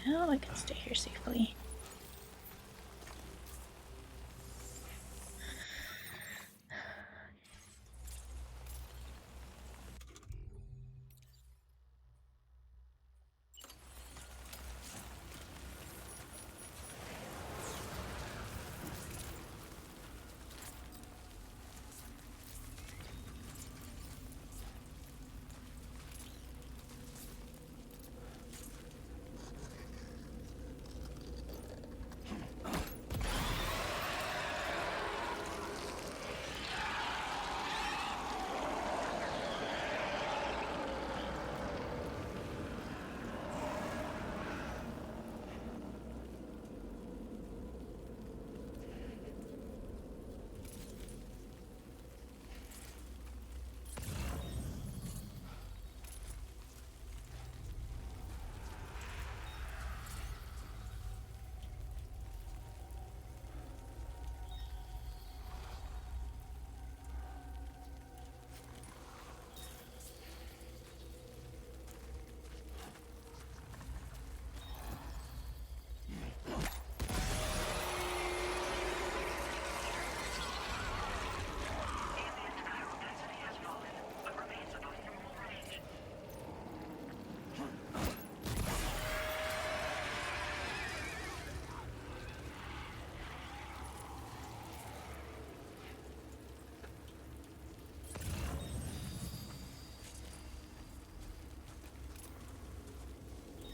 now I can stay here safely.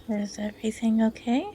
Is everything okay?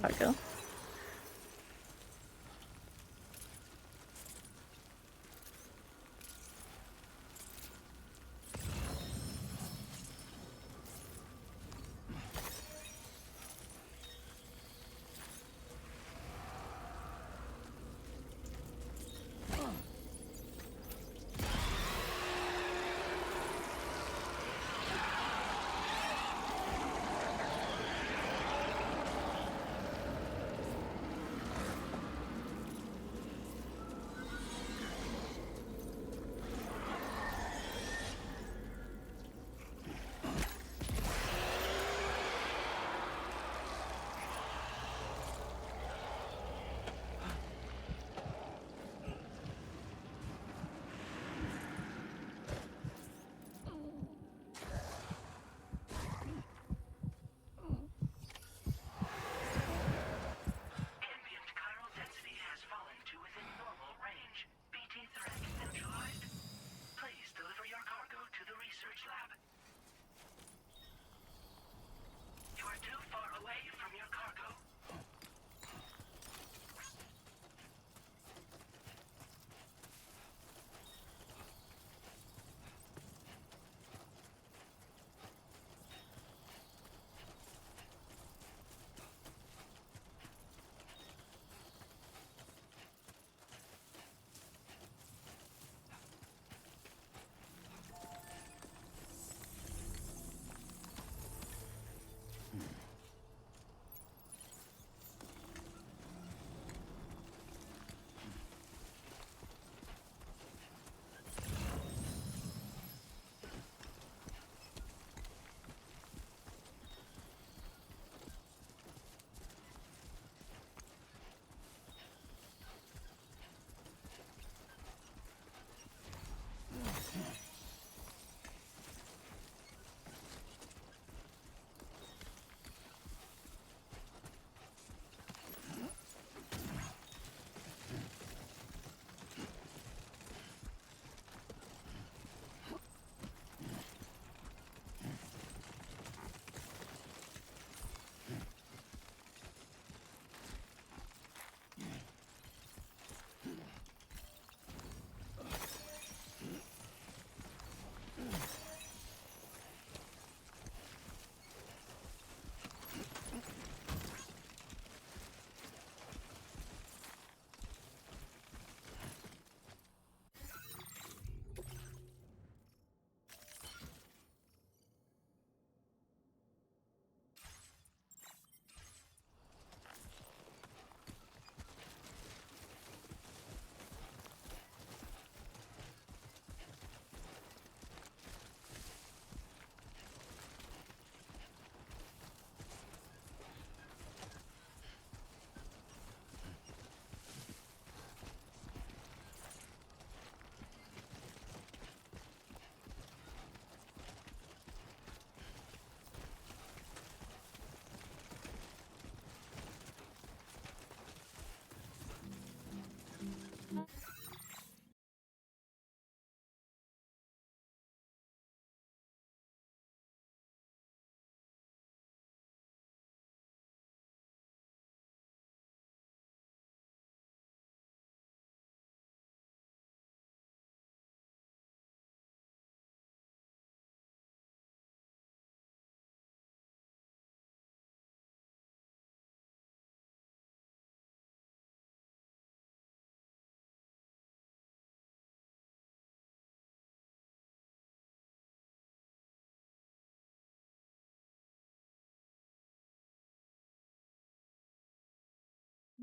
Cargo.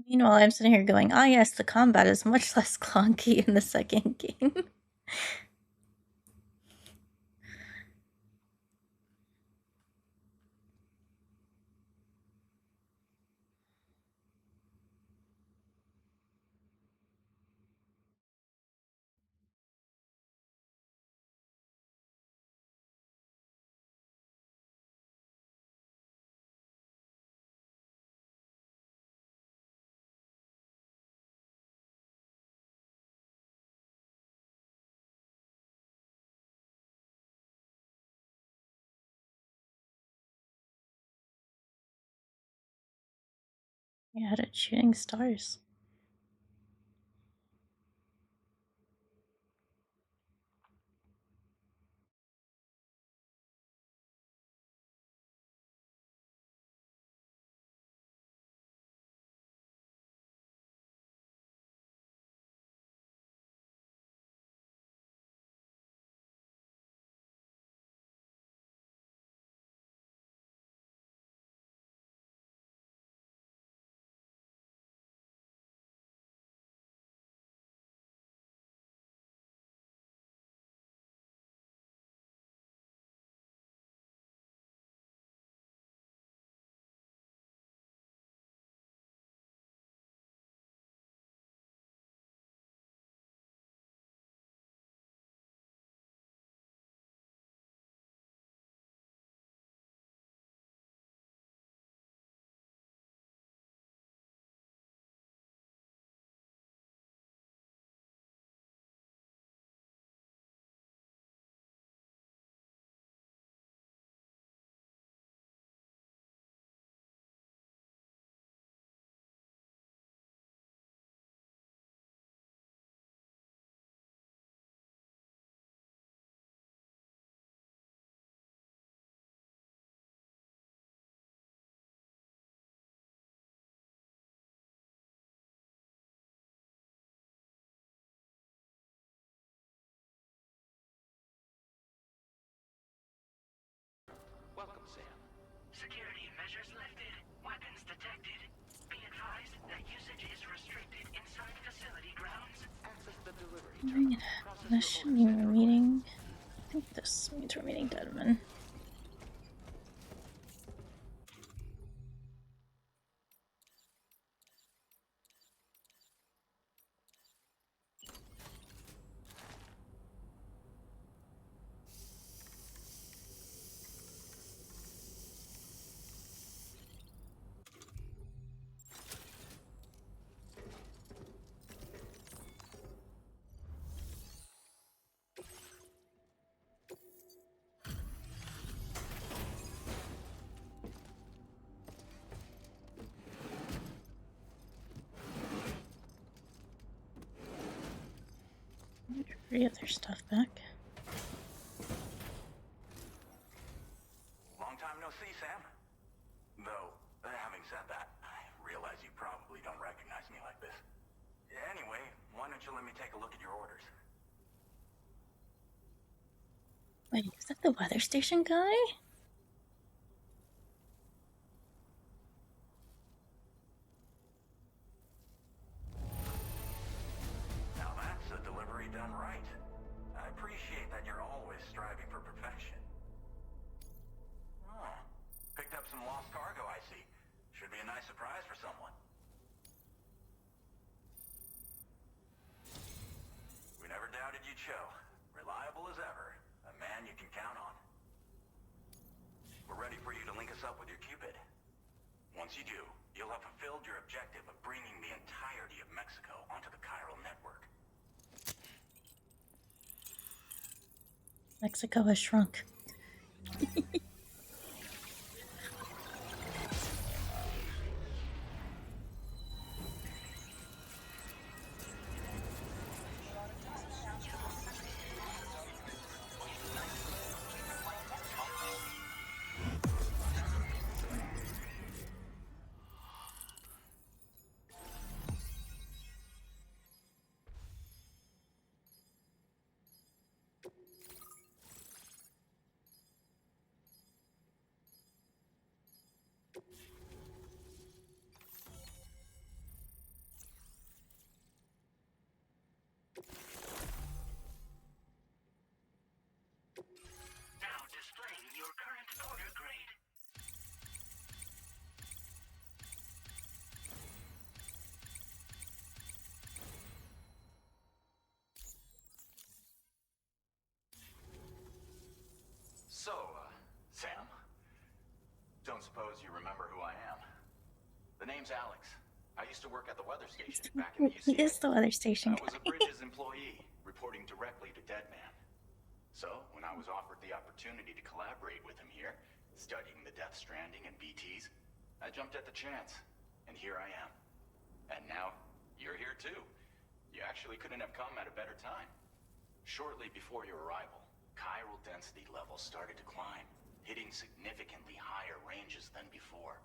Meanwhile, I'm sitting here going, ah yes, the combat is much less clunky in the second game. You added shooting stars. Welcome, Sam. Security measures lifted. Weapons detected. Be advised that usage is restricted inside facility grounds. Access the delivery Dang it. terminal. Process This your should orders mean we're centralized. meeting. I think this means we're meeting Deadman. Get their stuff back. Long time no see, Sam. Though, having said that, I realize you probably don't recognize me like this. Anyway, why don't you let me take a look at your orders? Wait, is that the weather station guy? Now that's a delivery done right. I appreciate that you're always striving for perfection. Oh, picked up some lost cargo, I see. Should be a nice surprise for someone. We never doubted you'd show. Reliable as ever. A man you can count on. We're ready for you to link us up with your Cupid. Once you do, you'll have fulfilled your objective of bringing the entirety of Mexico onto the chiral network. Mexico has shrunk. suppose you remember who I am. The name's Alex. I used to work at the weather station back in the He UCA. is the weather station I was a guy. Bridges employee, reporting directly to Deadman. So, when I was offered the opportunity to collaborate with him here, studying the Death Stranding and BTs, I jumped at the chance, and here I am. And now, you're here too. You actually couldn't have come at a better time. Shortly before your arrival, chiral density levels started to climb, hitting significantly higher ranges than before.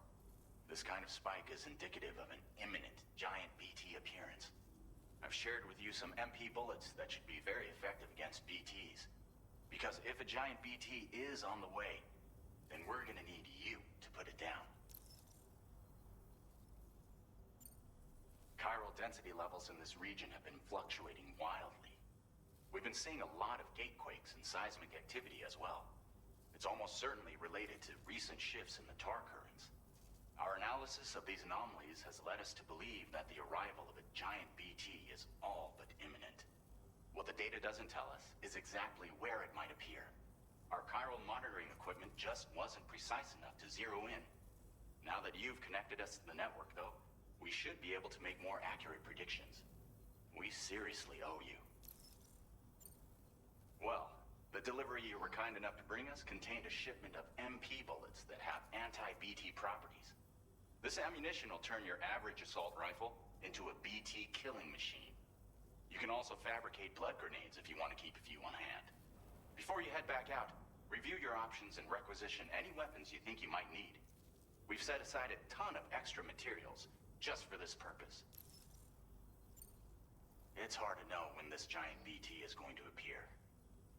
This kind of spike is indicative of an imminent giant BT appearance. I've shared with you some MP bullets that should be very effective against BTs. Because if a giant BT is on the way, then we're gonna need you to put it down. Chiral density levels in this region have been fluctuating wildly. We've been seeing a lot of gatequakes and seismic activity as well. It's almost certainly related to recent shifts in the tar currents. Our analysis of these anomalies has led us to believe that the arrival of a giant BT is all but imminent. What the data doesn't tell us is exactly where it might appear. Our chiral monitoring equipment just wasn't precise enough to zero in. Now that you've connected us to the network, though, we should be able to make more accurate predictions. We seriously owe you. Well, the delivery you were kind enough to bring us contained a shipment of MP bullets that have anti-BT properties. This ammunition will turn your average assault rifle into a BT killing machine. You can also fabricate blood grenades if you want to keep a few on hand. Before you head back out, review your options and requisition any weapons you think you might need. We've set aside a ton of extra materials just for this purpose. It's hard to know when this giant BT is going to appear.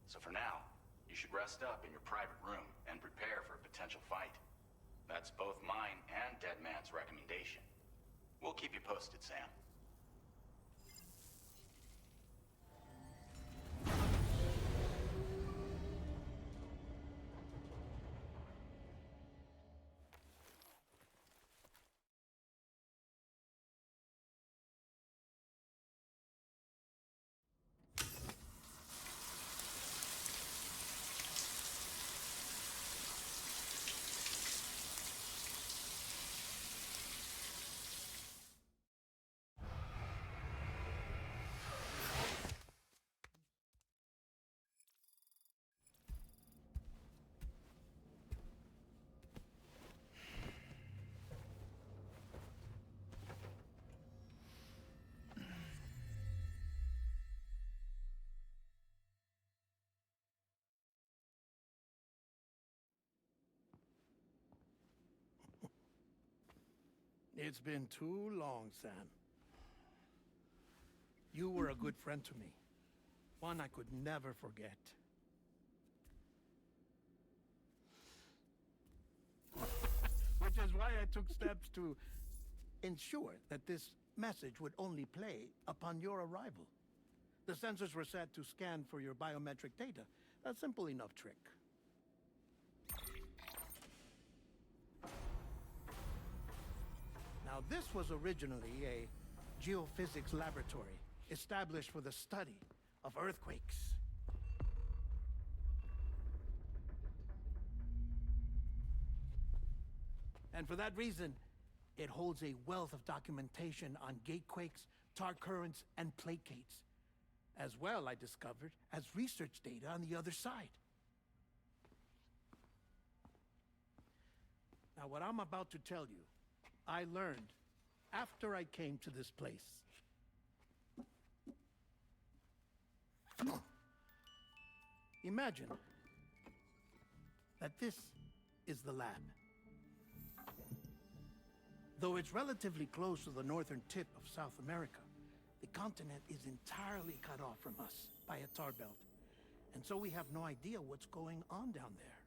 So for now, you should rest up in your private room and prepare for a potential fight. That's both mine and Deadman's recommendation. We'll keep you posted, Sam. It's been too long, Sam. You were a good friend to me. One I could never forget. Which is why I took steps to ensure that this message would only play upon your arrival. The sensors were set to scan for your biometric data. A simple enough trick. Now, this was originally a geophysics laboratory established for the study of earthquakes. And for that reason, it holds a wealth of documentation on gatequakes, tar currents, and placates. As well, I discovered, as research data on the other side. Now, what I'm about to tell you, I learned after I came to this place. Imagine that this is the lab. Though it's relatively close to the northern tip of South America, the continent is entirely cut off from us by a tar belt. And so we have no idea what's going on down there.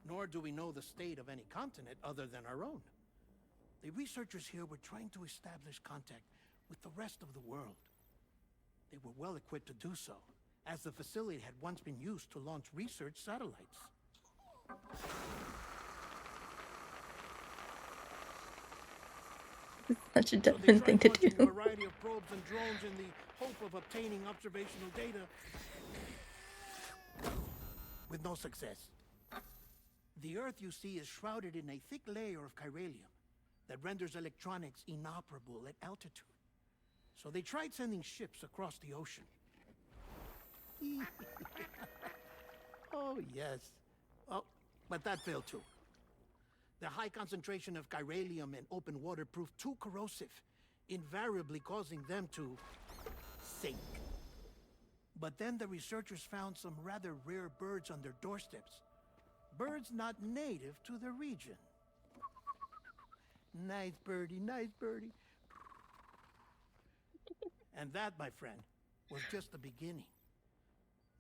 Nor do we know the state of any continent other than our own. The researchers here were trying to establish contact with the rest of the world. They were well equipped to do so, as the facility had once been used to launch research satellites. Such a Devin thing to do. A variety of probes and drones in the hope of obtaining observational data, with no success. The Earth, you see, is shrouded in a thick layer of chiralium that renders electronics inoperable at altitude. So they tried sending ships across the ocean. Oh, yes. Oh, but that failed too. The high concentration of chiralium in open water proved too corrosive, invariably causing them to sink. But then the researchers found some rather rare birds on their doorsteps. Birds not native to the region. Nice birdie, nice birdie. And that, my friend, was just the beginning.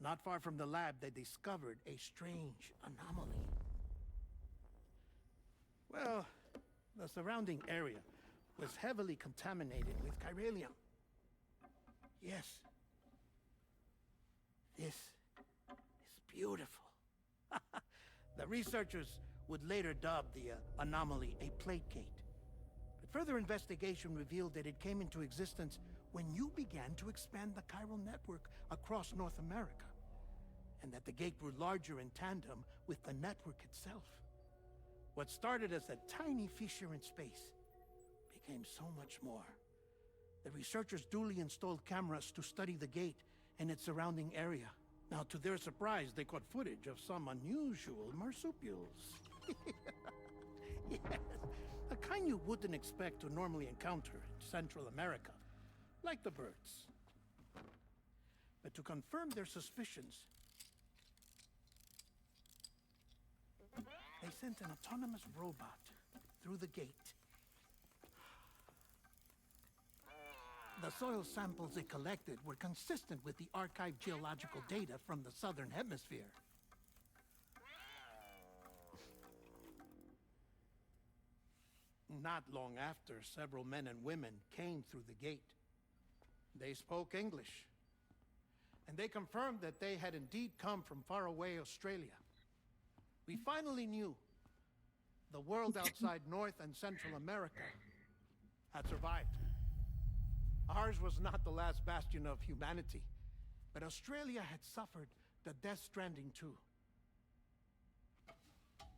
Not far from the lab, they discovered a strange anomaly. Well, the surrounding area was heavily contaminated with chiralium. Yes. This is beautiful. The researchers would later dub the anomaly a plate gate. But further investigation revealed that it came into existence when you began to expand the chiral network across North America, and that the gate grew larger in tandem with the network itself. What started as a tiny fissure in space became so much more. The researchers duly installed cameras to study the gate and its surrounding area. Now, to their surprise, they caught footage of some unusual marsupials. Yes, a kind you wouldn't expect to normally encounter in Central America, like the birds. But to confirm their suspicions, they sent an autonomous robot through the gate. The soil samples it collected were consistent with the archived geological data from the southern hemisphere. Not long after, several men and women came through the gate. They spoke English, and they confirmed that they had indeed come from faraway Australia. We finally knew the world outside North and Central America had survived. Ours was not the last bastion of humanity, but Australia had suffered the death stranding too.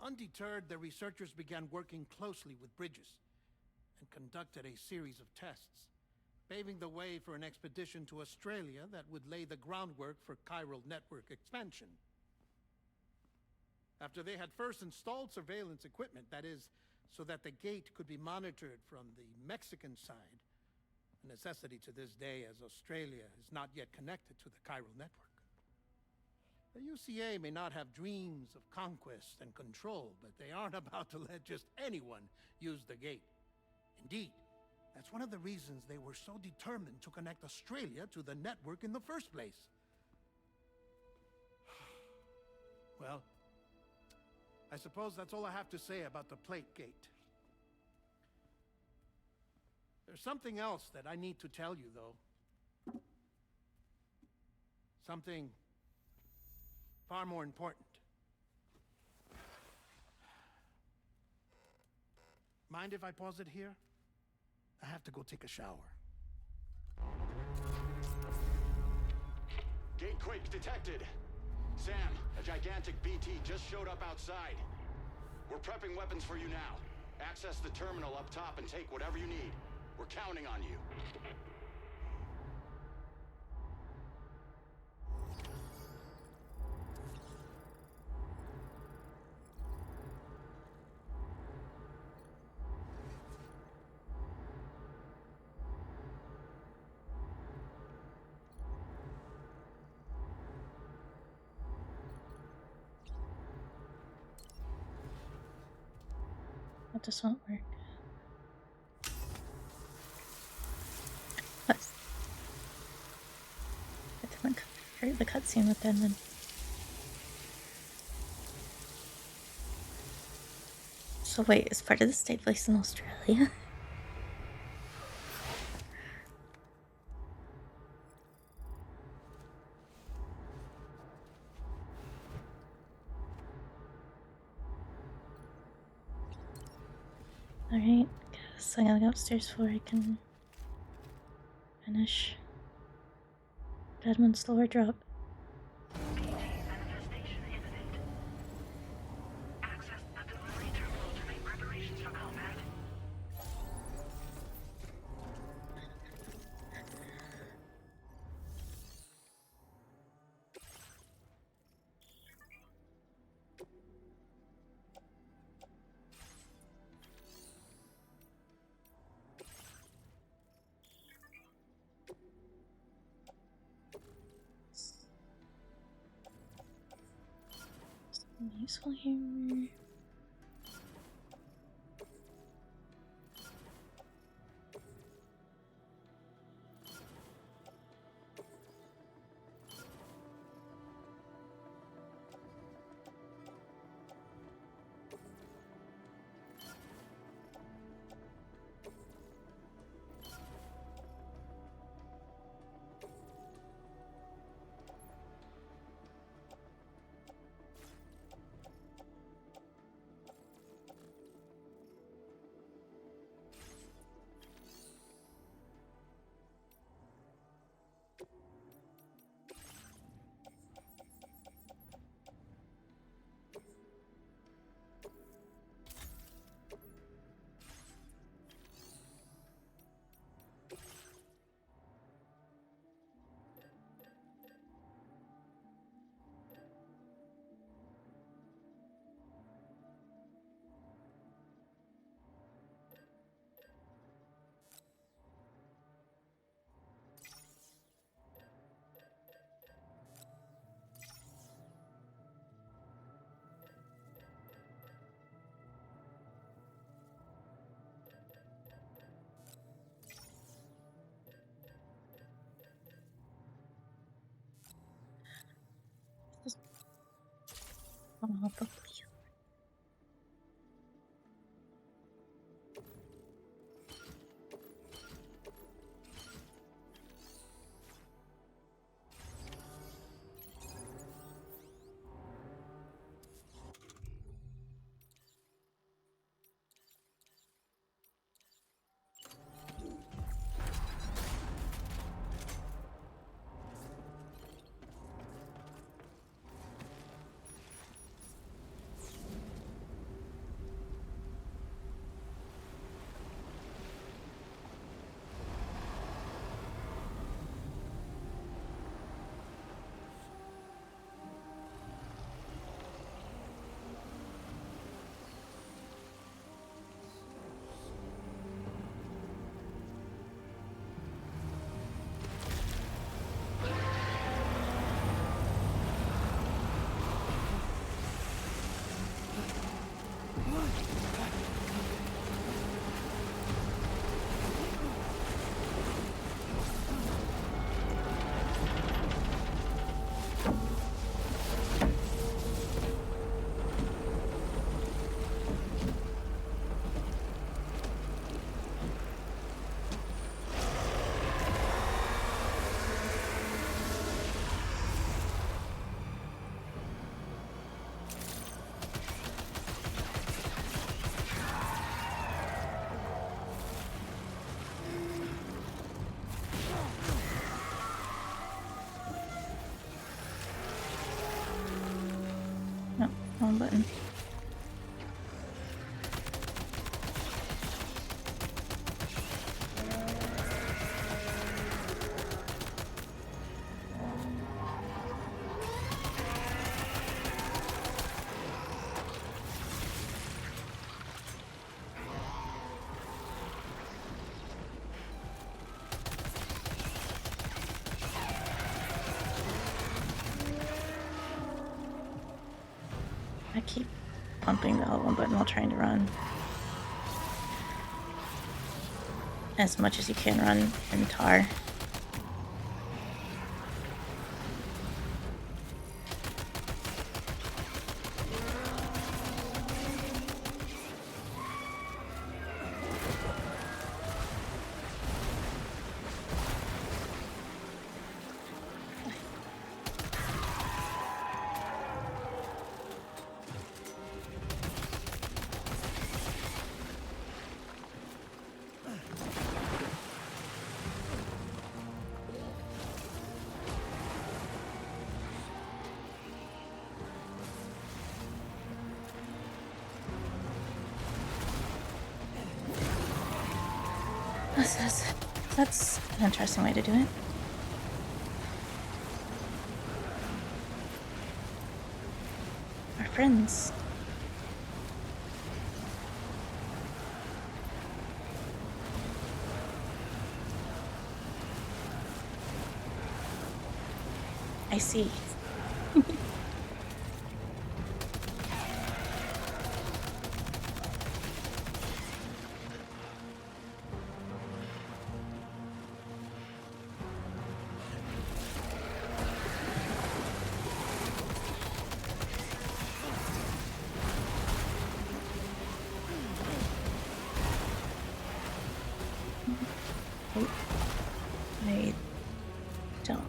Undeterred, the researchers began working closely with Bridges and conducted a series of tests, paving the way for an expedition to Australia that would lay the groundwork for chiral network expansion. After they had first installed surveillance equipment, that is, so that the gate could be monitored from the Mexican side, a necessity to this day as Australia is not yet connected to the chiral network. The UCA may not have dreams of conquest and control, but they aren't about to let just anyone use the gate. Indeed, that's one of the reasons they were so determined to connect Australia to the network in the first place. Well, I suppose that's all I have to say about the plate gate. There's something else that I need to tell you, though. Something far more important. Mind if I pause it here? I have to go take a shower. Gatequake detected. Sam, a gigantic BT just showed up outside. We're prepping weapons for you now. Access the terminal up top and take whatever you need. We're counting on you. That does not work. What? I didn't convert the cutscene with Denman. So wait, is part of this take place in Australia? Alright, guess I gotta go upstairs before I can finish Deadman's lower drop. Manifestation imminent. Access Useful here. Probably. No, wrong button. I keep pumping the L1 button while trying to run. As much as you can run in tar. That's an interesting way to do it. Our friends. I see. Oh, I don't.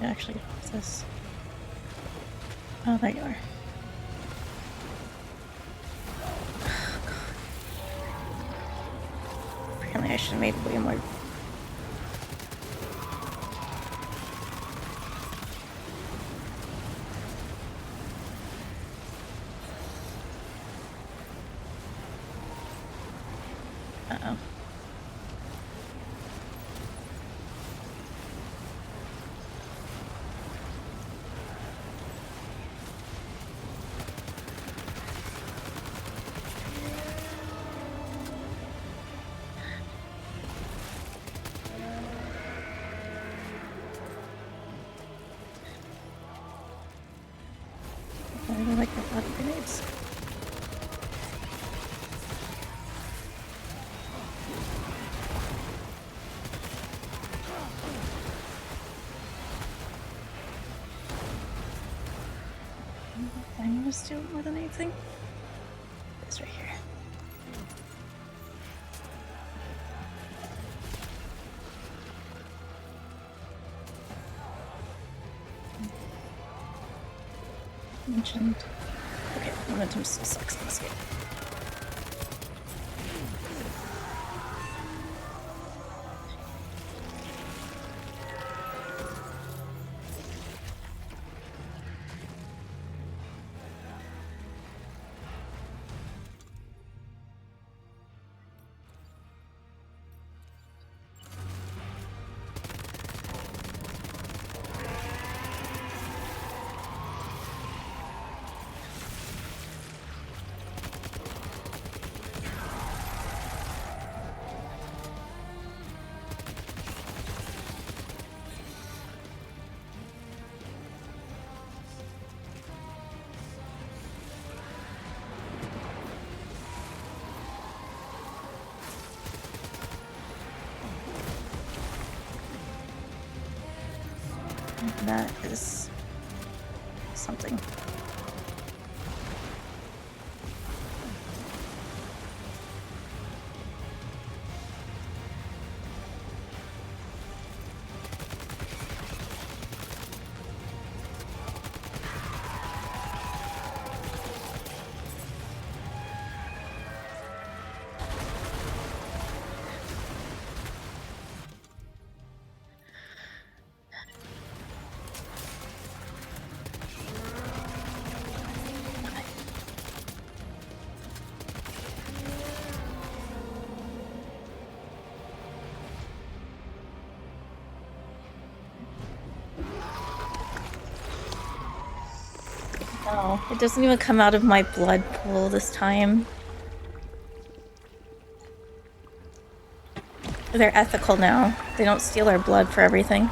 Actually, what's this? Oh, there you are. Oh, God. Apparently I should have made way more. Uh-oh. I really like the body grenades. I need to steal more than anything. It's right here. Mentioned. Okay, momentum still sucks in this game. That is something. No, it doesn't even come out of my blood pool this time. They're ethical now. They don't steal our blood for everything.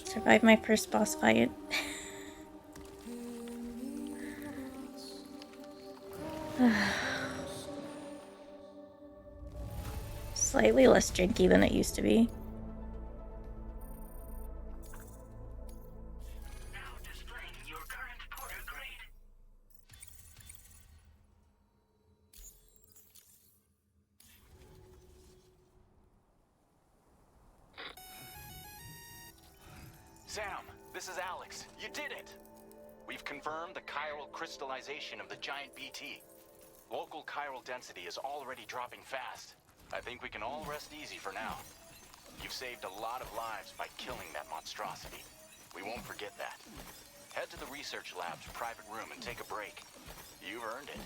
Survived my first boss fight. Slightly less janky than it used to be. Now displaying your current porter grade. Sam, this is Alex. You did it! We've confirmed the chiral crystallization of the giant BT. Local chiral density is already dropping fast. I think we can all rest easy for now. You've saved a lot of lives by killing that monstrosity. We won't forget that. Head to the research lab's private room and take a break. You've earned it.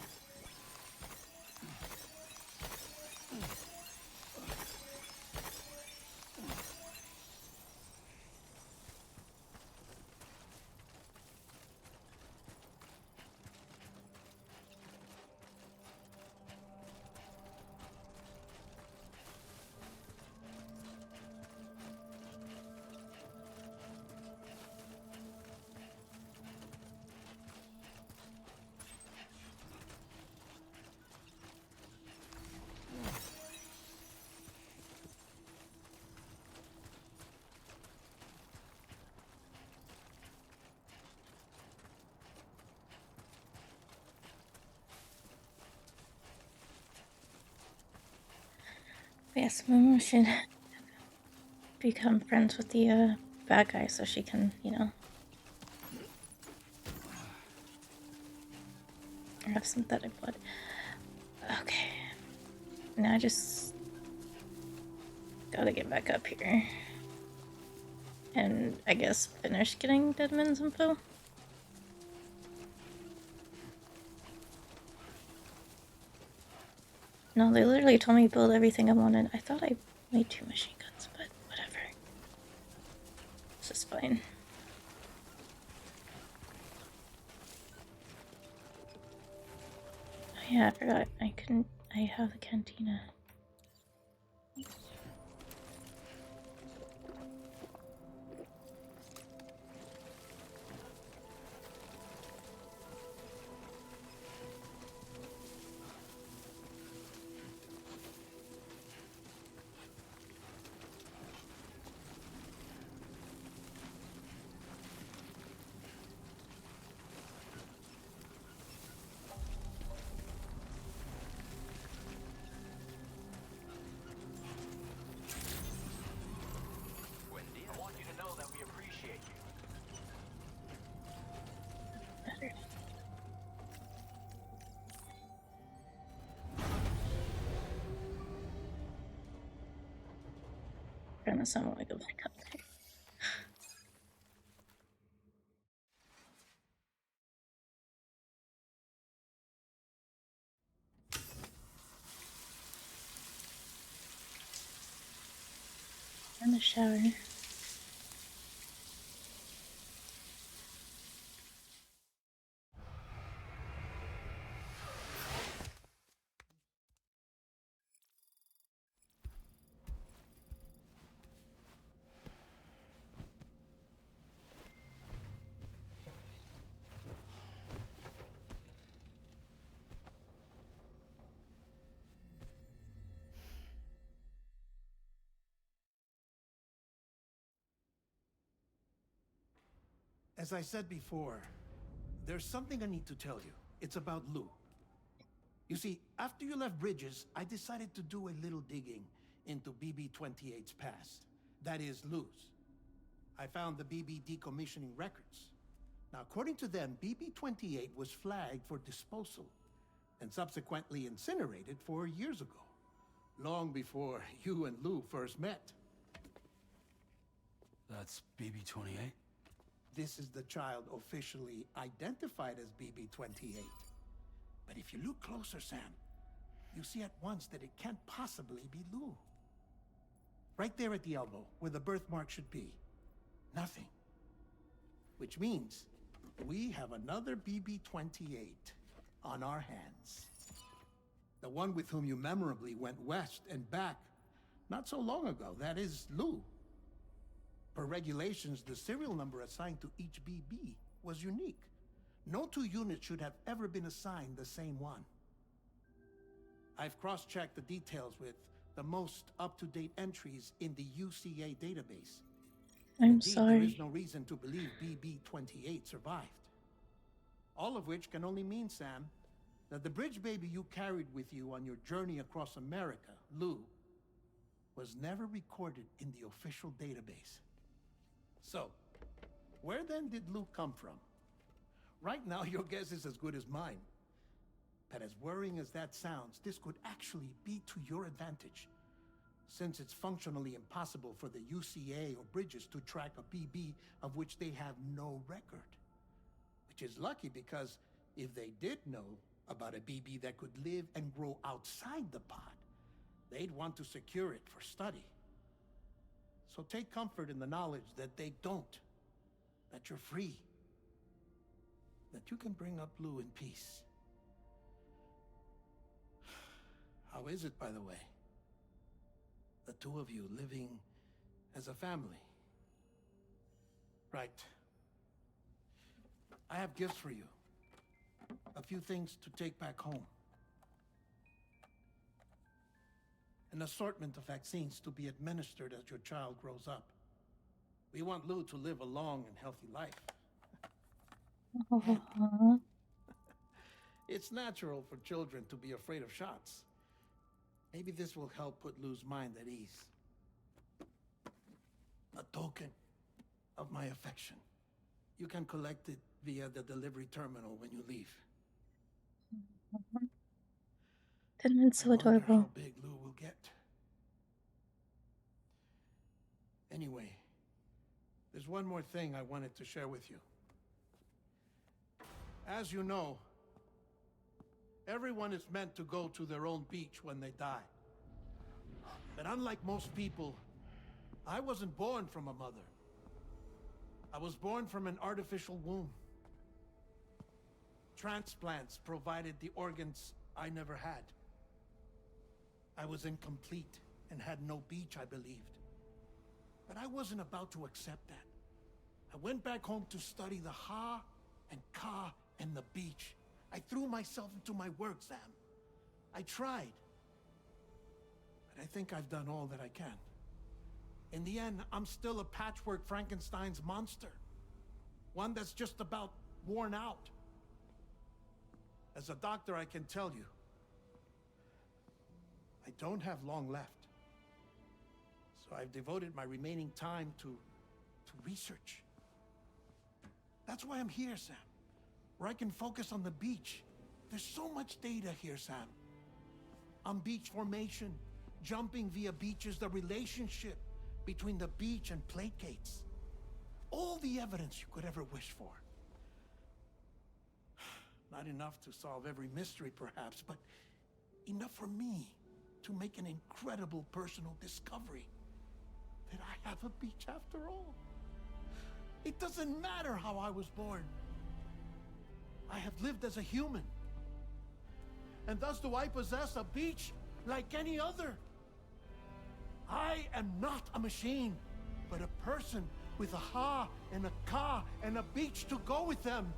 Yes, Momo should become friends with the bad guy so she can, you know, have synthetic blood. Okay. Now I just gotta get back up here. And I guess finish getting Deadman's info. No, they literally told me to build everything I wanted. I thought I made 2 machine guns, but whatever. This is fine. Oh yeah, I forgot. I have the cantina. I want you to know that we appreciate you. Gonna sound like a back up there. In the shower. As I said before, there's something I need to tell you. It's about Lou. You see, after you left Bridges, I decided to do a little digging into BB-28's past. That is, Lou's. I found the BB decommissioning records. Now, according to them, BB-28 was flagged for disposal and subsequently incinerated 4 years ago, long before you and Lou first met. That's BB-28? This is the child officially identified as BB-28. But if you look closer, Sam, you see at once that it can't possibly be Lou. Right there at the elbow, where the birthmark should be. Nothing. Which means we have another BB-28 on our hands. The one with whom you memorably went west and back not so long ago. That is Lou. Per regulations, the serial number assigned to each BB was unique. No 2 units should have ever been assigned the same one. I've cross-checked the details with the most up-to-date entries in the UCA database. I'm Indeed, sorry. there is no reason to believe BB-28 survived. All of which can only mean, Sam, that the bridge baby you carried with you on your journey across America, Lou, was never recorded in the official database. So, where then did Lou come from? Right now, your guess is as good as mine. But as worrying as that sounds, this could actually be to your advantage. since it's functionally impossible for the UCA or Bridges to track a BB of which they have no record. Which is lucky, because if they did know about a BB that could live and grow outside the pod, they'd want to secure it for study. So take comfort in the knowledge that they don't, that you're free, that you can bring up Lou in peace. How is it, by the way? The two of you living as a family. Right. I have gifts for you. A few things to take back home. An assortment of vaccines to be administered as your child grows up. We want Lou to live a long and healthy life. It's natural for children to be afraid of shots. Maybe this will help put Lou's mind at ease. A token of my affection. You can collect it via the delivery terminal when you leave. That's so adorable. How big Lou will get. Anyway, there's one more thing I wanted to share with you. As you know, everyone is meant to go to their own beach when they die. But unlike most people, I wasn't born from a mother. I was born from an artificial womb. Transplants provided the organs I never had. I was incomplete and had no beach, I believed. But I wasn't about to accept that. I went back home to study the Ha and Ka and the beach. I threw myself into my work, Sam. I tried. But I think I've done all that I can. In the end, I'm still a patchwork Frankenstein's monster. One that's just about worn out. As a doctor, I can tell you, I don't have long left. So I've devoted my remaining time to research. That's why I'm here, Sam. Where I can focus on the beach. There's so much data here, Sam. On beach formation, jumping via beaches, the relationship between the beach and plate gates. All the evidence you could ever wish for. Not enough to solve every mystery, perhaps, but enough for me to make an incredible personal discovery. That I have a beach after all. It doesn't matter how I was born. I have lived as a human. And thus do I possess a beach like any other. I am not a machine, but a person with a Ha and a Ka and a beach to go with them.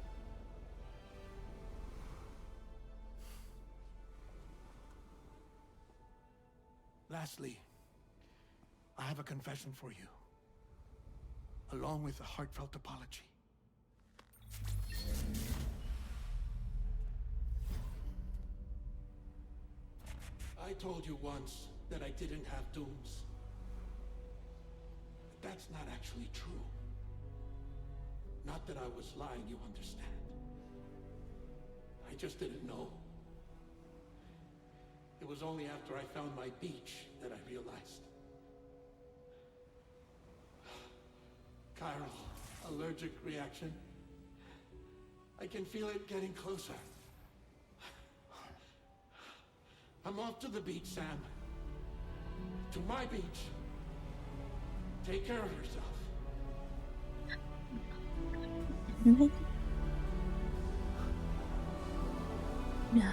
Lastly, I have a confession for you, along with a heartfelt apology. I told you once that I didn't have dooms. But that's not actually true. Not that I was lying, you understand. I just didn't know. It was only after I found my beach that I realized. Chiral allergic reaction. I can feel it getting closer. I'm off to the beach, Sam. To my beach. Take care of yourself. Yeah.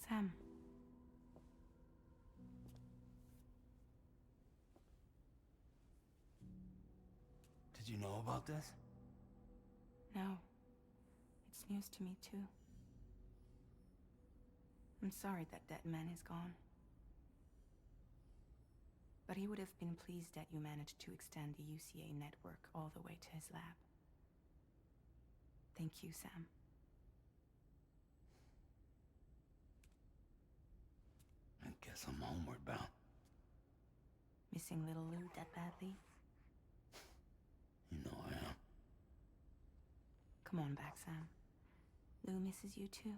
Sam. Did you know about this? No. It's news to me, too. I'm sorry that that man is gone. But he would have been pleased that you managed to extend the UCA network all the way to his lab. Thank you, Sam. Guess I'm homeward bound. Missing little Lou that badly? You know I am. Come on back, Sam. Lou misses you too.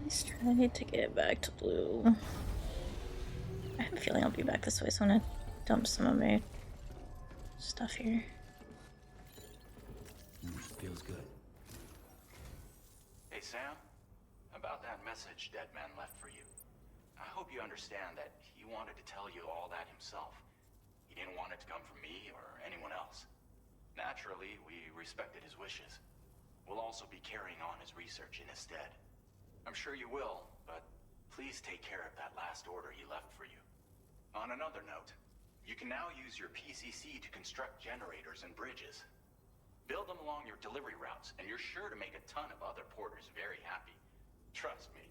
Let's try to get back to Blue. I have a feeling I'll be back this way, so I'm gonna dump some of my stuff here. Feels good. Hey, Sam. About that message Deadman left for you. I hope you understand that he wanted to tell you all that himself. He didn't want it to come from me or anyone else. Naturally, we respected his wishes. We'll also be carrying on his research in his stead. I'm sure you will, but please take care of that last order he left for you. On another note, you can now use your PCC to construct generators and bridges. Build them along your delivery routes, and you're sure to make a ton of other porters very happy. Trust me.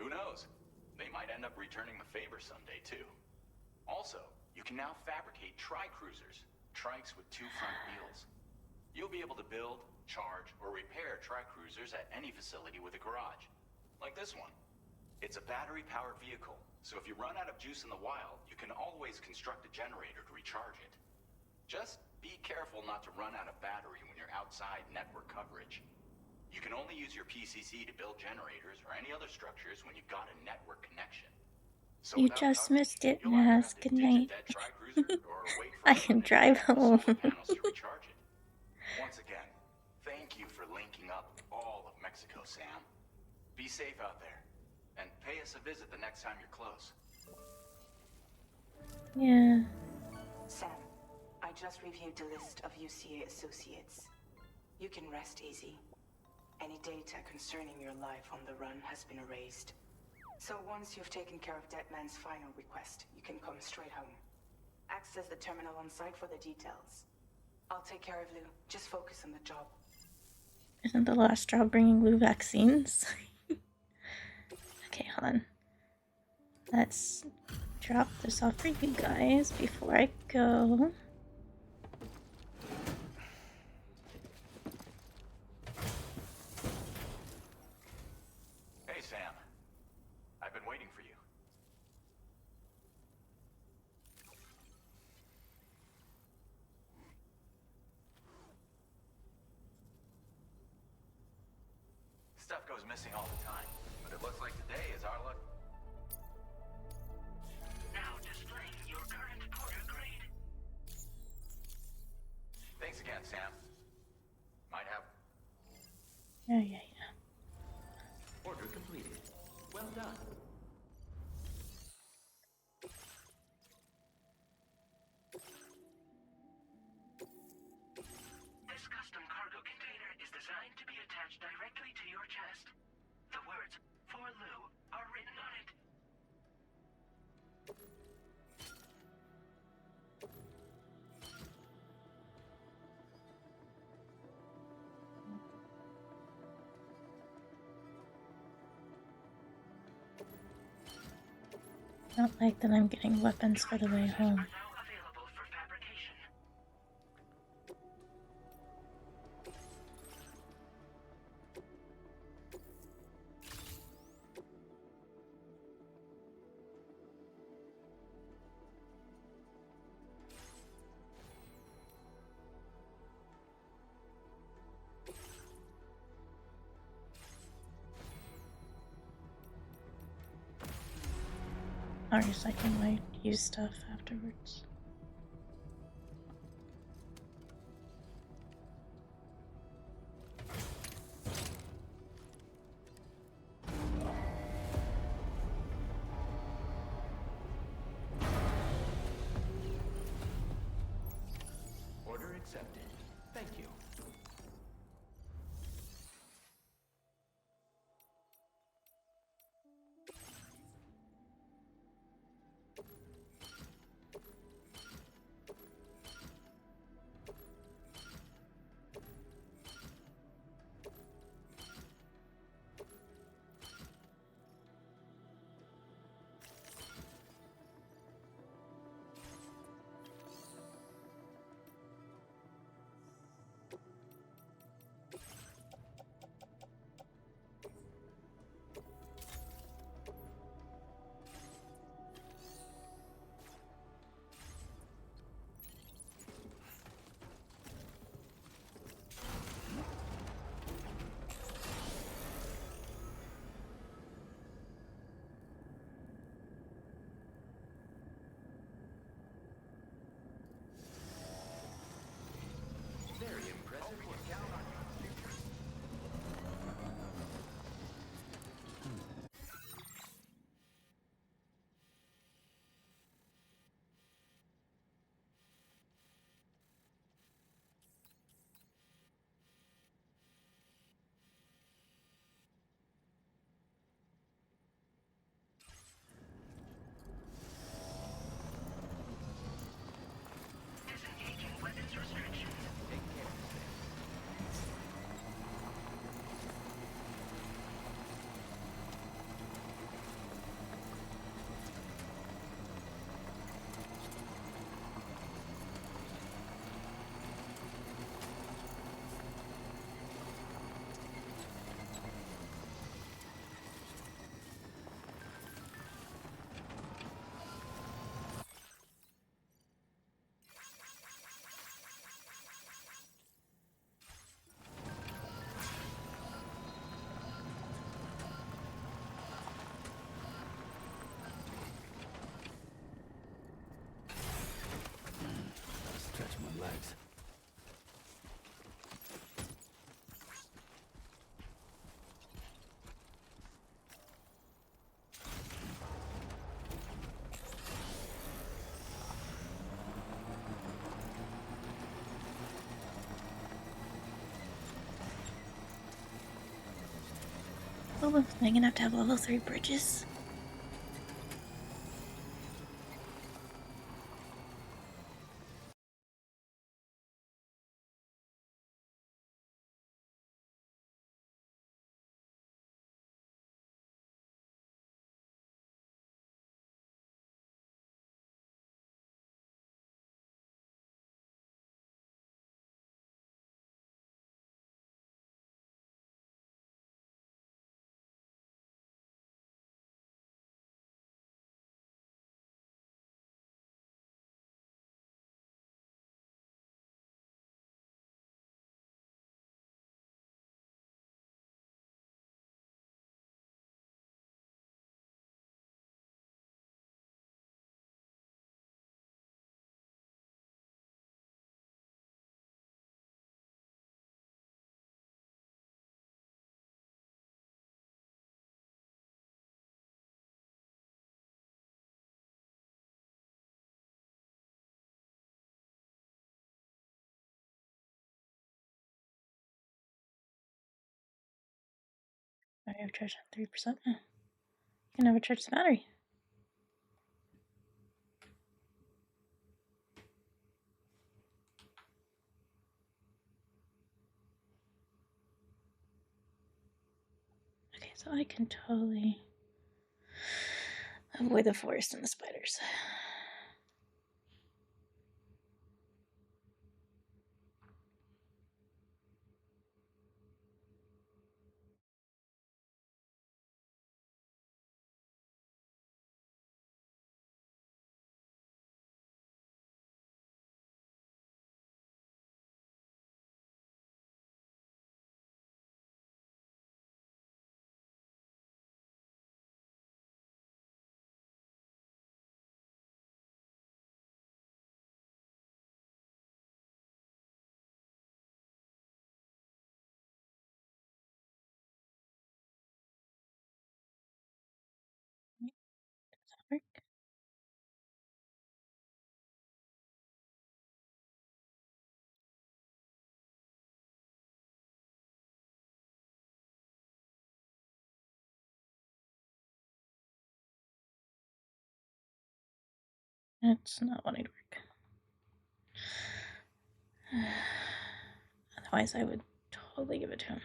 Who knows? They might end up returning the favor someday, too. Also, you can now fabricate tri-cruisers, trikes with 2 front wheels. You'll be able to build, charge, or repair tri-cruisers at any facility with a garage. Like this one. It's a battery-powered vehicle, so if you run out of juice in the wild, you can always construct a generator to recharge it. Just be careful not to run out of battery when you're outside network coverage. You can only use your PCC to build generators or any other structures when you've got a network connection. So You just missed it, Naz. Good night. I can drive home. Once again, thank you for linking up all of Mexico, Sam. Be safe out there, and pay us a visit the next time you're close. Yeah. Sam, I just reviewed the list of UCA associates. You can rest easy. Any data concerning your life on the run has been erased. So once you've taken care of Deadman's final request, you can come straight home. Access the terminal on site for the details. I'll take care of Lou. Just focus on the job. Isn't the last job bringing Lou vaccines? Okay, hold on. Let's drop this off for you guys before I go. Hey, Sam. I've been waiting for you. Stuff goes missing all the time, but it looks like today is our luck. Now displaying your current porter grade. Thanks again, Sam. Might have... Yeah. Order completed. Well done. This custom cargo container is designed to be attached directly to your chest. The words, "For Lou," are written on it. Not like that I'm getting weapons for the way home. Or recycling my used stuff afterwards. Order accepted. Thank you. Very impressive work. Disengaging weapons restrictions. Take care. Stretch my legs. Oh, am I gonna have to have level 3 bridges? I have charged at 3%. You can never charge the battery. Okay, so I can totally... Avoid the forest and the spiders. Does that work? It's not wanting to work. Otherwise, I would totally give it to him.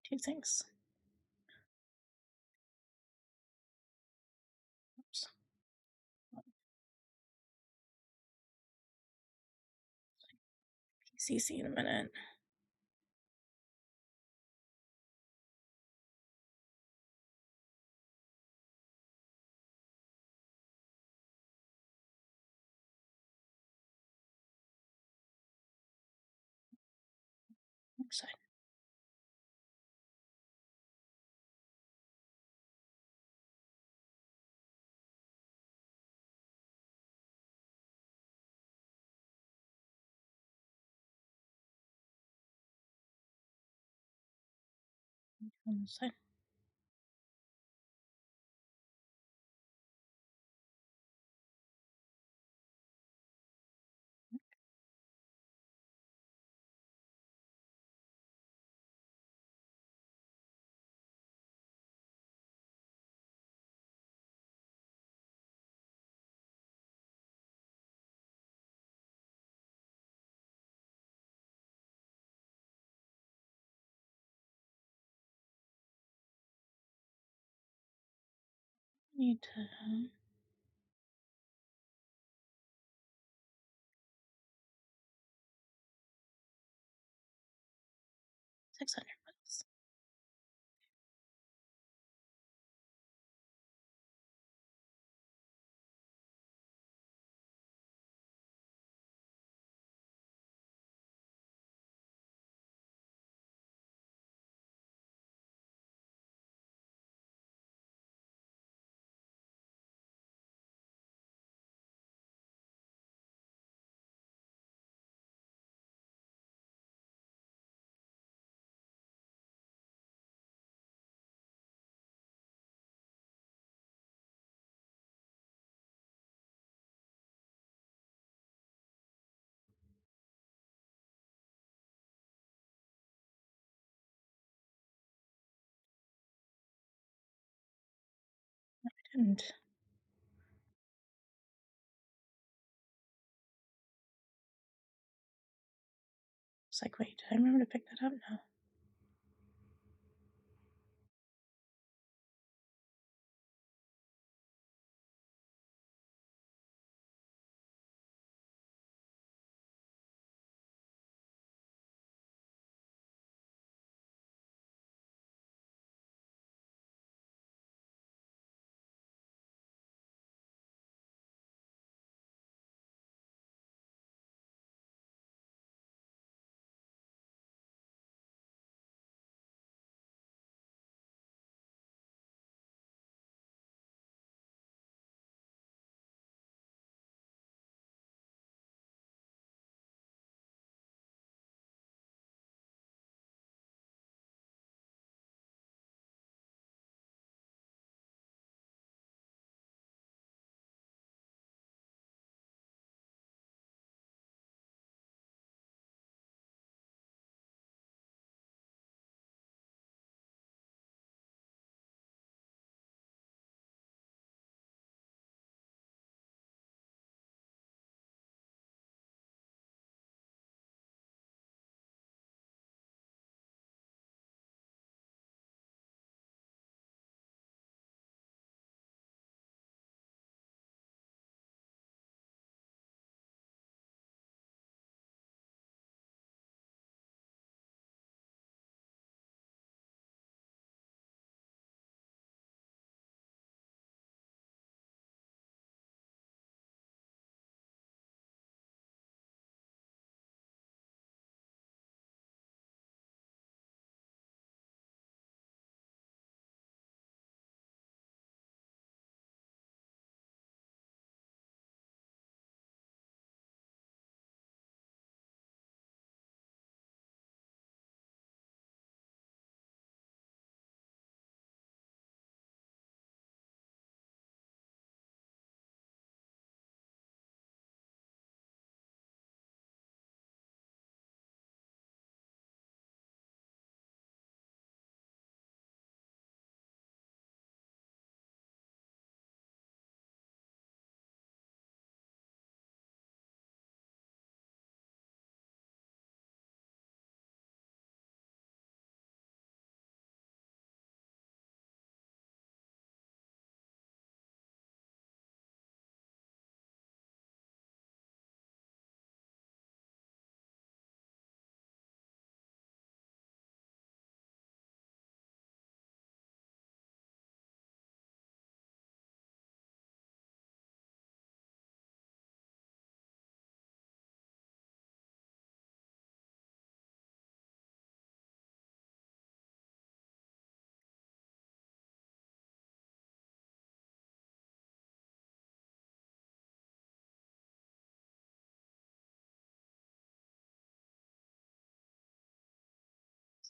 Two things. Oops. CC in a minute. Excited. On this side. Need to 600 bucks. I didn't. It's like, wait, did I remember to pick that up? No.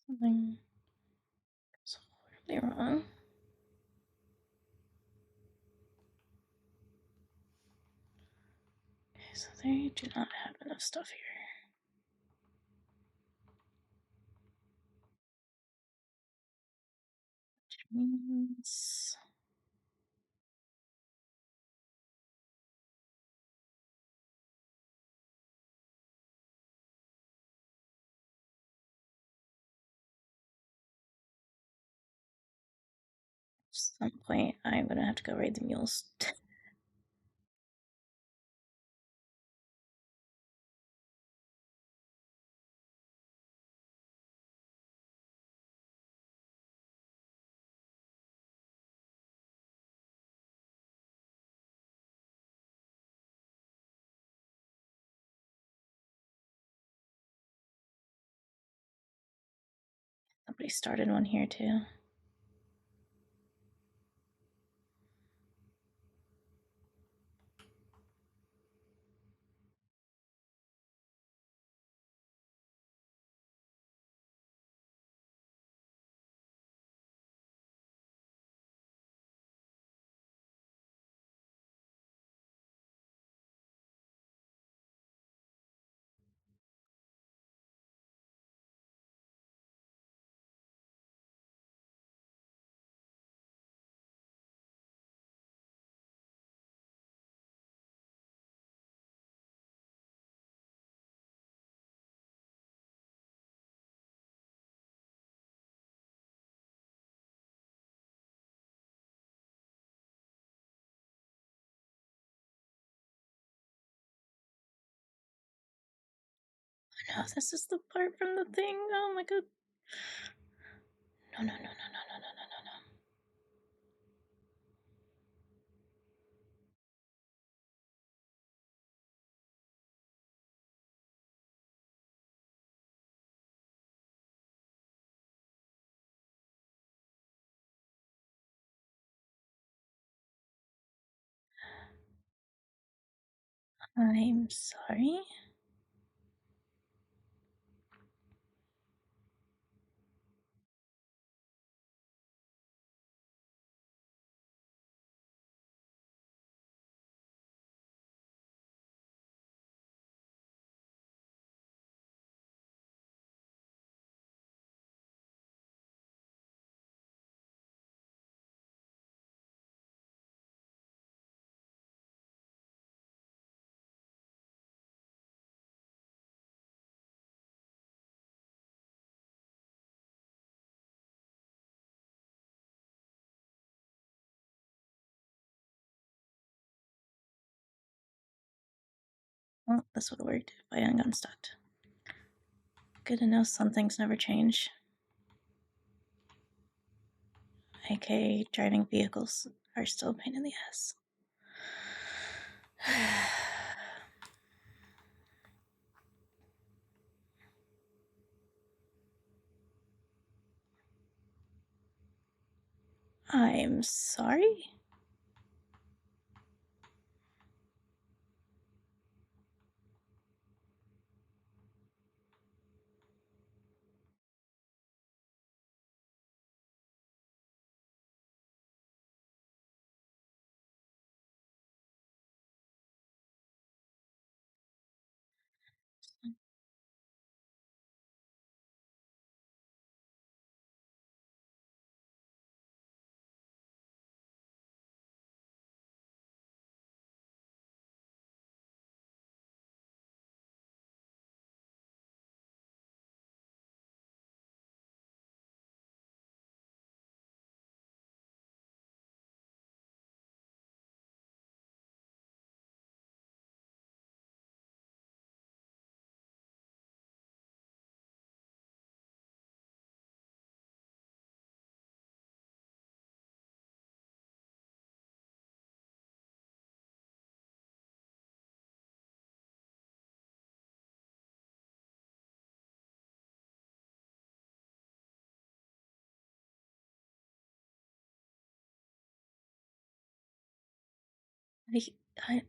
Something goes horribly wrong. Okay, so they do not have enough stuff here. Which means at some point I'm gonna have to go raid the mules. Somebody started one here too. no, this is the part from the thing. Oh my god. No, no, no, no, no, no, no, no, no, no. I'm sorry. Well, this would have worked if I hadn't gotten stuck. Good to know some things never change. AKA driving vehicles are still a pain in the ass. I'm sorry? I, I,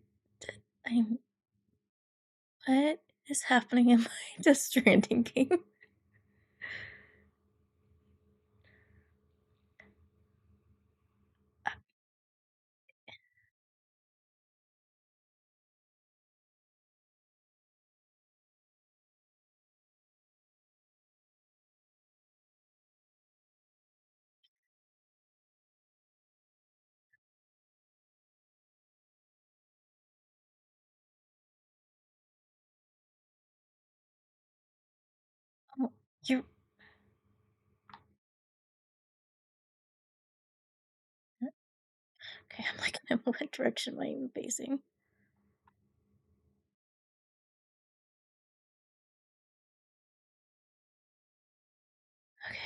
I'm. What is happening in my Death Stranding game? Oh, you. Okay, I'm like, what direction am I even facing? Okay.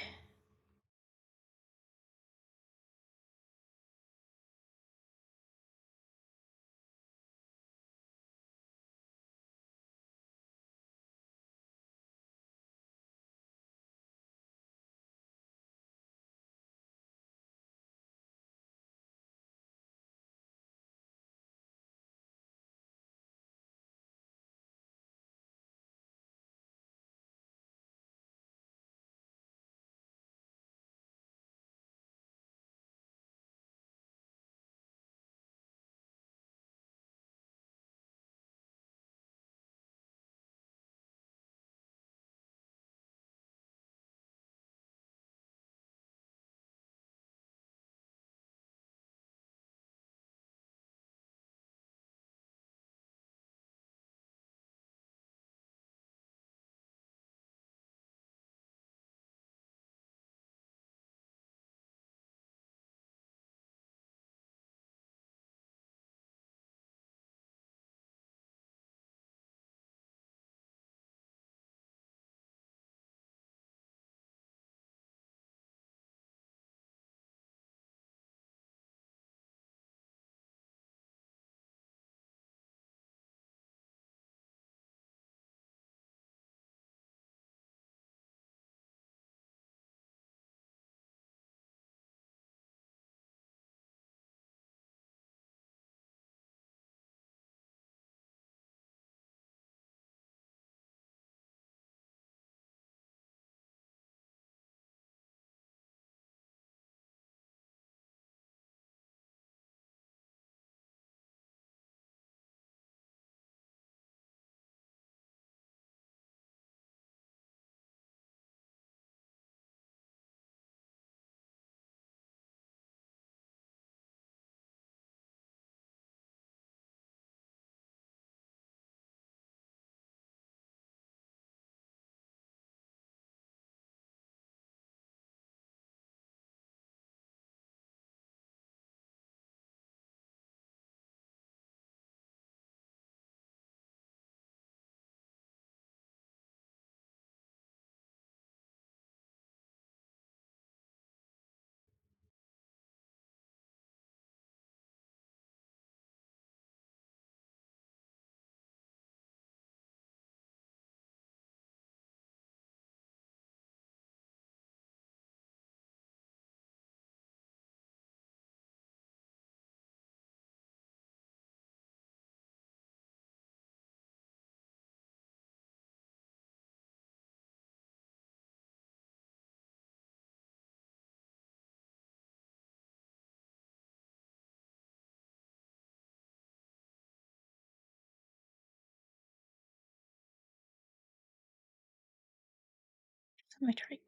My trike.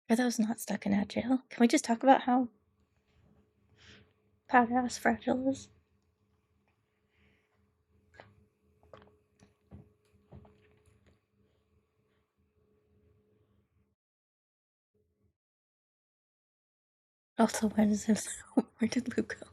For those not stuck in that jail, can we just talk about how badass Fragile is? Also, where does this? Where did Luke go?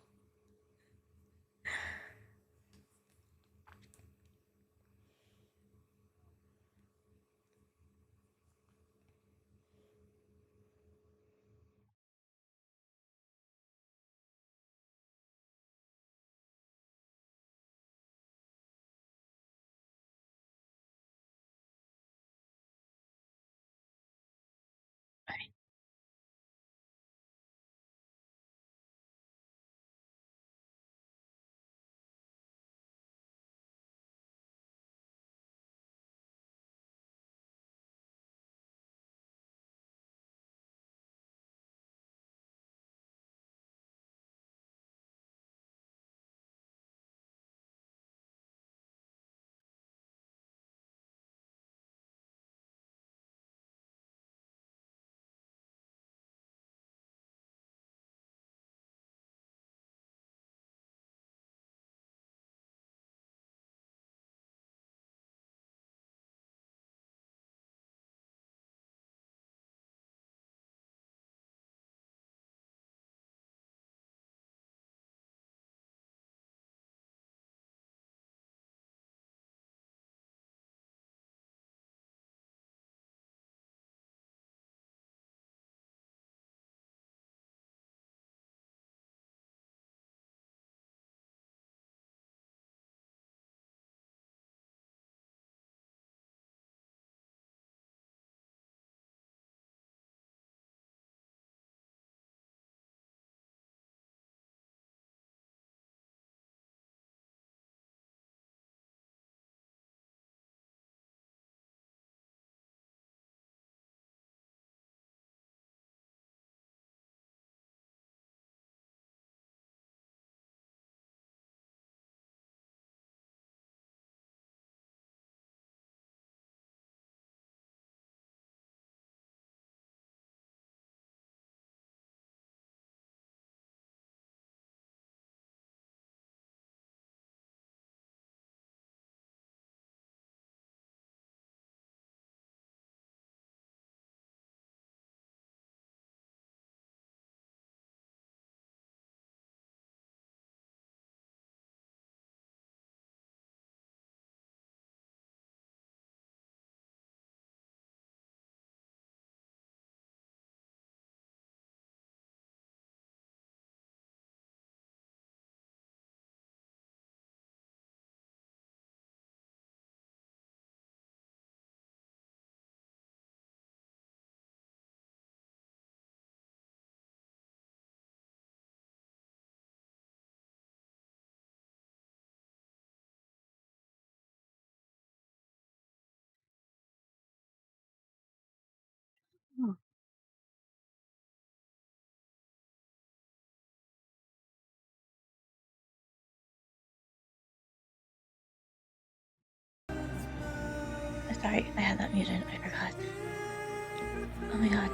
Sorry, I had that muted. I forgot. Oh my god.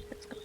Let's go.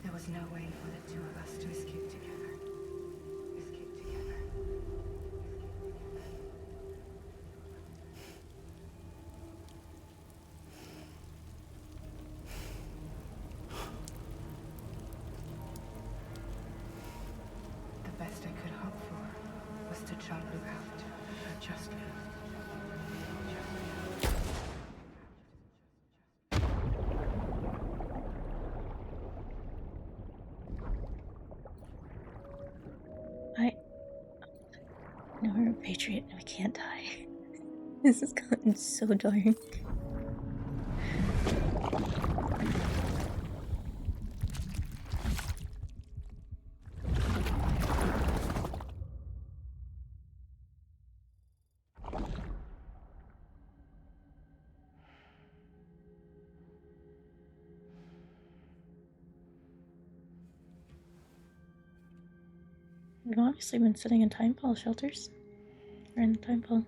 There was no way for the two of us to escape together. Escape together. The best I could hope for was to jump you out justly. No, we're a patriot and we can't die. This has gotten so dark. We've obviously been sitting in timefall shelters. We're in the timefall.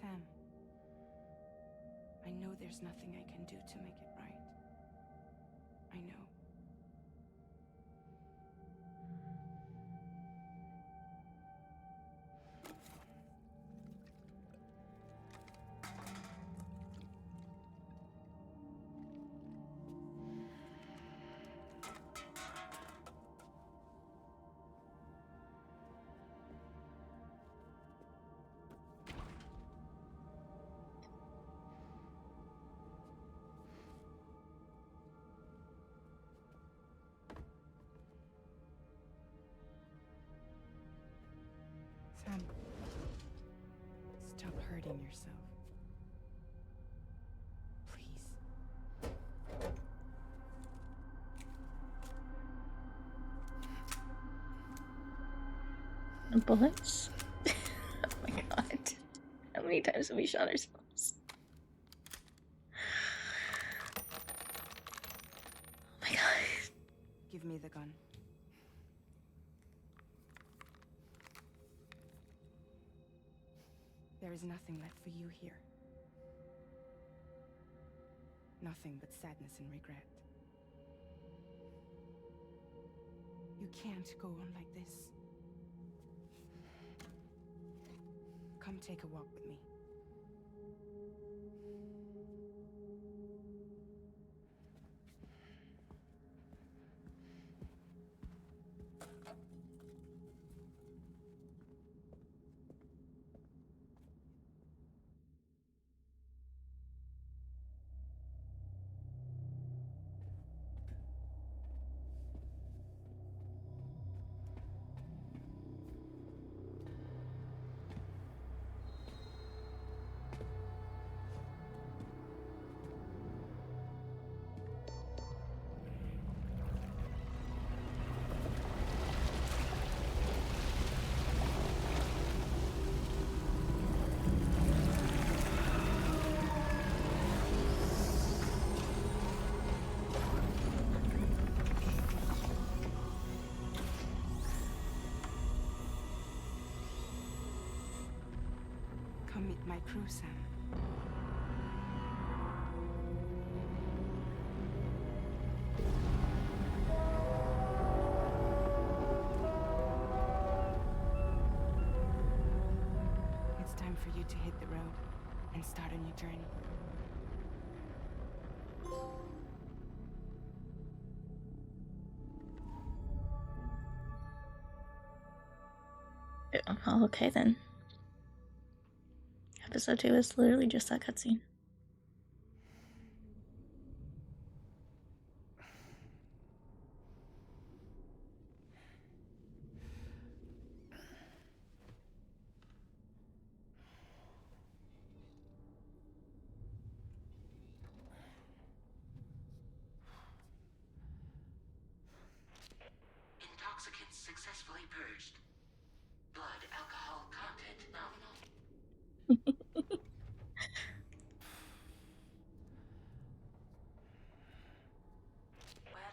Sam, I know there's nothing I can do to make it right. I know. Sam, stop hurting yourself. Bullets? Oh my god. How many times have we shot ourselves? Oh my god. Give me the gun. There is nothing left for you here. Nothing but sadness and regret. You can't go on like this. Come take a walk with me. Come meet my crew, Sam. It's time for you to hit the road and start a new journey. Oh, okay then. Episode 2 is literally just that cutscene. Intoxicants successfully purged. Blood alcohol content nominal. Well,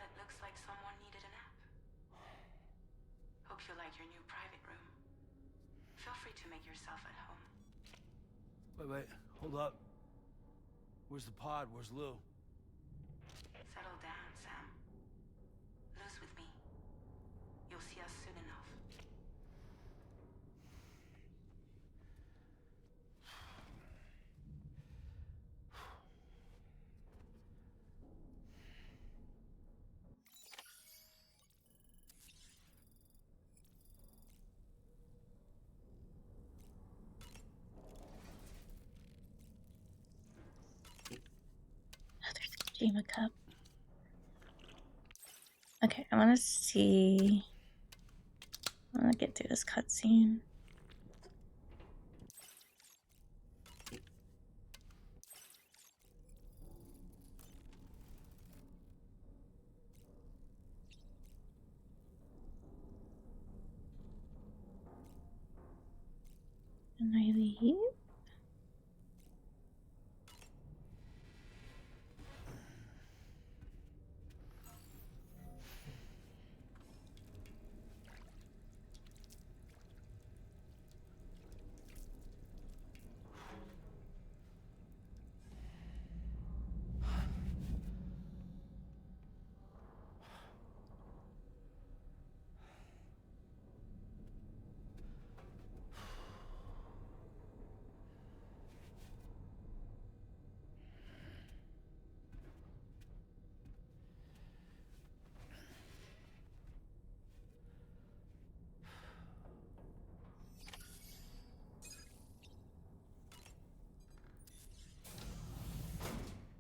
it looks like someone needed a nap. Hope you like your new private room. Feel free to make yourself at home. Wait, hold up. Where's the pod? Where's Lou? Settle down, Sam. Lou's with me. You'll see us soon enough. Another Kojima cup. Okay, I want to see. I want to get through this cutscene. And I leave.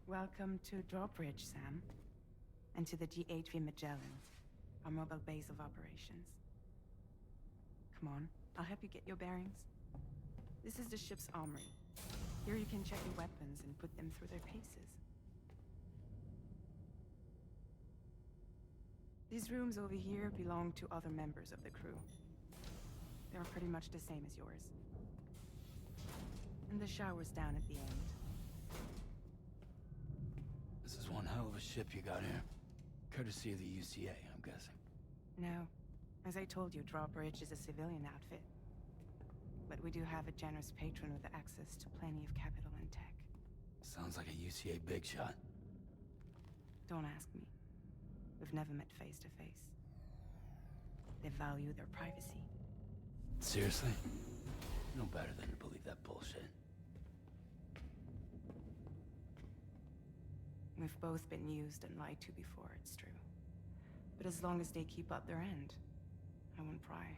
Welcome to Drawbridge, Sam. And to the DHV Magellan, our mobile base of operations. Come on, I'll help you get your bearings. This is the ship's armory. Here you can check your weapons and put them through their paces. These rooms over here belong to other members of the crew. They're pretty much the same as yours. And the shower's down at the end. This is one hell of a ship you got here. Courtesy of the UCA, I'm guessing. No. As I told you, Drawbridge is a civilian outfit. But we do have a generous patron with access to plenty of capital and tech. Sounds like a UCA big shot. Don't ask me. We've never met face to face. They value their privacy. Seriously? No better than to believe that bullshit. We've both been used and lied to before, it's true. But as long as they keep up their end, I won't pry.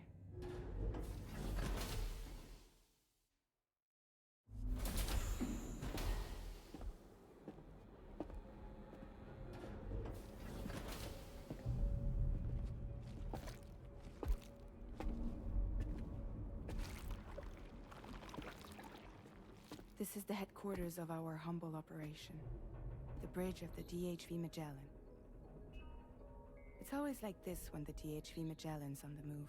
This is the headquarters of our humble operation. The bridge of the DHV Magellan. It's always like this when the DHV Magellan's on the move.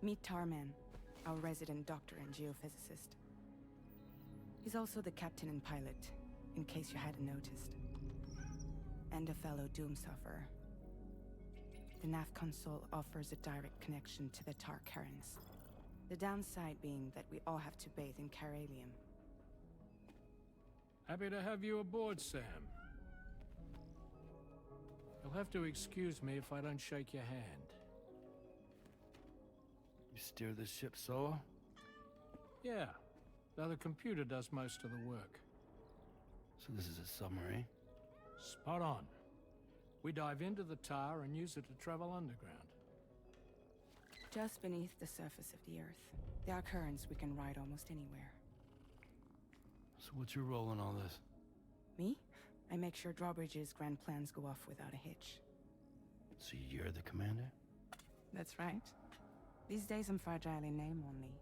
Meet Tarman, our resident doctor and geophysicist. He's also the captain and pilot, in case you hadn't noticed. And a fellow doom sufferer. The nav console offers a direct connection to the Tar currents. The downside being that we all have to bathe in Caralium. Happy to have you aboard, Sam. You'll have to excuse me if I don't shake your hand. You steer this ship solo? Yeah, though the computer does most of the work. So this is a submarine? Spot on. We dive into the tar and use it to travel underground. Just beneath the surface of the Earth, there are currents we can ride almost anywhere. So what's your role in all this? Me? I make sure Drawbridge's grand plans go off without a hitch. So you're the commander? That's right. These days I'm fragile in name only.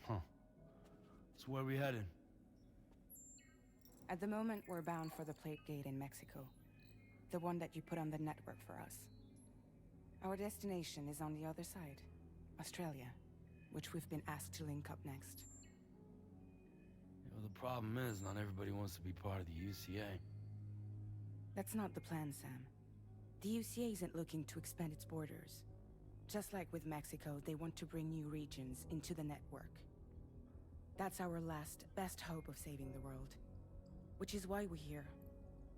Huh. So where are we headed? At the moment, we're bound for the Plate Gate in Mexico. The one that you put on the network for us. Our destination is on the other side, Australia, which we've been asked to link up next. Well, the problem is, not everybody wants to be part of the UCA. That's not the plan, Sam. The UCA isn't looking to expand its borders. Just like with Mexico, they want to bring new regions into the network. That's our last, best hope of saving the world. Which is why we're here.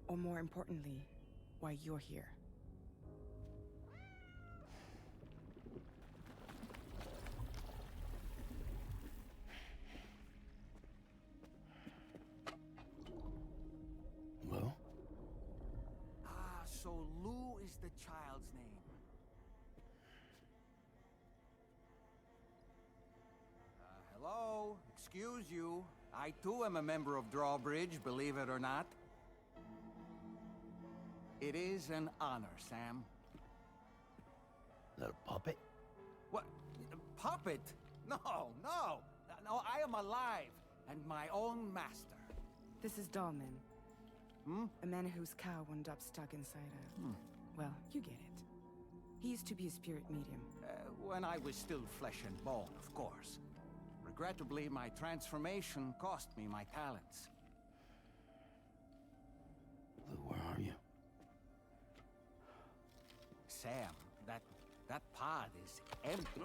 Or more importantly, why you're here. Lou? So Lou is the child's name. Hello? Excuse you. I too am a member of Drawbridge, believe it or not. It is an honor, Sam. Is that a puppet? What? A puppet? No, no! No, I am alive, and my own master. This is Dolman. A man whose cow wound up stuck inside a... Well, you get it. He used to be a spirit medium. When I was still flesh and bone, of course. Regrettably, my transformation cost me my talents. Lou, where are you? Sam, that pod is empty.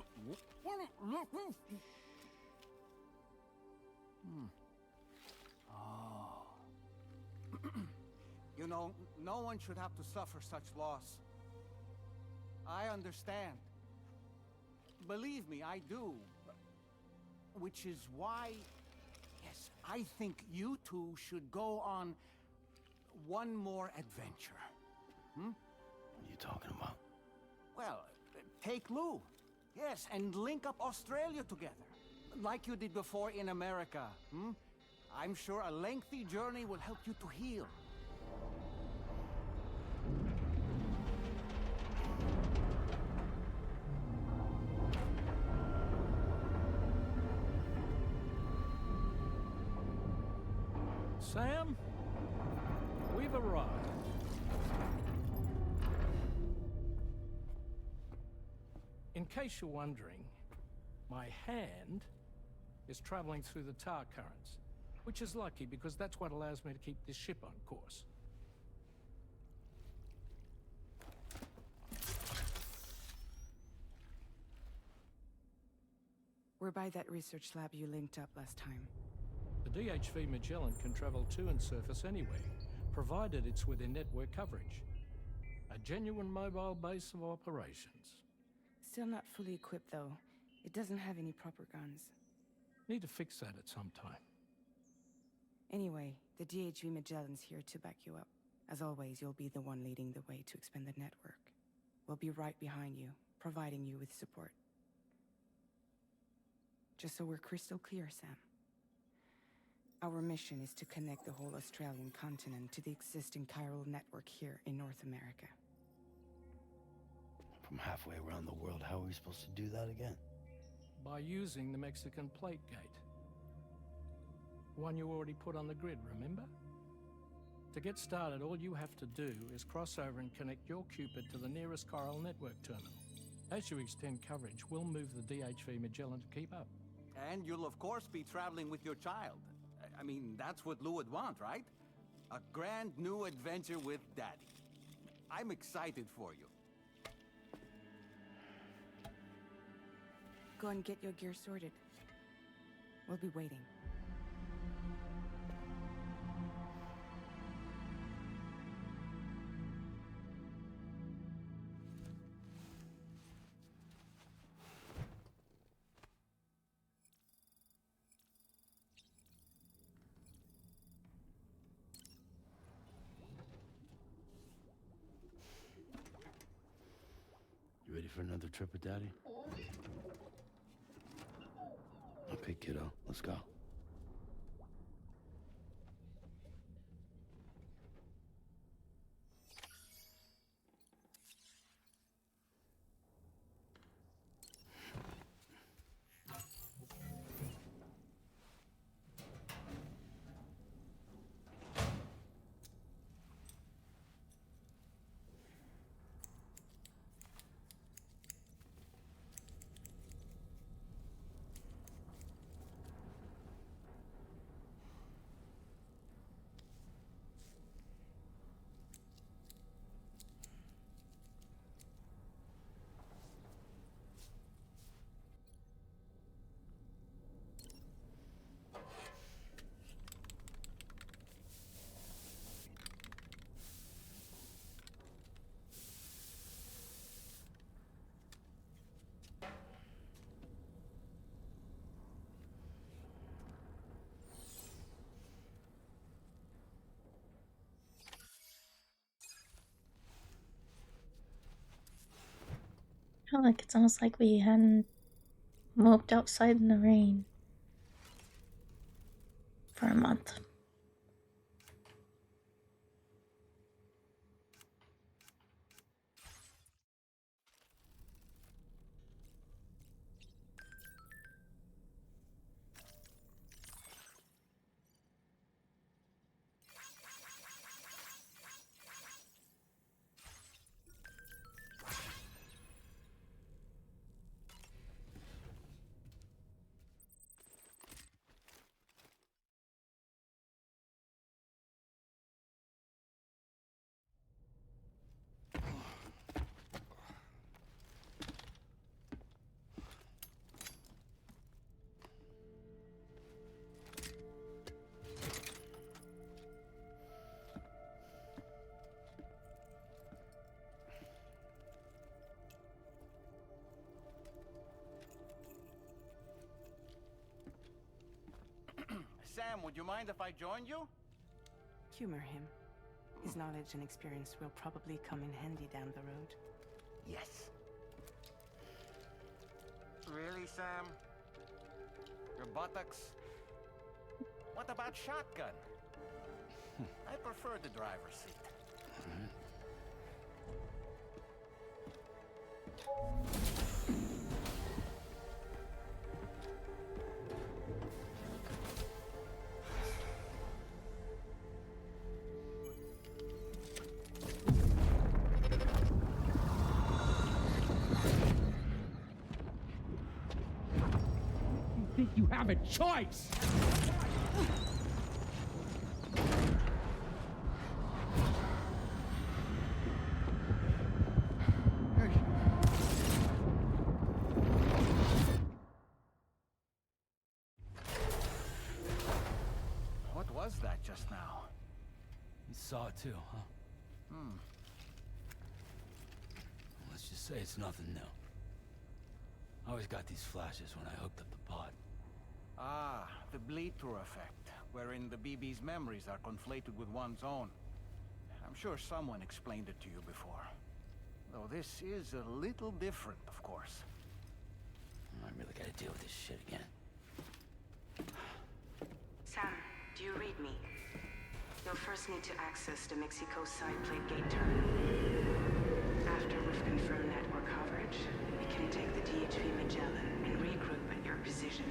Oh. You know, no one should have to suffer such loss. I understand. Believe me, I do. Which is why, yes, I think you two should go on one more adventure. What are you talking about? Well, take Lou. Yes, and link up Australia together. Like you did before in America. I'm sure a lengthy journey will help you to heal. Sam, we've arrived. In case you're wondering, my hand is traveling through the tar currents, which is lucky because that's what allows me to keep this ship on course. We're by that research lab you linked up last time. The DHV Magellan can travel to and surface anywhere, provided it's within network coverage. A genuine mobile base of operations. Still not fully equipped, though. It doesn't have any proper guns. Need to fix that at some time. Anyway, the DHV Magellan's here to back you up. As always, you'll be the one leading the way to expand the network. We'll be right behind you, providing you with support. Just so we're crystal clear, Sam. Our mission is to connect the whole Australian continent to the existing chiral network here in North America. From halfway around the world, how are we supposed to do that again? By using the Mexican plate gate. One you already put on the grid, remember? To get started, all you have to do is cross over and connect your Cupid to the nearest chiral network terminal. As you extend coverage, we'll move the DHV Magellan to keep up. And you'll of course be traveling with your child. I mean, that's what Lou would want, right? A grand new adventure with Daddy. I'm excited for you. Go and get your gear sorted. We'll be waiting. You ready for another trip with Daddy? Okay, kiddo, let's go. Oh, like it's almost like we hadn't moped outside in the rain for a month. Sam, would you mind if I joined you? Humor him. His knowledge and experience will probably come in handy down the road. Yes. Really, Sam? Your buttocks? What about shotgun? I prefer the driver's seat. you have a choice! What was that just now? You saw it too, huh? Let's just say it's nothing new. I always got these flashes when I hooked up the pod. Ah, the bleed-through effect, wherein the BB's memories are conflated with one's own. I'm sure someone explained it to you before. Though this is a little different, of course. I really gotta deal with this shit again. Sam, do you read me? You'll first need to access the Mexico side plate gate terminal. After we've confirmed network coverage, we can take the DHV Magellan and regroup at your position.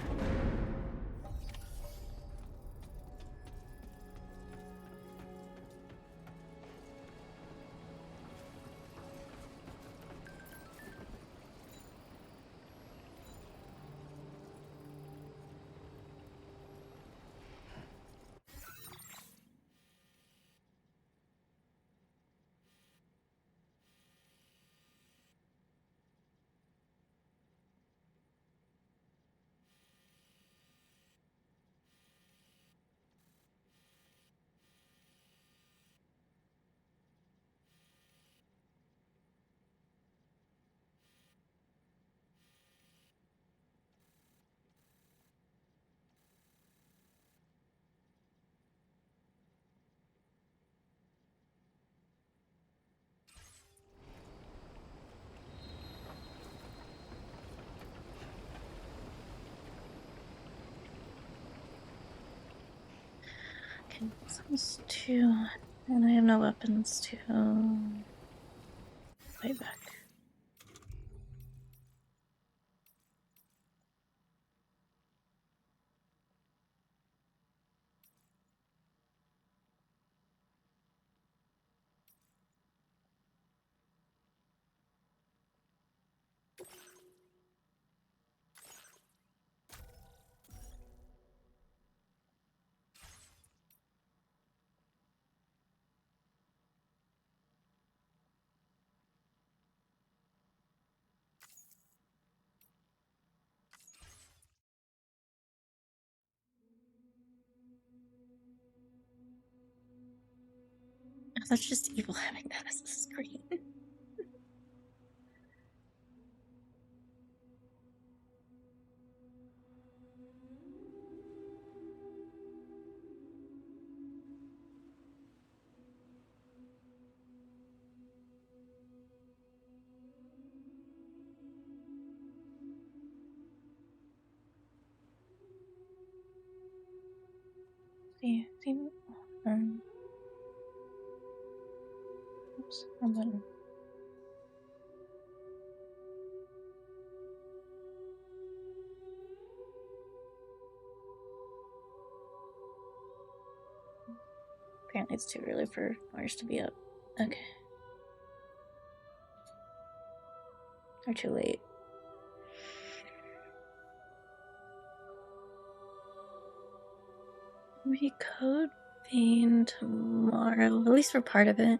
Okay, those two, and I have no weapons to fight back. That's just evil having that as a screen. See, oops, wrong button. Apparently it's too early for ours to be up. Okay. Or too late. We code Vein tomorrow, at least for part of it.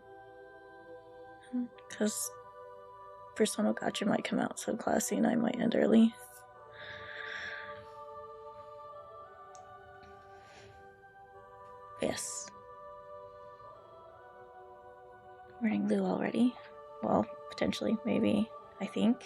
Because Persona Gotcha might come out so classy and I might end early. Yes. Running Lou already. Well, potentially, maybe, I think.